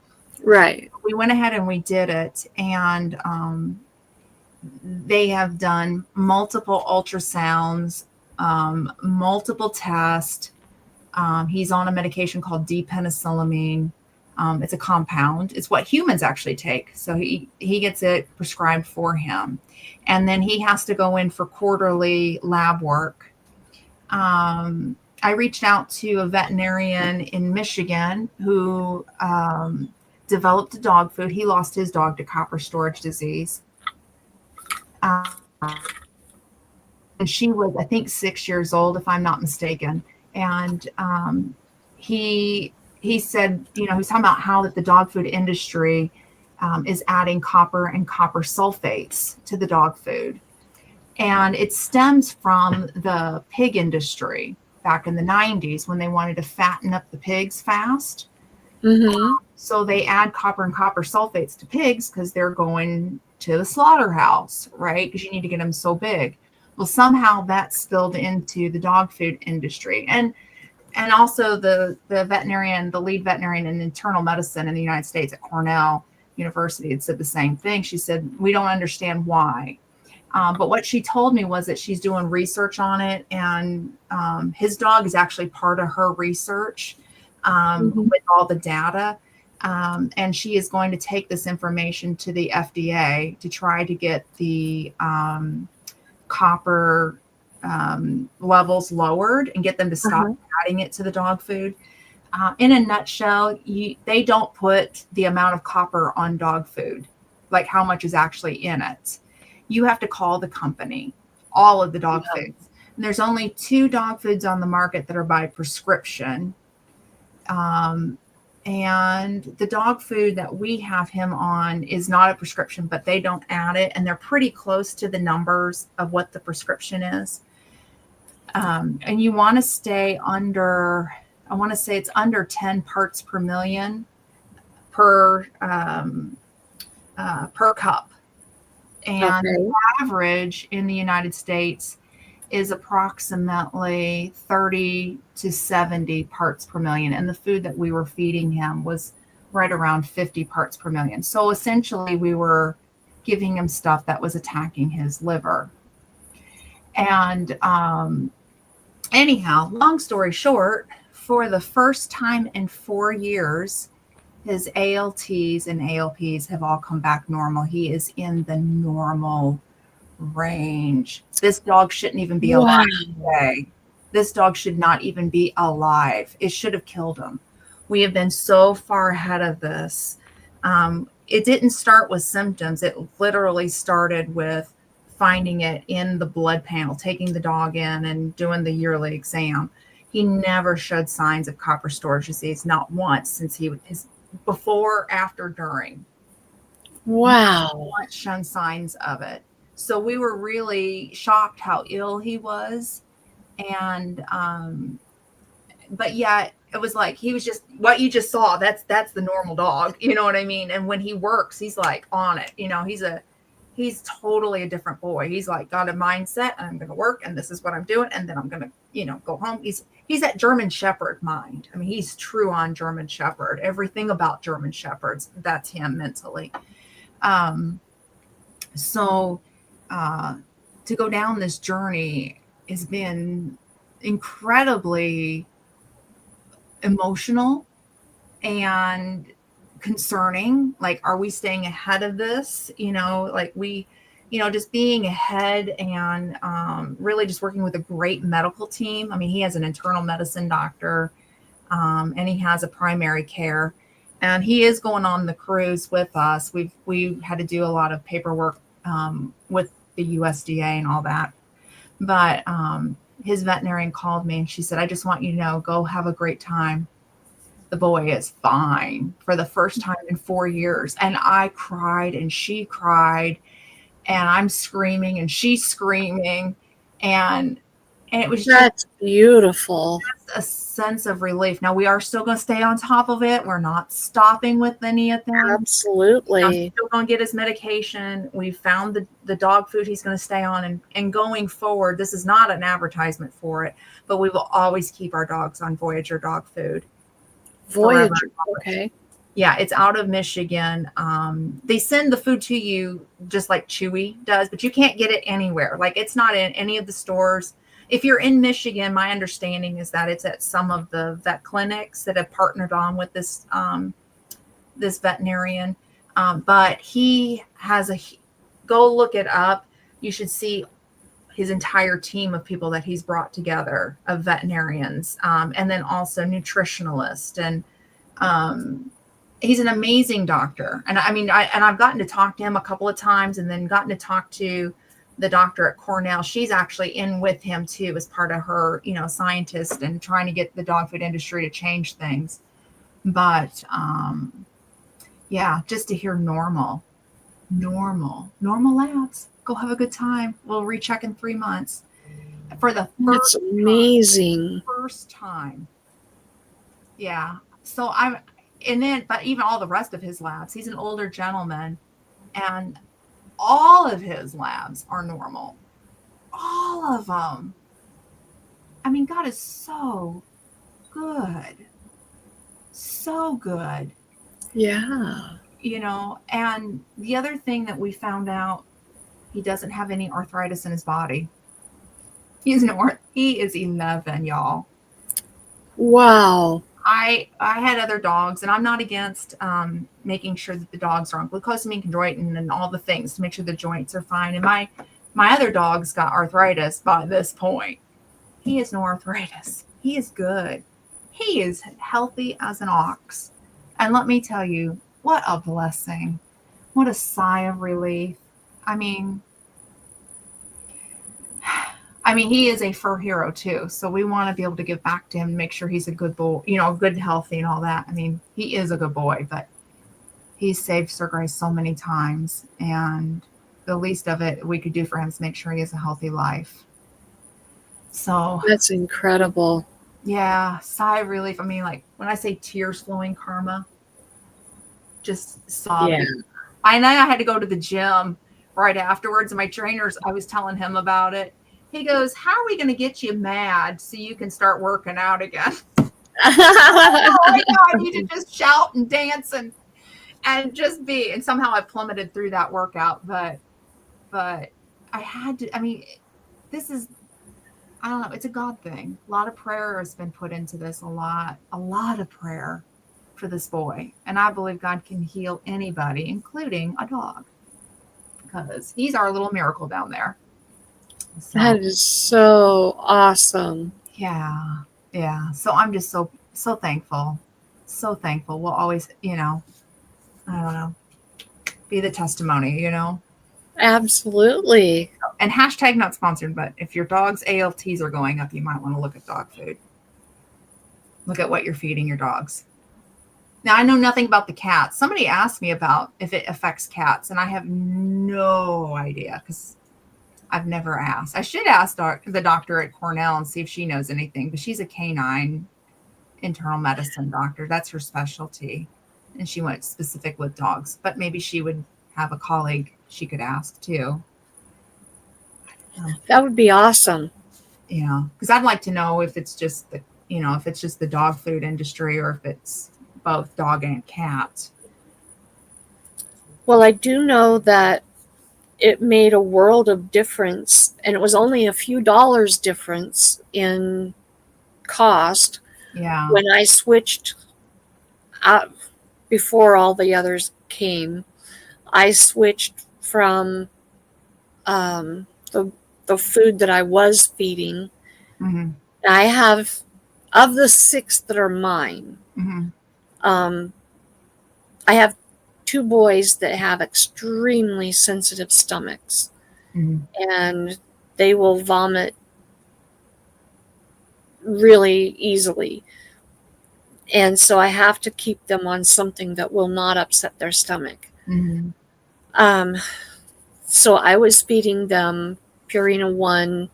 Right. We went ahead and we did it. And they have done multiple ultrasounds, multiple tests. He's on a medication called D-penicillamine. It's a compound. It's what humans actually take. So he gets it prescribed for him. And then he has to go in for quarterly lab work. I reached out to a veterinarian in Michigan who developed a dog food. He lost his dog to copper storage disease. And she was, I think, 6 years old, if I'm not mistaken. And he said, you know, he's talking about how that the dog food industry is adding copper and copper sulfates to the dog food. And it stems from the pig industry back in the 90s when they wanted to fatten up the pigs fast. So they add copper and copper sulfates to pigs because they're going to the slaughterhouse, right? Because you need to get them so big. Well, somehow that spilled into the dog food industry. And also the veterinarian, the lead veterinarian in internal medicine in the United States at Cornell University had said the same thing. She said, we don't understand why. But what she told me was that she's doing research on it. And his dog is actually part of her research with all the data. And she is going to take this information to the FDA to try to get the copper levels lowered and get them to stop adding it to the dog food. In a nutshell, they don't put the amount of copper on dog food, like how much is actually in it. You have to call the company, all of the dog foods. And there's only 2 dog foods on the market that are by prescription. And the dog food that we have him on is not a prescription, but they don't add it. And they're pretty close to the numbers of what the prescription is. And you want to stay under, I want to say it's under 10 parts per million per cup. And the average in the United States is approximately 30 to 70 parts per million. And the food that we were feeding him was right around 50 parts per million. So essentially we were giving him stuff that was attacking his liver. And anyhow, long story short, for the first time in 4 years, his ALTs and ALPs have all come back normal. He is in the normal range. This dog shouldn't even be alive today. This dog should not even be alive. It should have killed him. We have been so far ahead of this. It didn't start with symptoms. It literally started with finding it in the blood panel, taking the dog in and doing the yearly exam. He never showed signs of copper storage disease, not once since his before, after, during. Wow. Not once shown signs of it. So we were really shocked how ill he was. And but yet it was like he was just what you just saw. That's the normal dog, you know what I mean? And when he works, he's like on it. He's totally a different boy. He's like got a mindset, and I'm going to work, and this is what I'm doing, and then I'm going to go home. He's that German Shepherd mind. I mean, he's true on German Shepherd. Everything about German Shepherds, that's him mentally. So to go down this journey has been incredibly emotional and concerning. Like, are we staying ahead of this? Just being ahead and really just working with a great medical team. I mean, he has an internal medicine doctor, and he has a primary care, and he is going on the cruise with us. We've had to do a lot of paperwork with the USDA and all that. But his veterinarian called me and she said, I just want you to know, go have a great time. The boy is fine for the first time in 4 years. And I cried and she cried and I'm screaming and she's screaming. And it was That's beautiful. just a sense of relief. Now, we are still going to stay on top of it. We're not stopping with any of them. Absolutely. I'm still going to get his medication. We found the dog food he's going to stay on. And going forward, this is not an advertisement for it, but we will always keep our dogs on Voyager dog food. Voyager. Okay. Yeah, it's out of Michigan. They send the food to you just like Chewy does, but you can't get it anywhere. Like, it's not in any of the stores. If you're in Michigan, my understanding is that it's at some of the vet clinics that have partnered on with this this veterinarian. But he has go look it up. You should see his entire team of people that he's brought together, of veterinarians, and then also nutritionalists. And he's an amazing doctor. And I mean, I've gotten to talk to him a couple of times, and then gotten to talk to the doctor at Cornell. She's actually in with him too, as part of her, scientist and trying to get the dog food industry to change things. But yeah, just to hear normal labs. Go have a good time. We'll recheck in 3 months. For the That's amazing. First time. Yeah. So but even all the rest of his labs, he's an older gentleman, and all of his labs are normal. All of them. I mean, God is so good. So good. Yeah. And the other thing that we found out, he doesn't have any arthritis in his body. He is 11, y'all. Wow. I had other dogs, and I'm not against making sure that the dogs are on glucosamine, chondroitin, and all the things to make sure the joints are fine. And my other dogs got arthritis by this point. He has no arthritis. He is good. He is healthy as an ox. And let me tell you, what a blessing. What a sigh of relief. I mean, he is a fur hero too. So we want to be able to give back to him and make sure he's a good boy, good, healthy and all that. I mean, he is a good boy, but he's saved Sir Grace so many times. And the least of it we could do for him is make sure he has a healthy life. So that's incredible. Yeah. Sigh of relief. I mean, like when I say tears flowing, Karma, just sobbing. Yeah. I know I had to go to the gym right afterwards. And my trainers, I was telling him about it. He goes, how are we going to get you mad so you can start working out again? I need to just shout and dance and just be. And somehow I plummeted through that workout. But I had to, I mean, this is, I don't know, it's a God thing. A lot of prayer has been put into this, a lot of prayer for this boy. And I believe God can heal anybody, including a dog, because he's our little miracle down there. So, that is so awesome. Yeah. Yeah. So I'm just so thankful. So thankful. We'll always, I don't know, be the testimony, Absolutely. And hashtag not sponsored, but if your dog's ALTs are going up, you might want to look at dog food. Look at what you're feeding your dogs. Now, I know nothing about the cats. Somebody asked me about if it affects cats, and I have no idea because I've never asked. I should ask the doctor at Cornell and see if she knows anything, but she's a canine internal medicine doctor. That's her specialty. And she went specific with dogs, but maybe she would have a colleague she could ask too. That would be awesome. Yeah, because I'd like to know if it's just if it's just the dog food industry or if it's both dog and cat. Well, I do know that it made a world of difference, and it was only a few dollars difference in cost Yeah. when I switched out before all the others came. I switched from um, the the food that I was feeding. Mm-hmm. I have, of the 6 that are mine, Mm-hmm. um, I have 2 boys that have extremely sensitive stomachs, Mm-hmm. and they will vomit really easily. And so I have to keep them on something that will not upset their stomach. Mm-hmm. Um, so I was feeding them Purina One,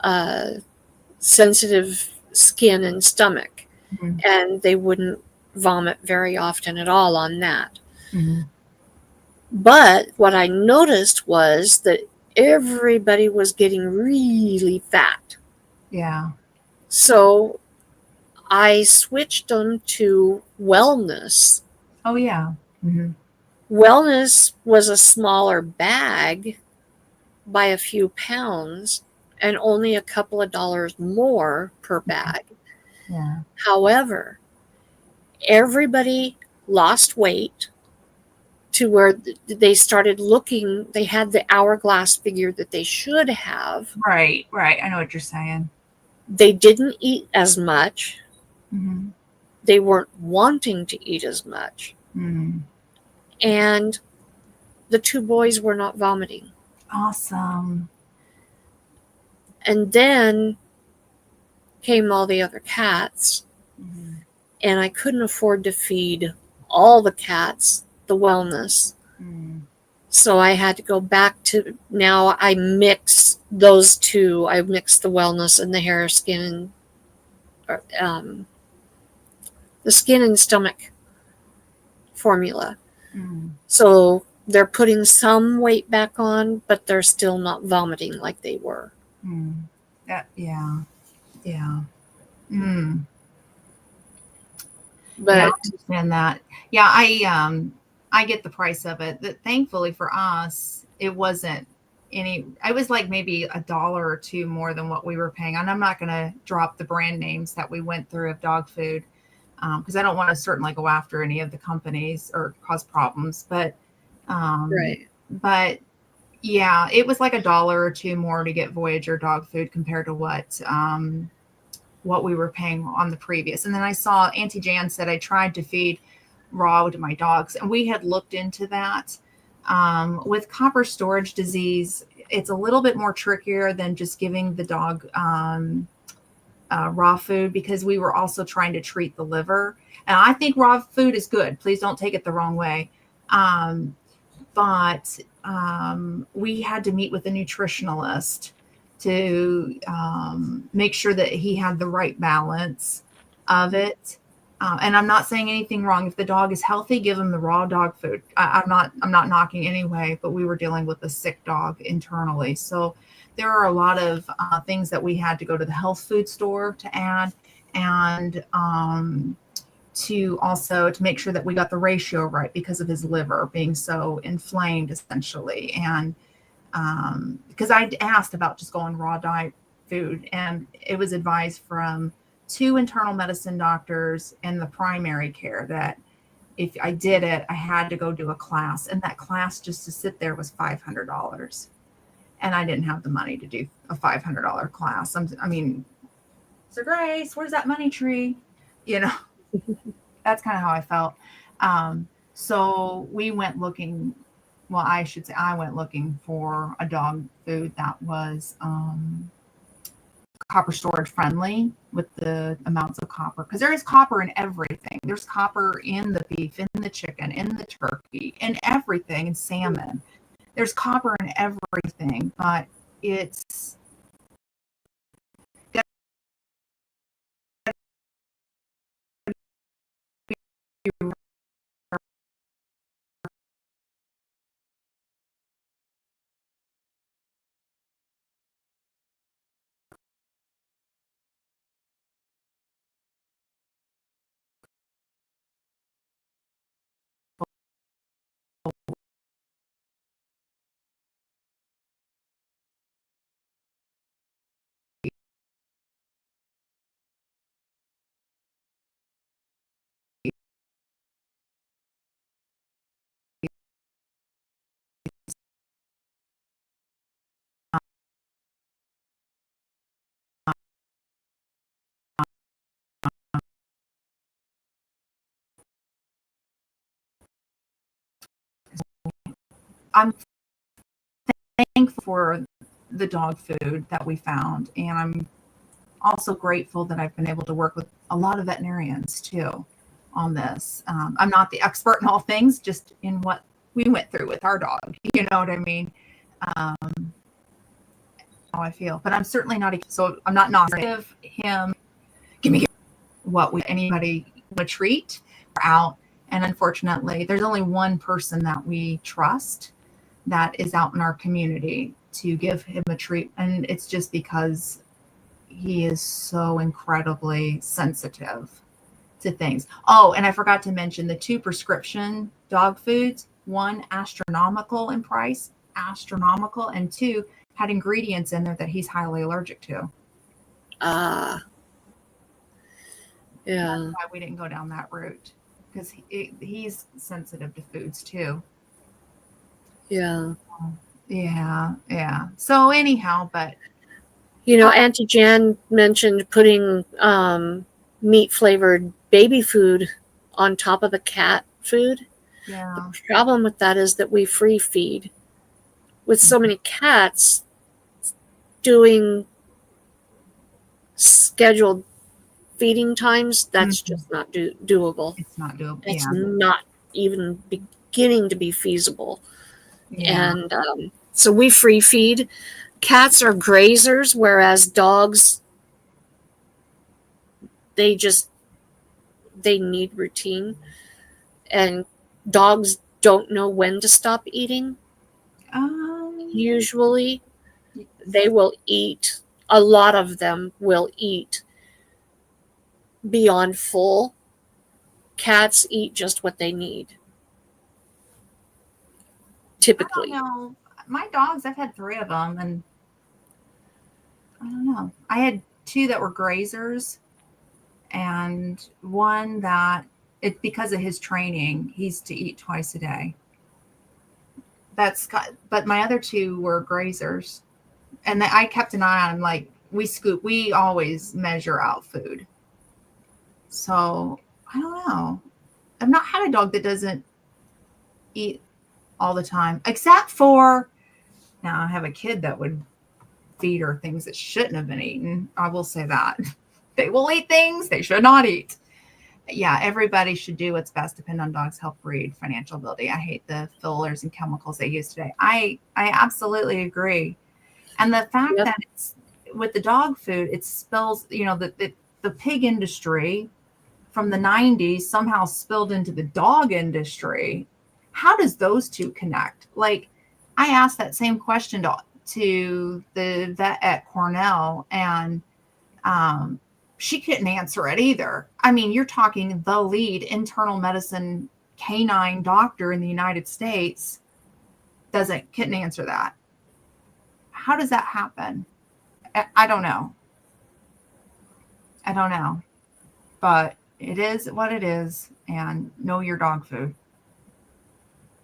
uh, sensitive skin and stomach, Mm-hmm. and they wouldn't vomit very often at all on that. Mm-hmm. But what I noticed was that everybody was getting really fat. Yeah. So I switched them to wellness. Oh yeah. Mm-hmm. Wellness was a smaller bag by a few pounds and only a couple of dollars more per bag. Yeah. However, everybody lost weight to where they started looking, they had the hourglass figure that they should have. Right. Right. I know what you're saying. They didn't eat as much. Mm-hmm. They weren't wanting to eat as much. Mm. And the 2 boys were not vomiting. Awesome. And then came all the other cats, Mm-hmm. and I couldn't afford to feed all the cats the wellness. Mm. So I had to go back to, now I mix those 2. I mix the wellness and the hair, skin, and the skin and stomach formula. Mm. So they're putting some weight back on, but they're still not vomiting like they were. Mm. Yeah. Yeah. Mm. Yeah, I But understand that. Yeah, I get the price of it. That thankfully for us, it wasn't any I was like maybe a dollar or two more than what we were paying. And I'm not gonna drop the brand names that we went through of dog food. Because I don't want to certainly go after any of the companies or cause problems. right. But yeah, it was like a dollar or two more to get Voyager dog food compared to what we were paying on the previous. And then I saw Auntie Jan said I tried to feed raw to my dogs, and we had looked into that. With copper storage disease, it's a little bit more trickier than just giving the dog raw food, because we were also trying to treat the liver. And I think raw food is good. Please don't take it the wrong way. But we had to meet with a nutritionalist to make sure that he had the right balance of it. And I'm not saying anything wrong. If the dog is healthy, give him the raw dog food. I'm not knocking anyway, but we were dealing with a sick dog internally. So there are a lot of things that we had to go to the health food store to add, and to make sure that we got the ratio right because of his liver being so inflamed essentially. And because I asked about just going raw diet food, and it was advised from 2 internal medicine doctors and the primary care that if I did it, I had to go do a class, and that class just to sit there was $500. And I didn't have the money to do a $500 class. I mean, so Grace, where's that money tree? You know, that's kind of how I felt. So we went looking. Well, I should say I went looking for a dog food that was copper storage friendly with the amounts of copper, because there is copper in everything. There's copper in the beef, in the chicken, in the turkey, in everything, in salmon. There's copper in everything, but it's I'm thankful for the dog food that we found, and I'm also grateful that I've been able to work with a lot of veterinarians too on this. I'm not the expert in all things, just in what we went through with our dog. You know what I mean? Um, how I feel, but I'm certainly not. So I'm not give him. Give me what we anybody a treat or out. And unfortunately, there's only one person that we trust that is out in our community to give him a treat, and it's just because he is so incredibly sensitive to things. Oh, and I forgot to mention the 2 prescription dog foods, one astronomical in price, astronomical, and 2 had ingredients in there that he's highly allergic to. Yeah. That's why we didn't go down that route, because he's sensitive to foods too. Yeah. Yeah. So anyhow, but Auntie Jan mentioned putting meat flavored baby food on top of the cat food. yeah, The problem with that is that we free feed. With so many cats doing scheduled feeding times, that's just not doable. it's not doable. It's Yeah. not even beginning to be feasible. Yeah. And so we free feed. Cats are grazers, whereas dogs, they need routine. And dogs don't know when to stop eating. Usually they will eat, a lot of them will eat beyond full. Cats eat just what they need, typically. I don't know. My dogs, I've had 3 of them, and I don't know. I had 2 that were grazers, and one that it because of his training, he's to eat twice a day. But my other 2 were grazers, and I kept an eye on them. Like we always measure out food. So I don't know. I've not had a dog that doesn't eat all the time, except for now I have a kid that would feed her things that shouldn't have been eaten. I will say that. They will eat things they should not eat. Yeah, everybody should do what's best, depend on dogs' help breed, financial ability. I hate the fillers and chemicals they use today. I absolutely agree. And the fact that it's with the dog food, it spills, the pig industry from the 90s somehow spilled into the dog industry. How does those 2 connect? Like, I asked that same question to the vet at Cornell, and she couldn't answer it either. I mean, you're talking the lead internal medicine canine doctor in the United States couldn't answer that. How does that happen? I don't know. But it is what it is, and know your dog food.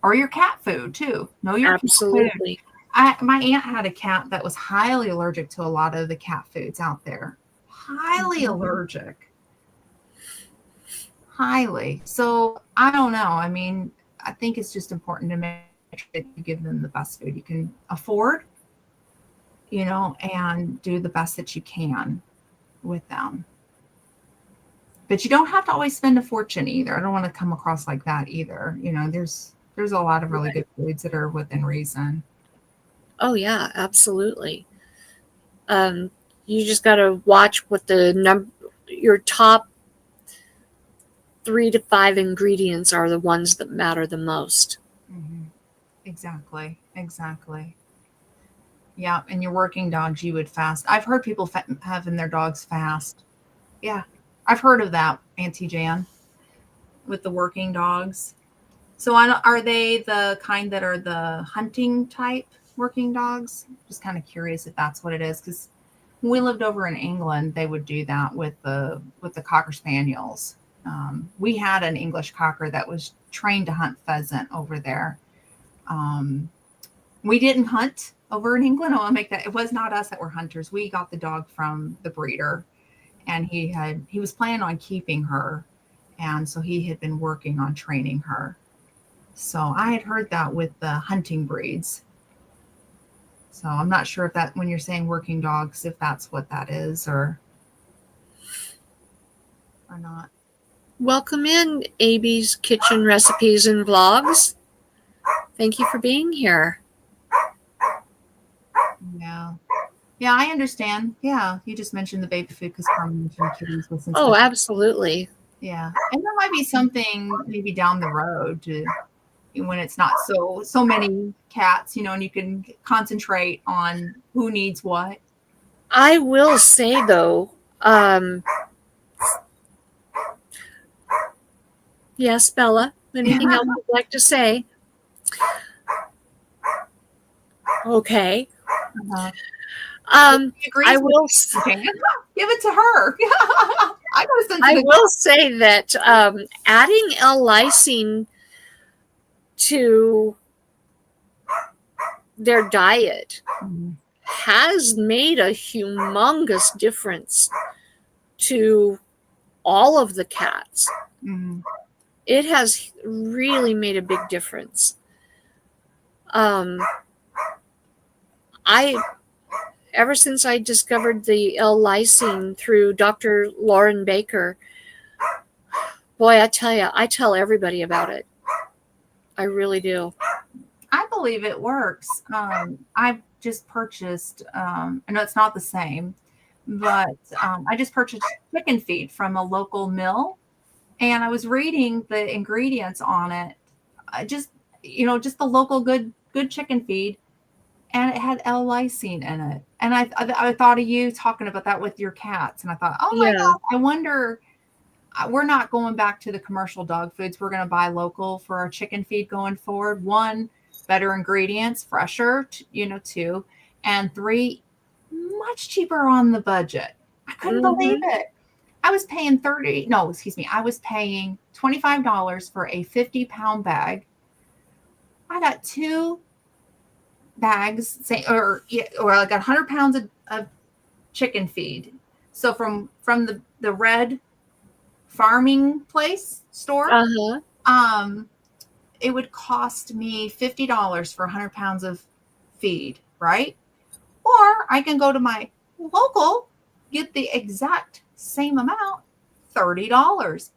Or your cat food too. Know your Absolutely. cat food. My aunt had a cat that was highly allergic to a lot of the cat foods out there. Highly allergic. Highly. So I don't know. I mean, I think it's just important to make sure that you give them the best food you can afford, and do the best that you can with them. But you don't have to always spend a fortune either. I don't want to come across like that either. There's a lot of really good foods that are within reason. Oh yeah, absolutely. You just got to watch what your top 3 to 5 ingredients are the ones that matter the most. Mm-hmm. Exactly. Yeah, and your working dogs, you would fast. I've heard people having their dogs fast. Yeah, I've heard of that, Auntie Jan, with the working dogs. So are they the kind that are the hunting type working dogs? Just kind of curious if that's what it is, because when we lived over in England, they would do that with the Cocker Spaniels. We had an English Cocker that was trained to hunt pheasant over there. We didn't hunt over in England. I want to make that, it was not us that were hunters. We got the dog from the breeder, and he was planning on keeping her, and so he had been working on training her. So I had heard that with the hunting breeds. So I'm not sure if that, when you're saying working dogs, if that's what that is or not. Welcome in, AB's Kitchen Recipes and Vlogs. Thank you for being here. Yeah. Yeah, I understand. Yeah, you just mentioned the baby food because Carmen mentioned kitties with some Oh, stuff. absolutely. Yeah, and there might be something maybe down the road to when it's not so many cats, and you can concentrate on who needs what. I will say though, yes, Bella, anything else you'd like to say? Okay. Uh-huh. I will. Give it to her. I will say that adding L-lysine to their diet has made a humongous difference to all of the cats. Mm-hmm. It has really made a big difference. Ever since I discovered the L-lysine through Dr. Lauren Baker, boy, I tell you, I tell everybody about it. I really do. I believe it works. I've just purchased, I know it's not the same, but I just purchased chicken feed from a local mill, and I was reading the ingredients on it. Just the local good chicken feed, and it had L-lysine in it. And I thought of you talking about that with your cats, and I thought, oh my God, I wonder. We're not going back to the commercial dog foods. We're going to buy local for our chicken feed going forward. 1, better ingredients, fresher, 2, and 3, much cheaper on the budget. I couldn't believe it. I was paying I was paying $25 for a 50-pound bag. I got 2 bags, or I got 100 pounds of chicken feed. So from the red farming place store, it would cost me $50 for 100 pounds of feed, right? Or I can go to my local, get the exact same amount, $30.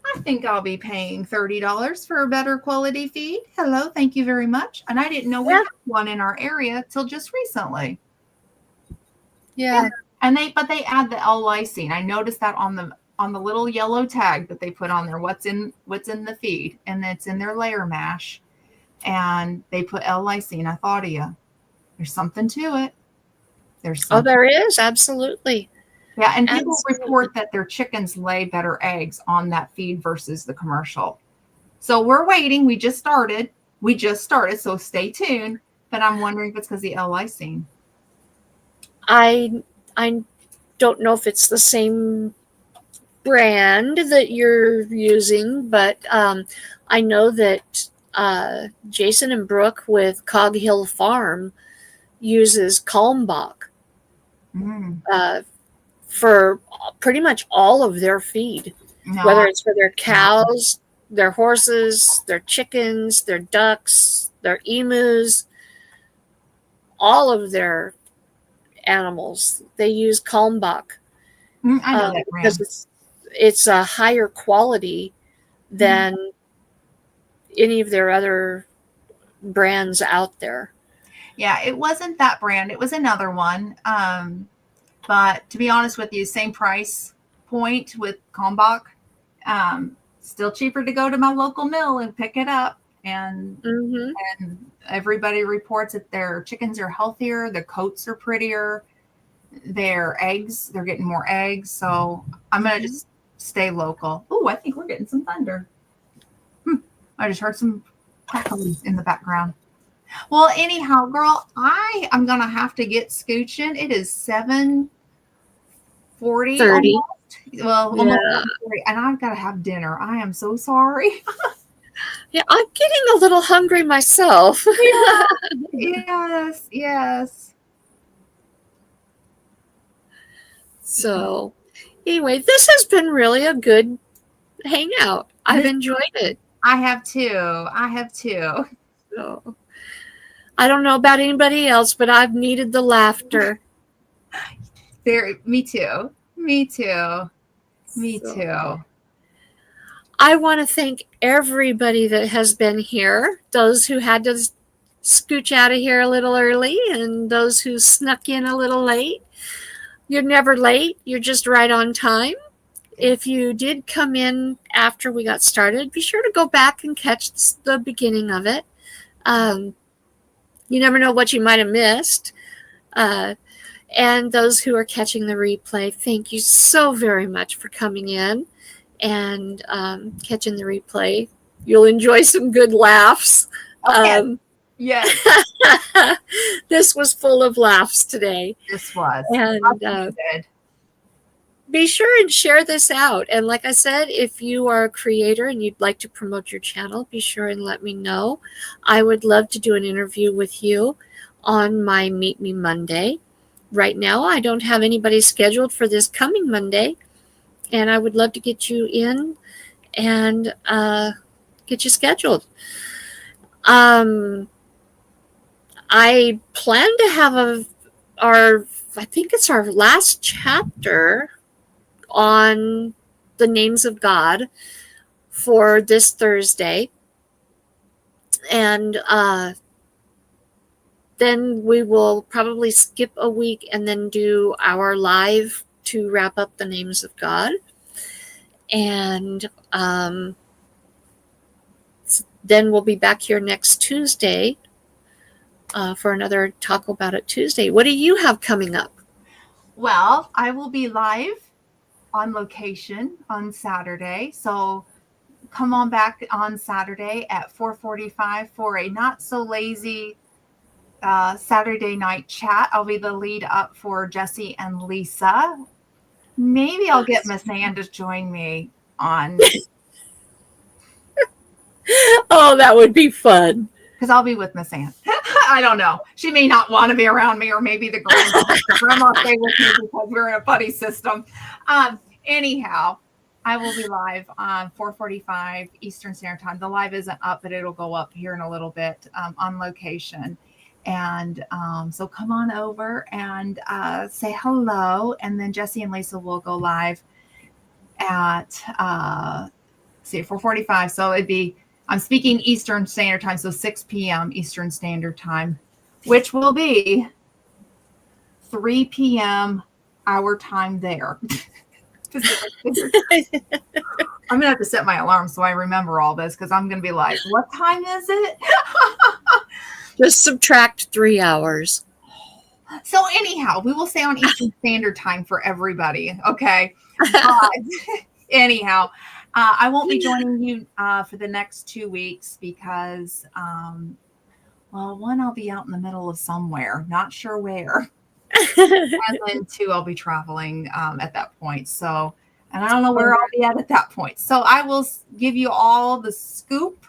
I think I'll be paying $30 for a better quality feed. Hello, thank you very much. And I didn't know we had one in our area till just recently. Yeah. And they add the L-lysine. I noticed that on the little yellow tag that they put on there, what's in the feed, and it's in their layer mash, and they put L-lysine. I thought of you. There's something to it. There is, absolutely. Yeah, and people report that their chickens lay better eggs on that feed versus the commercial. So we're waiting. We just started, so stay tuned. But I'm wondering if it's because of the L-lysine. I don't know if it's the same brand that you're using, but I know that Jason and Brooke with Cog Hill Farm uses Kalmbach for pretty much all of their feed, whether it's for their cows, their horses, their chickens, their ducks, their emus, all of their animals. They use Kalmbach. I know that brand. Because it's a higher quality than any of their other brands out there. Yeah, it wasn't that brand. It was another one. But to be honest with you, same price point with Kalmbach. Still cheaper to go to my local mill and pick it up. And everybody reports that their chickens are healthier, their coats are prettier, their eggs, they're getting more eggs. So I'm going to just stay local. Oh, I think we're getting some thunder. I just heard some crackling in the background. Well, anyhow, girl, I am gonna have to get scooching. It is 7:40 30. almost. Well, Yeah. almost 7:40, and I've got to have dinner. I am so sorry. Yeah, I'm getting a little hungry myself. Yes, yes. So, anyway, this has been really a good hangout. I've enjoyed it. I have too. I have too. So, I don't know about anybody else, but I've needed the laughter. Me too. Me too. Me So, too. I want to thank everybody that has been here, those who had to scooch out of here a little early, and those who snuck in a little late. You're never late, you're just right on time. If you did come in after we got started, be sure to go back and catch the beginning of it. You never know what you might have missed. And those who are catching the replay, thank you so very much for coming in and catching the replay. You'll enjoy some good laughs. Okay. Yes. This was full of laughs today. This was. And be sure and share this out. And like I said, if you are a creator and you'd like to promote your channel, be sure and let me know. I would love to do an interview with you on my Meet Me Monday. Right now, I don't have anybody scheduled for this coming Monday, and I would love to get you in and get you scheduled. I plan to have I think it's our last chapter on the names of God for this Thursday. And then we will probably skip a week and then do our live to wrap up the names of God. And then we'll be back here next Tuesday for another Talk About It Tuesday. What do you have coming up? Well, I will be live on location on Saturday. So come on back on Saturday at 4:45 for a not so lazy Saturday night chat. I'll be the lead up for Jesse and Lisa. Maybe I'll get Miss Ann to join me on. Oh, that would be fun. Because I'll be with Miss Ann. I don't know. She may not want to be around me, or maybe the grandma stay with me because we're in a buddy system. Anyhow, I will be live on 4:45 Eastern Standard Time. The live isn't up, but it'll go up here in a little bit on location. And so come on over and say hello. And then Jesse and Lisa will go live at 4:45. So it'd be, I'm speaking Eastern Standard Time, so 6 p.m. Eastern Standard Time, which will be 3 p.m. our time there. I'm going to have to set my alarm so I remember all this, because I'm going to be like, what time is it? Just subtract 3 hours. So anyhow, we will stay on Eastern Standard Time for everybody. Okay. Anyhow, I won't be joining you for the next 2 weeks because, well, one, I'll be out in the middle of somewhere, not sure where. And then two, I'll be traveling at that point. So, and I don't know where I'll be at that point. So I will give you all the scoop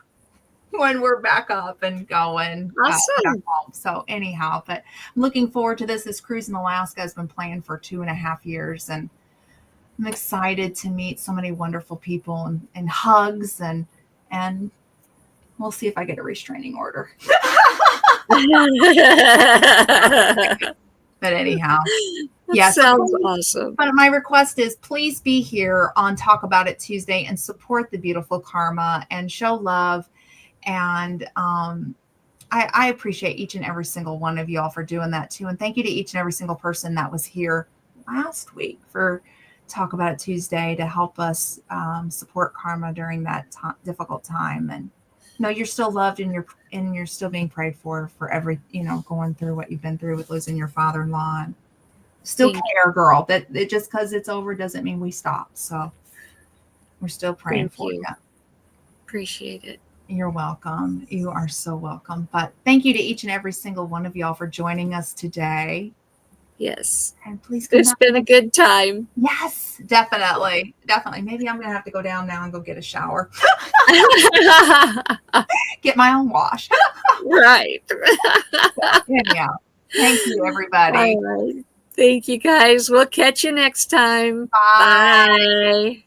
when we're back up and going. Awesome. So anyhow, but I'm looking forward to this. This cruise in Alaska has been planned for 2.5 years, and I'm excited to meet so many wonderful people and hugs and we'll see if I get a restraining order. But anyhow, yeah, sounds awesome. But my request is, please be here on Talk About It Tuesday and support the beautiful Karma and show love. And I appreciate each and every single one of y'all for doing that too. And thank you to each and every single person that was here last week for Talk About It Tuesday to help us support Karma during that difficult time. And you're still loved, and you're still being prayed for every, going through what you've been through with losing your father-in-law. And still care, girl. That just because it's over doesn't mean we stop. So we're still praying for you. Appreciate it. You're welcome. You are so welcome. But thank you to each and every single one of y'all for joining us today. Yes. And please come It's back. been a good time. Yes, definitely. Definitely. Maybe I'm going to have to go down now and go get a shower, get my own wash. Right. Anyhow, thank you, everybody. All right. Thank you, guys. We'll catch you next time. Bye. Bye.